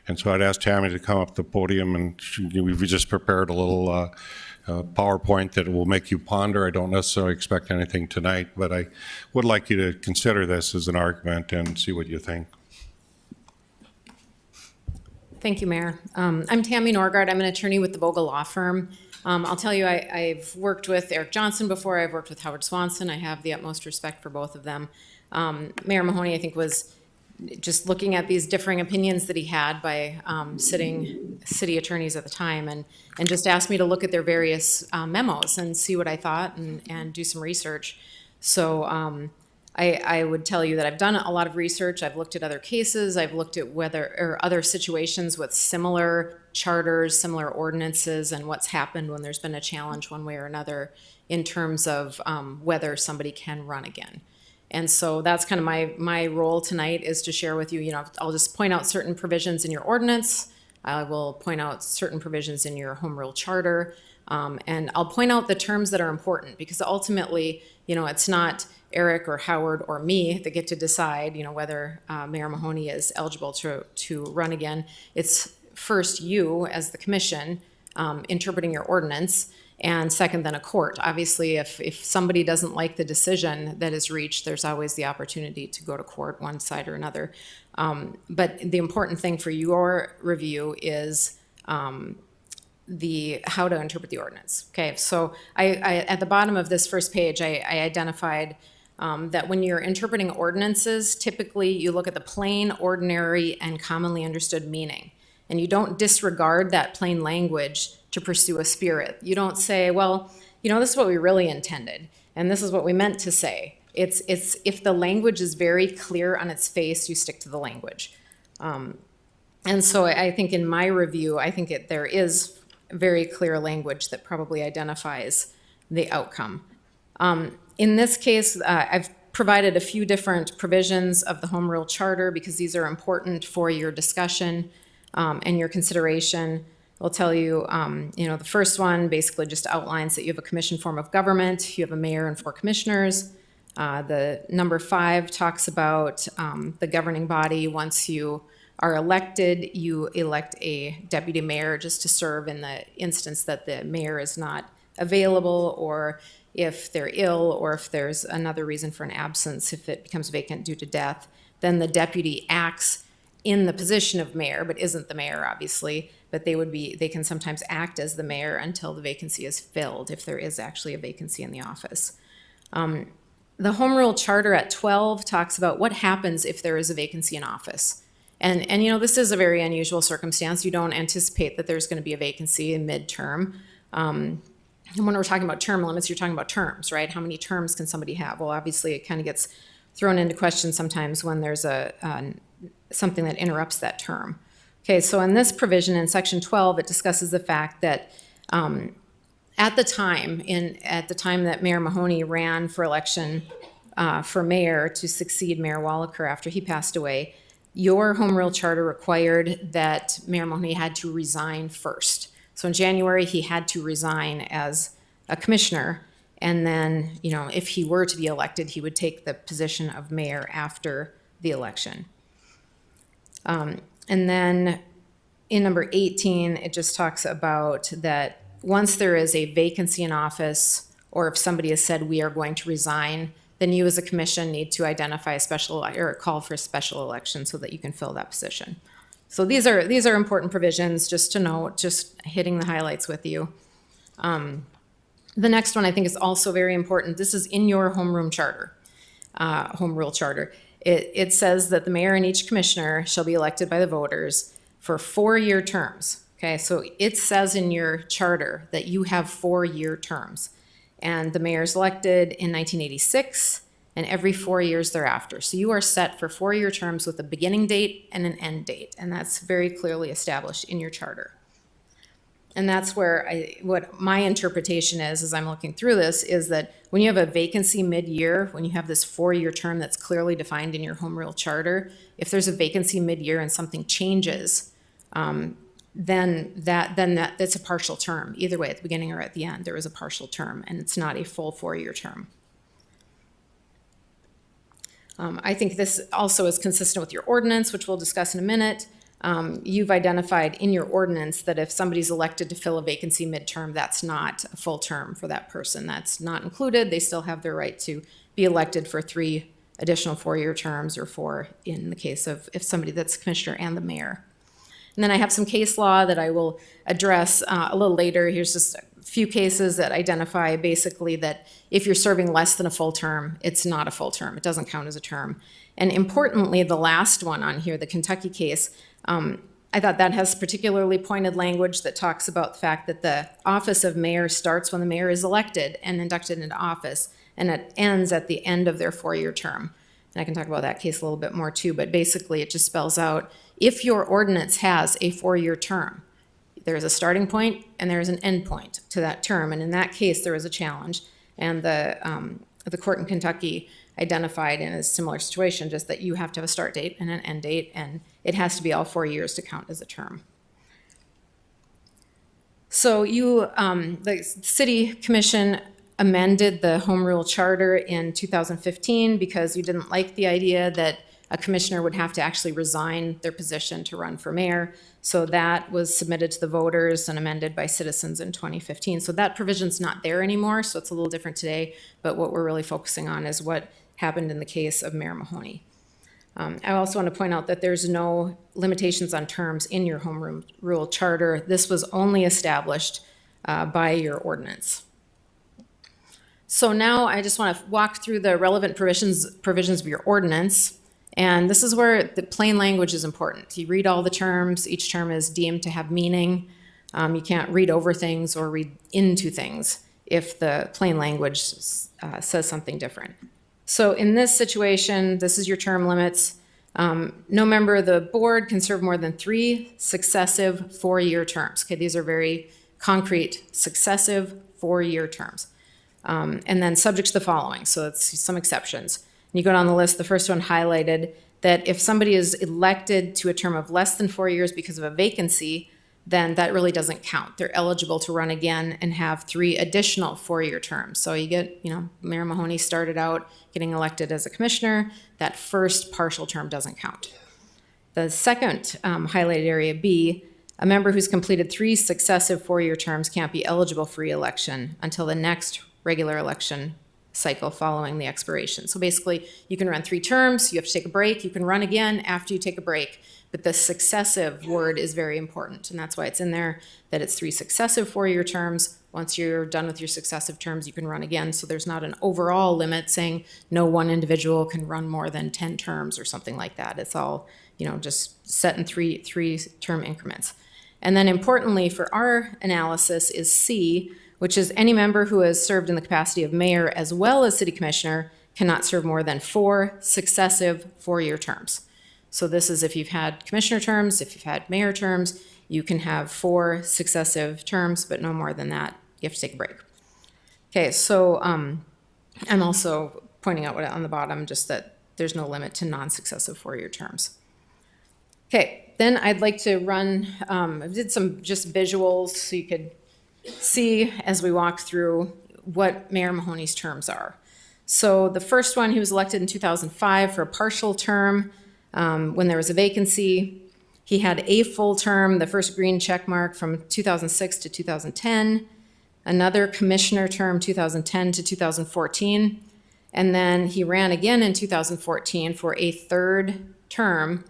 And so I'd asked Tammy to come up to the podium, and we've just prepared a little PowerPoint that will make you ponder. I don't necessarily expect anything tonight, but I would like you to consider this as an argument and see what you think. Thank you, Mayor. I'm Tammy Norgard. I'm an attorney with the Vogel Law Firm. I'll tell you, I've worked with Eric Johnson before. I've worked with Howard Swanson. I have the utmost respect for both of them. Mayor Mahoney, I think, was just looking at these differing opinions that he had by sitting city attorneys at the time, and just asked me to look at their various memos and see what I thought and do some research. So I would tell you that I've done a lot of research. I've looked at other cases. I've looked at other situations with similar charters, similar ordinances, and what's happened when there's been a challenge one way or another in terms of whether somebody can run again. And so that's kind of my role tonight, is to share with you, I'll just point out certain provisions in your ordinance. I will point out certain provisions in your home rule charter. And I'll point out the terms that are important, because ultimately, it's not Eric or Howard or me that get to decide, whether Mayor Mahoney is eligible to run again. It's first you as the commission interpreting your ordinance, and second, then a court. Obviously, if somebody doesn't like the decision that is reached, there's always the opportunity to go to court, one side or another. But the important thing for your review is how to interpret the ordinance. Okay, so I at the bottom of this first page, I identified that when you're interpreting ordinances, typically you look at the plain, ordinary, and commonly understood meaning. And you don't disregard that plain language to pursue a spirit. You don't say, well, this is what we really intended, and this is what we meant to say. It's if the language is very clear on its face, you stick to the language. And so I think in my review, I think there is very clear language that probably identifies the outcome. In this case, I've provided a few different provisions of the Home Rule Charter because these are important for your discussion and your consideration. I'll tell you, the first one basically just outlines that you have a commission form of government. You have a mayor and 4 commissioners. The number 5 talks about the governing body. Once you are elected, you elect a deputy mayor just to serve in the instance that the mayor is not available, or if they're ill, or if there's another reason for an absence, if it becomes vacant due to death. Then the deputy acts in the position of mayor, but isn't the mayor, obviously. But they can sometimes act as the mayor until the vacancy is filled, if there is actually a vacancy in the office. The Home Rule Charter at 12 talks about what happens if there is a vacancy in office. And this is a very unusual circumstance. You don't anticipate that there's going to be a vacancy in midterm. And when we're talking about term limits, you're talking about terms, right? How many terms can somebody have? Well, obviously, it kind of gets thrown into question sometimes when there's something that interrupts that term. Okay, so in this provision in Section 12, it discusses the fact that at the time that Mayor Mahoney ran for election for mayor to succeed Mayor Wallaker after he passed away, your Home Rule Charter required that Mayor Mahoney had to resign first. So in January, he had to resign as a commissioner, and then, if he were to be elected, he would take the position of mayor after the election. And then in number 18, it just talks about that once there is a vacancy in office, or if somebody has said we are going to resign, then you as a commission need to identify or call for a special election so that you can fill that position. So these are important provisions, just to note, just hitting the highlights with you. The next one I think is also very important. This is in your Home Rule Charter. It says that the mayor and each commissioner shall be elected by the voters for 4-year terms. Okay, so it says in your charter that you have 4-year terms. And the mayor is elected in 1986 and every 4 years thereafter. So you are set for 4-year terms with a beginning date and an end date. And that's very clearly established in your charter. And that's where what my interpretation is, as I'm looking through this, is that when you have a vacancy mid-year, when you have this 4-year term that's clearly defined in your Home Rule Charter, if there's a vacancy mid-year and something changes, then that's a partial term. Either way, at the beginning or at the end, there is a partial term, and it's not a full 4-year term. I think this also is consistent with your ordinance, which we'll discuss in a minute. You've identified in your ordinance that if somebody's elected to fill a vacancy midterm, that's not a full term for that person. That's not included. They still have their right to be elected for 3 additional 4-year terms, or 4 in the case of if somebody that's commissioner and the mayor. And then I have some case law that I will address a little later. Here's just a few cases that identify basically that if you're serving less than a full term, it's not a full term. It doesn't count as a term. And importantly, the last one on here, the Kentucky case, I thought that has particularly pointed language that talks about the fact that the office of mayor starts when the mayor is elected and inducted into office, and it ends at the end of their 4-year term. And I can talk about that case a little bit more too, but basically it just spells out if your ordinance has a 4-year term, there is a starting point and there is an end point to that term. And in that case, there was a challenge. And the court in Kentucky identified in a similar situation, just that you have to have a start date and an end date, and it has to be all 4 years to count as a term. So the City Commission amended the Home Rule Charter in 2015 because you didn't like the idea that a commissioner would have to actually resign their position to run for mayor. So that was submitted to the voters and amended by citizens in 2015. So that provision's not there anymore, so it's a little different today. But what we're really focusing on is what happened in the case of Mayor Mahoney. I also want to point out that there's no limitations on terms in your Home Rule Charter. This was only established by your ordinance. So now I just want to walk through the relevant provisions of your ordinance. And this is where the plain language is important. You read all the terms. Each term is deemed to have meaning. You can't read over things or read into things if the plain language says something different. So in this situation, this is your term limits. No member of the board can serve more than 3 successive 4-year terms. Okay, these are very concrete, successive 4-year terms. And then subject to the following, so that's some exceptions. You go down the list, the first one highlighted that if somebody is elected to a term of less than 4 years because of a vacancy, then that really doesn't count. They're eligible to run again and have 3 additional 4-year terms. So you get, Mayor Mahoney started out getting elected as a commissioner. That first partial term doesn't count. The second highlighted area B, a member who's completed 3 successive 4-year terms can't be eligible for re-election until the next regular election cycle following the expiration. So basically, you can run 3 terms, you have to take a break, you can run again after you take a break. But the successive word is very important, and that's why it's in there, that it's 3 successive 4-year terms. Once you're done with your successive terms, you can run again. So there's not an overall limit saying no one individual can run more than 10 terms or something like that. It's all, just set in 3 term increments. And then importantly for our analysis is C, which is any member who has served in the capacity of mayor as well as city commissioner cannot serve more than 4 successive 4-year terms. So this is if you've had commissioner terms, if you've had mayor terms, you can have 4 successive terms, but no more than that. You have to take a break. Okay, so I'm also pointing out what on the bottom, just that there's no limit to non-successive 4-year terms. Okay, then I'd like to run, I did some just visuals so you could see as we walk through what Mayor Mahoney's terms are. So the first one, he was elected in 2005 for a partial term. When there was a vacancy, he had a full term, the first green check mark from 2006 to 2010, another commissioner term 2010 to 2014, and then he ran again in 2014 for a 3rd term.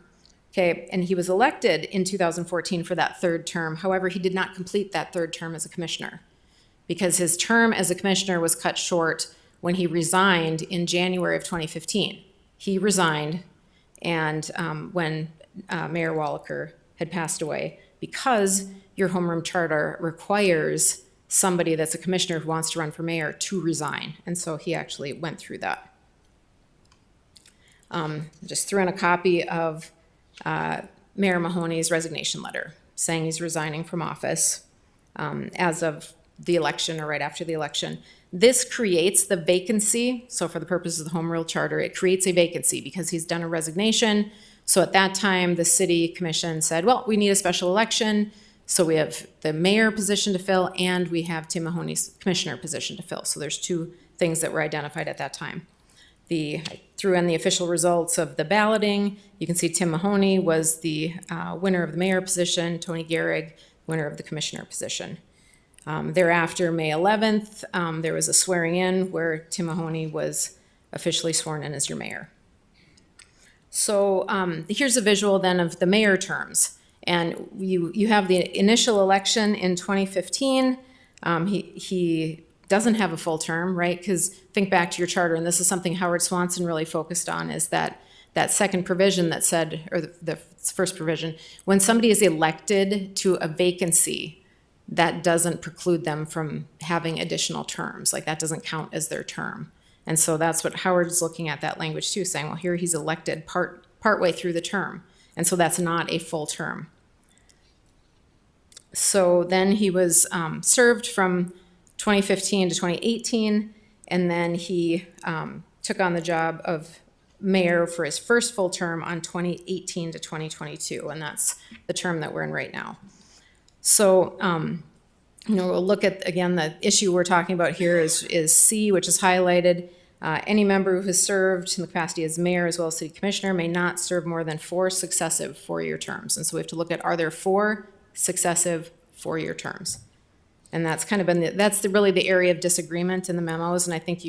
Okay, and he was elected in 2014 for that 3rd term. However, he did not complete that 3rd term as a commissioner because his term as a commissioner was cut short when he resigned in January of 2015. He resigned and when Mayor Wallaker had passed away, because your homeroom charter requires somebody that's a commissioner who wants to run for mayor to resign. And so he actually went through that. Just threw in a copy of Mayor Mahoney's resignation letter saying he's resigning from office as of the election or right after the election. This creates the vacancy. So for the purposes of the Home Rule Charter, it creates a vacancy because he's done a resignation. So at that time, the city commission said, well, we need a special election. So we have the mayor position to fill and we have Tim Mahoney's commissioner position to fill. So there's 2 things that were identified at that time. I threw in the official results of the balloting. You can see Tim Mahoney was the winner of the mayor position, Tony Gehrig, winner of the commissioner position. Thereafter, May 11th, there was a swearing in where Tim Mahoney was officially sworn in as your mayor. So here's a visual then of the mayor terms. And you have the initial election in 2015. He doesn't have a full term, right? Because think back to your charter, and this is something Howard Swanson really focused on, is that second provision that said, or the first provision, when somebody is elected to a vacancy, that doesn't preclude them from having additional terms. Like that doesn't count as their term. And so that's what Howard's looking at that language too, saying, well, here he's elected partway through the term. And so that's not a full term. So then he was served from 2015 to 2018, and then he took on the job of mayor for his first full term on 2018 to 2022, and that's the term that we're in right now. So, we'll look at, again, the issue we're talking about here is C, which is highlighted. Any member who has served in the capacity as mayor as well as city commissioner may not serve more than 4 successive 4-year terms. And so we have to look at, are there 4 successive 4-year terms? And that's kind of been, really the area of disagreement in the memos. And I think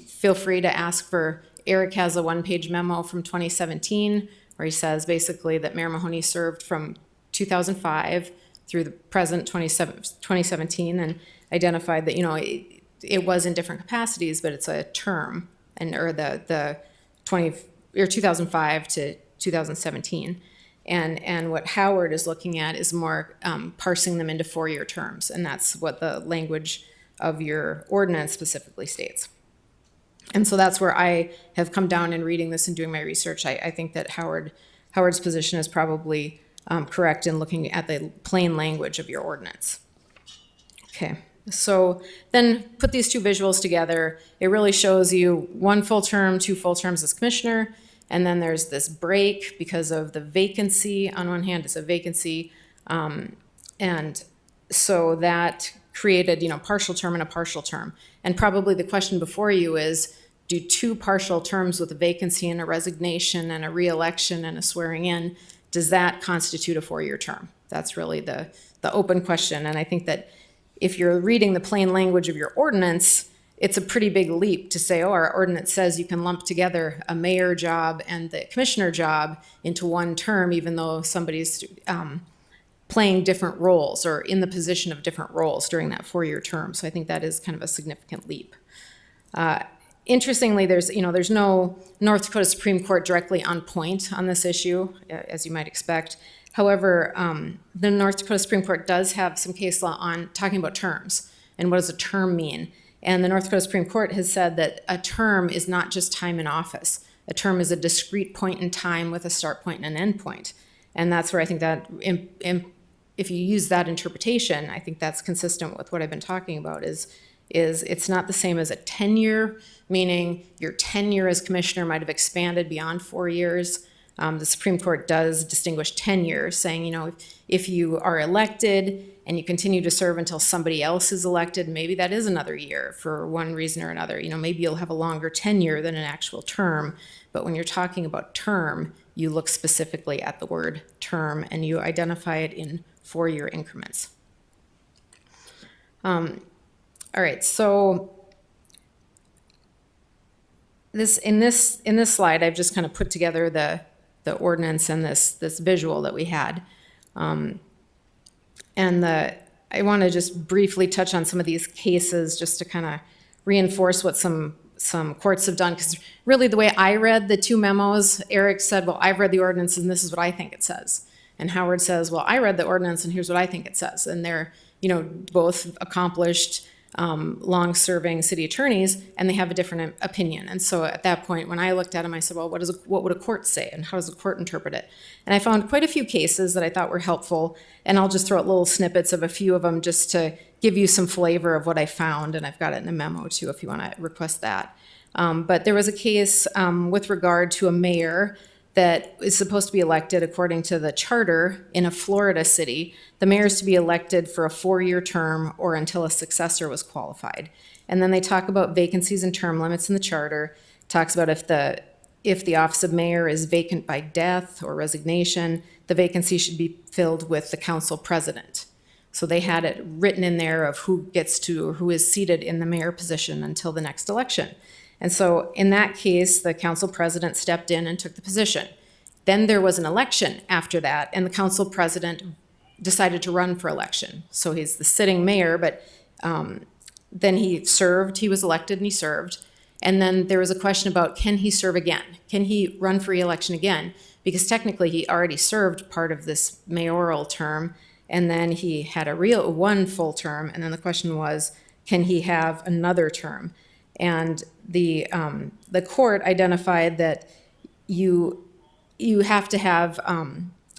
feel free to ask for, Eric has a 1-page memo from 2017 where he says basically that Mayor Mahoney served from 2005 through the present 2017 and identified that, it was in different capacities, but it's a term, or the 2005 to 2017. And what Howard is looking at is more parsing them into 4-year terms, and that's what the language of your ordinance specifically states. And so that's where I have come down in reading this and doing my research. I think that Howard's position is probably correct in looking at the plain language of your ordinance. Okay, So then put these two visuals together. It really shows you one full term, 2 full terms as commissioner, and then there's this break because of the vacancy. On one hand, it's a vacancy, and so that created, partial term and a partial term. And probably the question before you is, do 2 partial terms with a vacancy and a resignation and a reelection and a swearing in, does that constitute a 4-year term? That's really the open question. And I think that if you're reading the plain language of your ordinance, it's a pretty big leap to say, oh, our ordinance says you can lump together a mayor job and the commissioner job into one term, even though somebody's playing different roles or in the position of different roles during that 4-year term. So I think that is kind of a significant leap. Interestingly, there's no North Dakota Supreme Court directly on point on this issue, as you might expect. However, the North Dakota Supreme Court does have some case law on talking about terms and what does a term mean. And the North Dakota Supreme Court has said that a term is not just time in office. A term is a discrete point in time with a start point and an end point. And that's where I think that if you use that interpretation, I think that's consistent with what I've been talking about is it's not the same as a tenure, meaning your tenure as commissioner might have expanded beyond 4 years. The Supreme Court does distinguish tenure, saying, if you are elected and you continue to serve until somebody else is elected, maybe that is another year for one reason or another. Maybe you'll have a longer tenure than an actual term. But when you're talking about term, you look specifically at the word term and you identify it in 4-year increments. All right, so in this slide, I've just kind of put together the ordinance and this visual that we had. I want to just briefly touch on some of these cases just to kind of reinforce what some courts have done, because really the way I read the 2 memos, Eric said, well, I've read the ordinance and this is what I think it says. And Howard says, well, I read the ordinance and here's what I think it says. And they're, both accomplished, long-serving city attorneys, and they have a different opinion. And so at that point, when I looked at them, I said, well, what would a court say, and how does the court interpret it? And I found quite a few cases that I thought were helpful, and I'll just throw out little snippets of a few of them just to give you some flavor of what I found, and I've got it in a memo too if you want to request that. But there was a case with regard to a mayor that is supposed to be elected according to the charter in a Florida city. The mayor is to be elected for a 4-year term or until a successor was qualified. And then they talk about vacancies and term limits in the charter. It talks about if the office of mayor is vacant by death or resignation, the vacancy should be filled with the council president. So they had it written in there of who is seated in the mayor position until the next election. And so in that case, the council president stepped in and took the position. Then there was an election after that, and the council president decided to run for election. So he's the sitting mayor, but then he was elected and he served. And then there was a question about, can he serve again? Can he run for re-election again? Because technically he already served part of this mayoral term, and then he had one full term, and then the question was, can he have another term? And the court identified that you have to have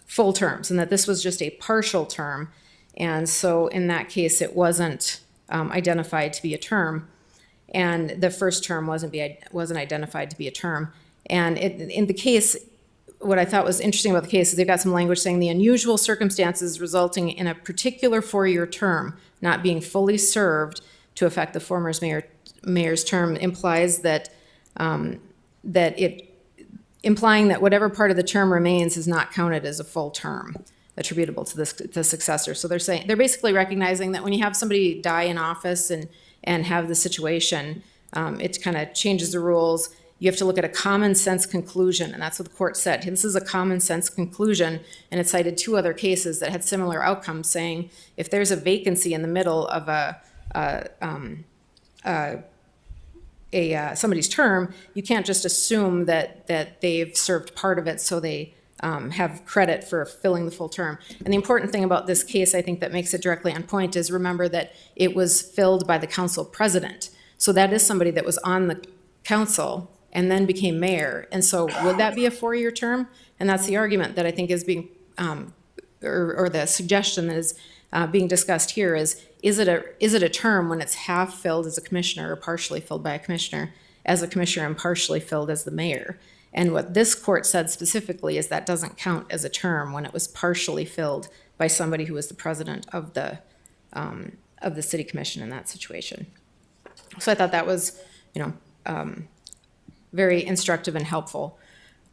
full terms, and that this was just a partial term. And so in that case, it wasn't identified to be a term, and the first term wasn't identified to be a term. And in the case, what I thought was interesting about the case is they've got some language saying the unusual circumstances resulting in a particular 4-year term not being fully served to affect the former mayor's term implies that implying that whatever part of the term remains is not counted as a full term attributable to the successor. So they're basically recognizing that when you have somebody die in office and have the situation, it kind of changes the rules. You have to look at a common sense conclusion, and that's what the court said. This is a common sense conclusion, and it cited 2 other cases that had similar outcomes, saying if there's a vacancy in the middle of somebody's term, you can't just assume that they've served part of it so they have credit for filling the full term. And the important thing about this case, I think, that makes it directly on point is remember that it was filled by the council president. So that is somebody that was on the council and then became mayor. And so would that be a 4-year term? And that's the argument that I think is being, or the suggestion is being discussed here is it a term when it's half filled as a commissioner or partially filled by a commissioner and partially filled as the mayor? And what this court said specifically is that doesn't count as a term when it was partially filled by somebody who was the president of the city commission in that situation. So I thought that was, very instructive and helpful.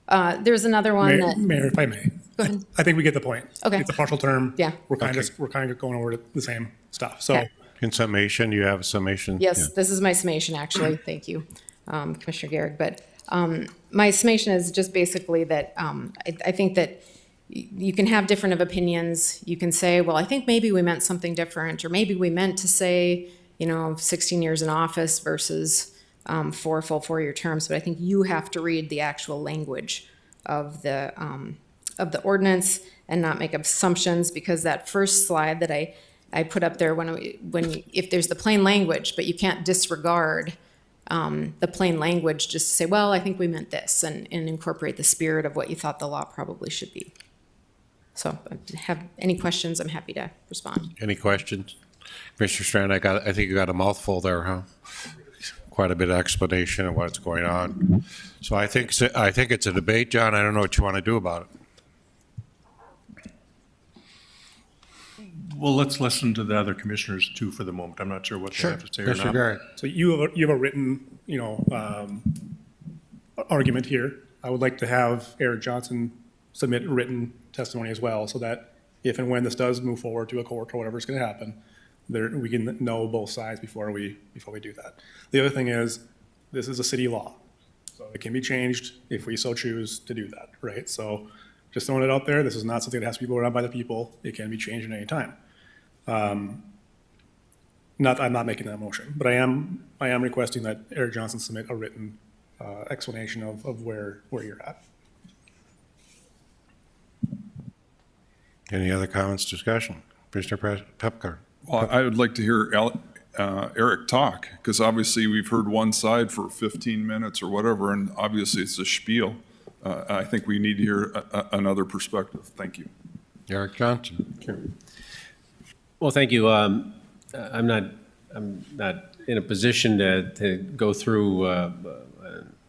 There's another one that. Mayor, if I may. Go ahead. I think we get the point. Okay. It's a partial term. Yeah. We're kind of going over the same stuff. So Okay. In summation, you have a summation? Yes, Yeah. this is my summation, actually. Thank you, Commissioner Garrick. But my summation is just basically that I think that you can have different of opinions. You can say, well, I think maybe we meant something different, or maybe we meant to say, 16 years in office versus 4 full 4-year terms. But I think you have to read the actual language of the ordinance and not make assumptions, because that first slide that I put up there, if there's the plain language, but you can't disregard the plain language just to say, well, I think we meant this, and incorporate the spirit of what you thought the law probably should be. So if you have any questions, I'm happy to respond. Any questions? Mr. Strand, I think you got a mouthful there, huh? Quite a bit of explanation of what's going on. So I think it's a debate, John. I don't know what you want to do about it. Well, let's listen to the other commissioners too for the moment. I'm not sure what they have to say or Mr. not. Garrett. So you have a written, argument here. I would like to have Eric Johnson submit written testimony as well, so that if and when this does move forward to a court or whatever's going to happen, we can know both sides before we do that. The other thing is, this is a city law, so it can be changed if we so choose to do that, right? So just throwing it out there, this is not something that has to be voted on by the people. It can be changed at any time. I'm not making that motion, but I am requesting that Eric Johnson submit a written explanation of where you're at. Any other comments, discussion? Commissioner Pepker. Well, I would like to hear Eric talk, because obviously we've heard one side for 15 minutes or whatever, and obviously it's a spiel. I think we need to hear another perspective. Thank you. Eric Johnson. Sure. Well, thank you. I'm not in a position to go through a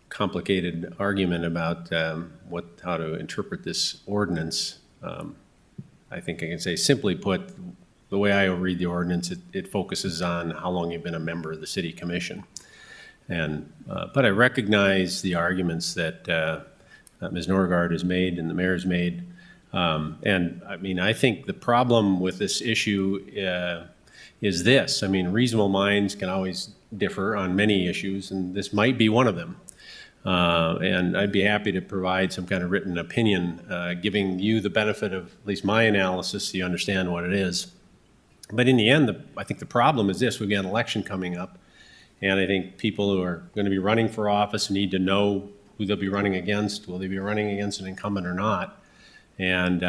complicated argument about how to interpret this ordinance. I think I can say, simply put, the way I read the ordinance, it focuses on how long you've been a member of the city commission. But I recognize the arguments that Ms. Norgard has made and the mayor's made. And I mean, I think the problem with this issue is this. I mean, reasonable minds can always differ on many issues, and this might be one of them. And I'd be happy to provide some kind of written opinion, giving you the benefit of at least my analysis so you understand what it is. But in the end, I think the problem is this. We've got an election coming up, and I think people who are going to be running for office need to know who they'll be running against. Will they be running against an incumbent or not? And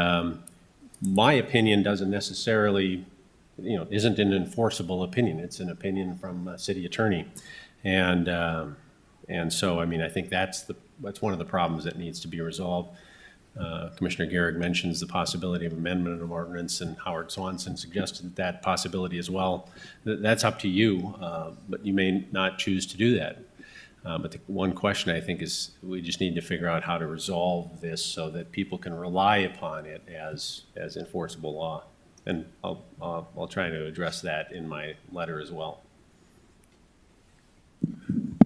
my opinion doesn't necessarily, isn't an enforceable opinion. It's an opinion from a city attorney. And so, I mean, I think that's one of the problems that needs to be resolved. Commissioner Garrick mentions the possibility of amendment of ordinance, and Howard Swanson suggested that possibility as well. That's up to you, but you may not choose to do that. But the one question I think is we just need to figure out how to resolve this so that people can rely upon it as enforceable law. And I'll try to address that in my letter as well.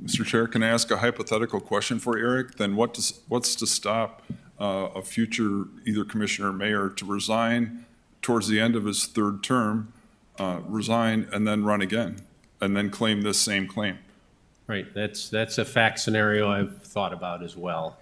Mr. Chair, can I ask a hypothetical question for Eric? Then what's to stop a future either commissioner or mayor to resign towards the end of his third term, resign and then run again, and then claim this same claim? Right, that's a fact scenario I've thought about as well.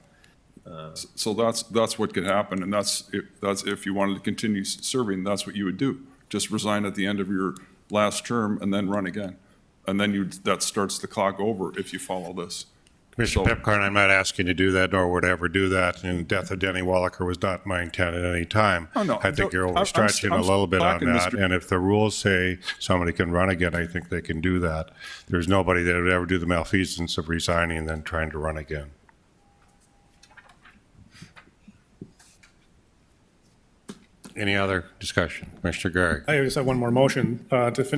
So that's what could happen, and that's if you wanted to continue serving, that's what you would do. Just resign at the end of your last term and then run again. And then that starts the clock over if you follow this. Commissioner Pepcorn, I'm not asking you to do that, nor would ever do that. And the death of Denny Wallaker was not my intent at any time. Oh, no, I think you're overstretching a little bit on that. And if the rules say somebody can run again, I think they can do that. There's nobody that would ever do the malfeasance of resigning and then trying to run again. Any other discussion? Commissioner Gary? I just have one more motion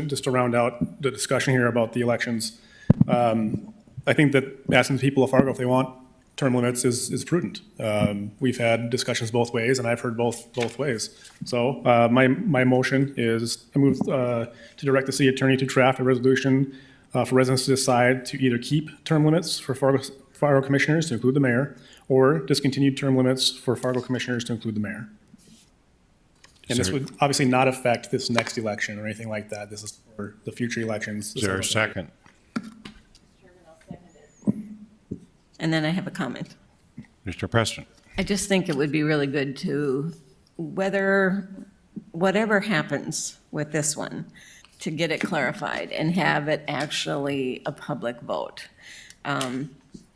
just to round out the discussion here about the elections. I think that asking the people of Fargo if they want term limits is prudent. We've had discussions both ways, and I've heard both ways. So my motion is I move to direct the city attorney to draft a resolution for residents to decide to either keep term limits for Fargo commissioners to include the mayor, or discontinue term limits for Fargo commissioners to include the mayor. And this would obviously not affect this next election or anything like that. This is for the future elections. Is there a second? And then I have a comment. Mr. Preston? I just think it would be really good to, whatever happens with this one, to get it clarified and have it actually a public vote.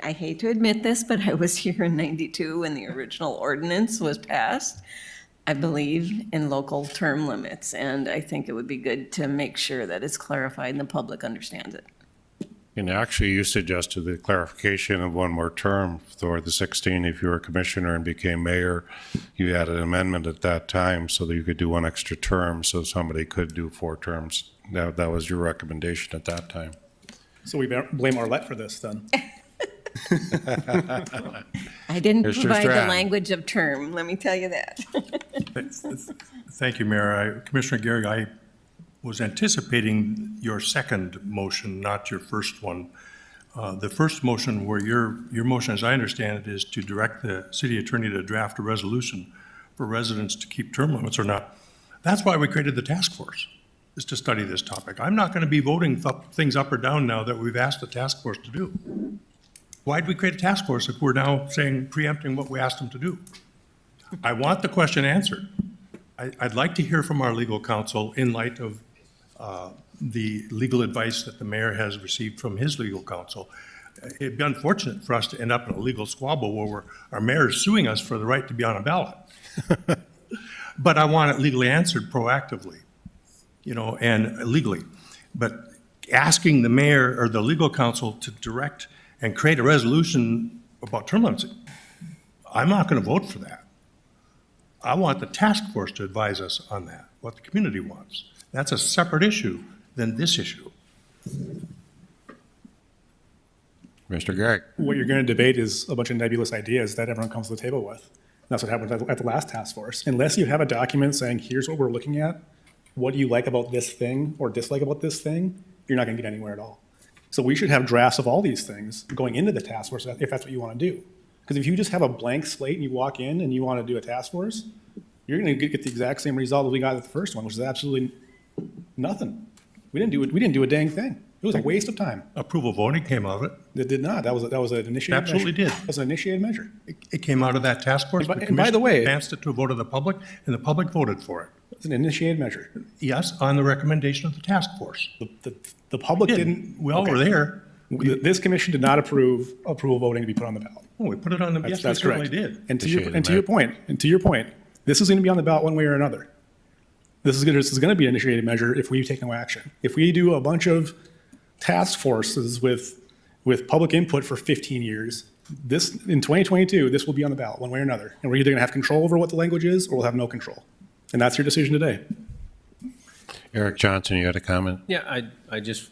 I hate to admit this, but I was here in '92 when the original ordinance was passed. I believe in local term limits, and I think it would be good to make sure that it's clarified and the public understands it. And actually, you suggested the clarification of one more term for the 16. If you were a commissioner and became mayor, you had an amendment at that time so that you could do one extra term, so somebody could do 4 terms. That was your recommendation at that time. So we blame Arlette for this then. I didn't Mr. provide the Strand. language of term, let me tell you that. Thank you, Mayor. Commissioner Gary, I was anticipating your second motion, not your first one. The first motion where your motion, as I understand it, is to direct the city attorney to draft a resolution for residents to keep term limits or not. That's why we created the task force, is to study this topic. I'm not going to be voting things up or down now that we've asked the task force to do. Why'd we create a task force if we're now saying, preempting what we asked them to do? I want the question answered. I'd like to hear from our legal counsel in light of the legal advice that the mayor has received from his legal counsel. It'd be unfortunate for us to end up in a legal squabble where our mayor is suing us for the right to be on a ballot. But I want it legally answered proactively, and legally. But asking the mayor or the legal counsel to direct and create a resolution about term limits, I'm not going to vote for that. I want the task force to advise us on that, what the community wants. That's a separate issue than this issue. Mr. Gary? What you're going to debate is a bunch of nebulous ideas that everyone comes to the table with. That's what happened at the last task force. Unless you have a document saying, here's what we're looking at, what do you like about this thing or dislike about this thing, you're not going to get anywhere at all. So we should have drafts of all these things going into the task force if that's what you want to do. Because if you just have a blank slate and you walk in and you want to do a task force, you're going to get the exact same result as we got at the first one, which is absolutely nothing. We didn't do a dang thing. It was a waste of time. Approval voting came out of it. It did not. That was an initiated Absolutely measure. did. That was an initiated measure. It came out of that task force. And by the way, advanced it to a vote of the public, and the public voted for it. It's an initiated measure. Yes, on the recommendation of the task force. The public didn't. We all were there. This commission did not approve approval voting to be put on the ballot. Oh, we put it on the, yes, we certainly did. And to your point, this is going to be on the ballot one way or another. This is going to be an initiated measure if we take no action. If we do a bunch of task forces with public input for 15 years, in 2022, this will be on the ballot one way or another. And we're either going to have control over what the language is or we'll have no control. And that's your decision today. Eric Johnson, you had a comment? Yeah, I just,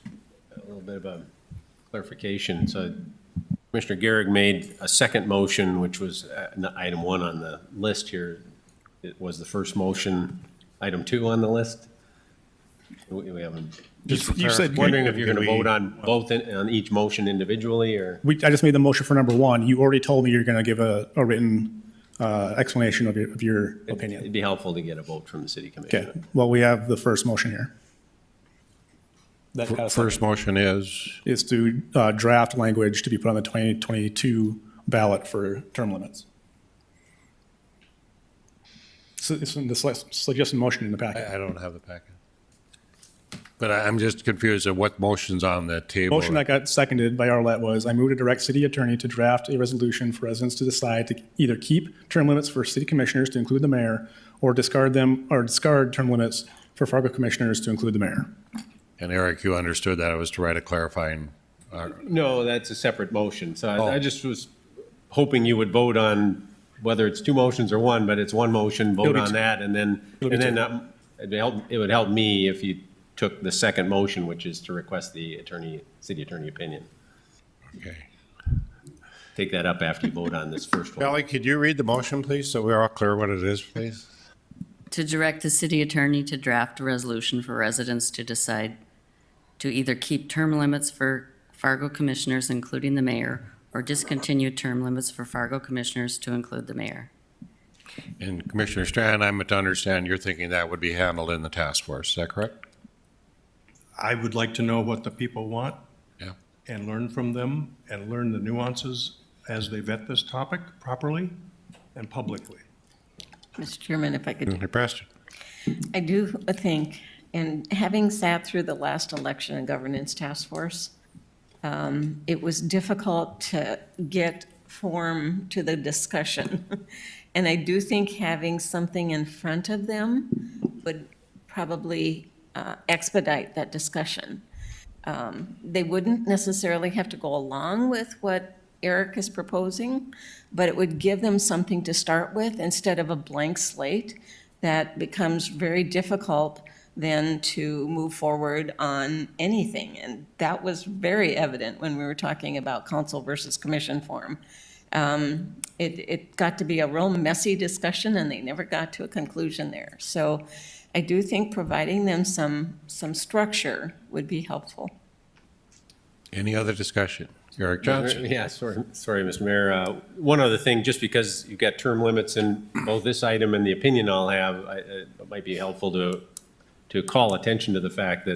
a little bit of a clarification. So Commissioner Garrick made a second motion, which was item 1 on the list here. It was the first motion, item 2 on the list. We haven't. You said Wondering if you're going to vote on both on each motion individually, or I just made the motion for number 1. You already told me you're going to give a written explanation of your opinion. it'd be helpful to get a vote from the city commission. Okay. Well, we have the first motion here. That has First motion is to draft language to be put on the 2022 ballot for term limits. So it's in the suggested motion in the packet. I don't have the packet. But I'm just confused at what motion's on the table. Motion that got seconded by Arlette was, I move to direct city attorney to draft a resolution for residents to decide to either keep term limits for city commissioners to include the mayor, or discard term limits for Fargo commissioners to include the mayor. And Eric, you understood that it was to write a clarifying. No, that's a separate motion. So I just was hoping you would vote on whether it's two motions or one, but it's one motion, It'll vote be on two. that, and then, It'll be two. it would help me if you took the second motion, which is to request the city attorney opinion. Okay. Take that up after you vote on this first one. Kelly, could you read the motion, please, so we're all clear what it is, please? To direct the city attorney to draft a resolution for residents to decide to either keep term limits for Fargo commissioners, including the mayor, or discontinue term limits for Fargo commissioners to include the mayor. And Commissioner Strand, I'm to understand you're thinking that would be handled in the task force, is that correct? I would like to know what the people want. Yeah. And learn from them and learn the nuances as they vet this topic properly and publicly. Mr. Chairman, if I could. Commissioner Preston. I do think, and having sat through the last election and governance task force, it was difficult to get form to the discussion. And I do think having something in front of them would probably expedite that discussion. They wouldn't necessarily have to go along with what Eric is proposing, but it would give them something to start with instead of a blank slate that becomes very difficult then to move forward on anything. And that was very evident when we were talking about council versus commission form. It got to be a real messy discussion and they never got to a conclusion there. So I do think providing them some structure would be helpful. Any other discussion? Eric Johnson. Yeah, sorry, Mr. Mayor. One other thing, just because you've got term limits in both this item and the opinion I'll have, it might be helpful to call attention to the fact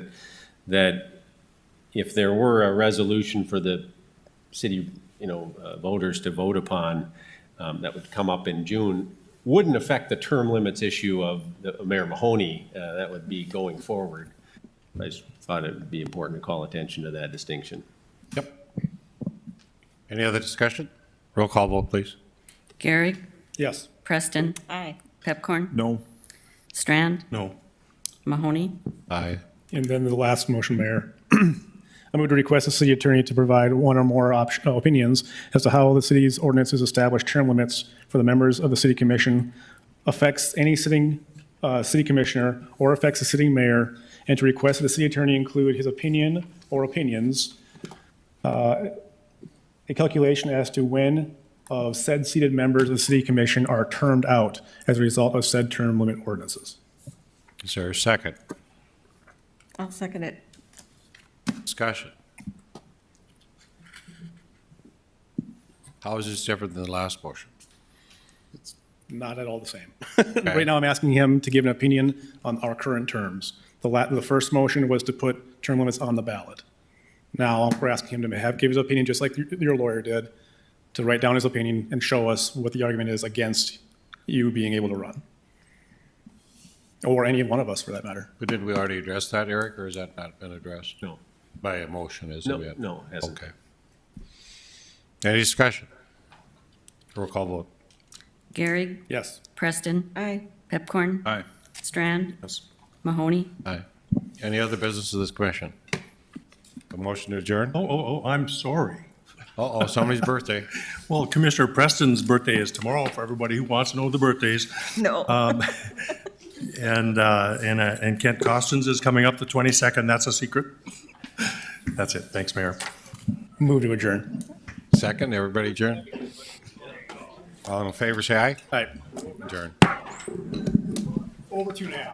that if there were a resolution for the city, voters to vote upon, that would come up in June, wouldn't affect the term limits issue of Mayor Mahoney. That would be going forward. I just thought it would be important to call attention to that distinction. Yep. Any other discussion? Roll call vote, please. Gary, Yes. Preston, Aye. Pepcorn, No. Strand, No. Mahoney, Aye. And then the last motion, Mayor. I move to request the city attorney to provide one or more opinions as to how the city's ordinances establish term limits for the members of the city commission affects any sitting city commissioner or affects the sitting mayor, and to request that the city attorney include his opinion or opinions, a calculation as to when of said seated members of the city commission are termed out as a result of said term limit ordinances. Is there a second? I'll second it. Discussion. How is this different than the last motion? Not at all the same. Right now, I'm asking him to give an opinion on our current terms. The first motion was to put term limits on the ballot. Now, we're asking him to give his opinion, just like your lawyer did, to write down his opinion and show us what the argument is against you being able to run. Or any one of us, for that matter. But didn't we already address that, Eric, or has that not been addressed? No. By a motion, is No, it yet? no, it hasn't. Okay. Any discussion? Roll call vote. Gary, Yes. Preston, Aye. Pepcorn, Aye. Strand, Yes. Mahoney, Aye. Any other business of this commission? A motion to adjourn? Oh, I'm sorry. Uh-oh, somebody's birthday. Well, Commissioner Preston's birthday is tomorrow for everybody who wants to know the birthdays. No. And Kent Costins is coming up the 22nd. That's a secret. That's it. Thanks, Mayor. Move to adjourn. Second, everybody adjourn? All in favor, say aye. All right. Adjourn. Over to now.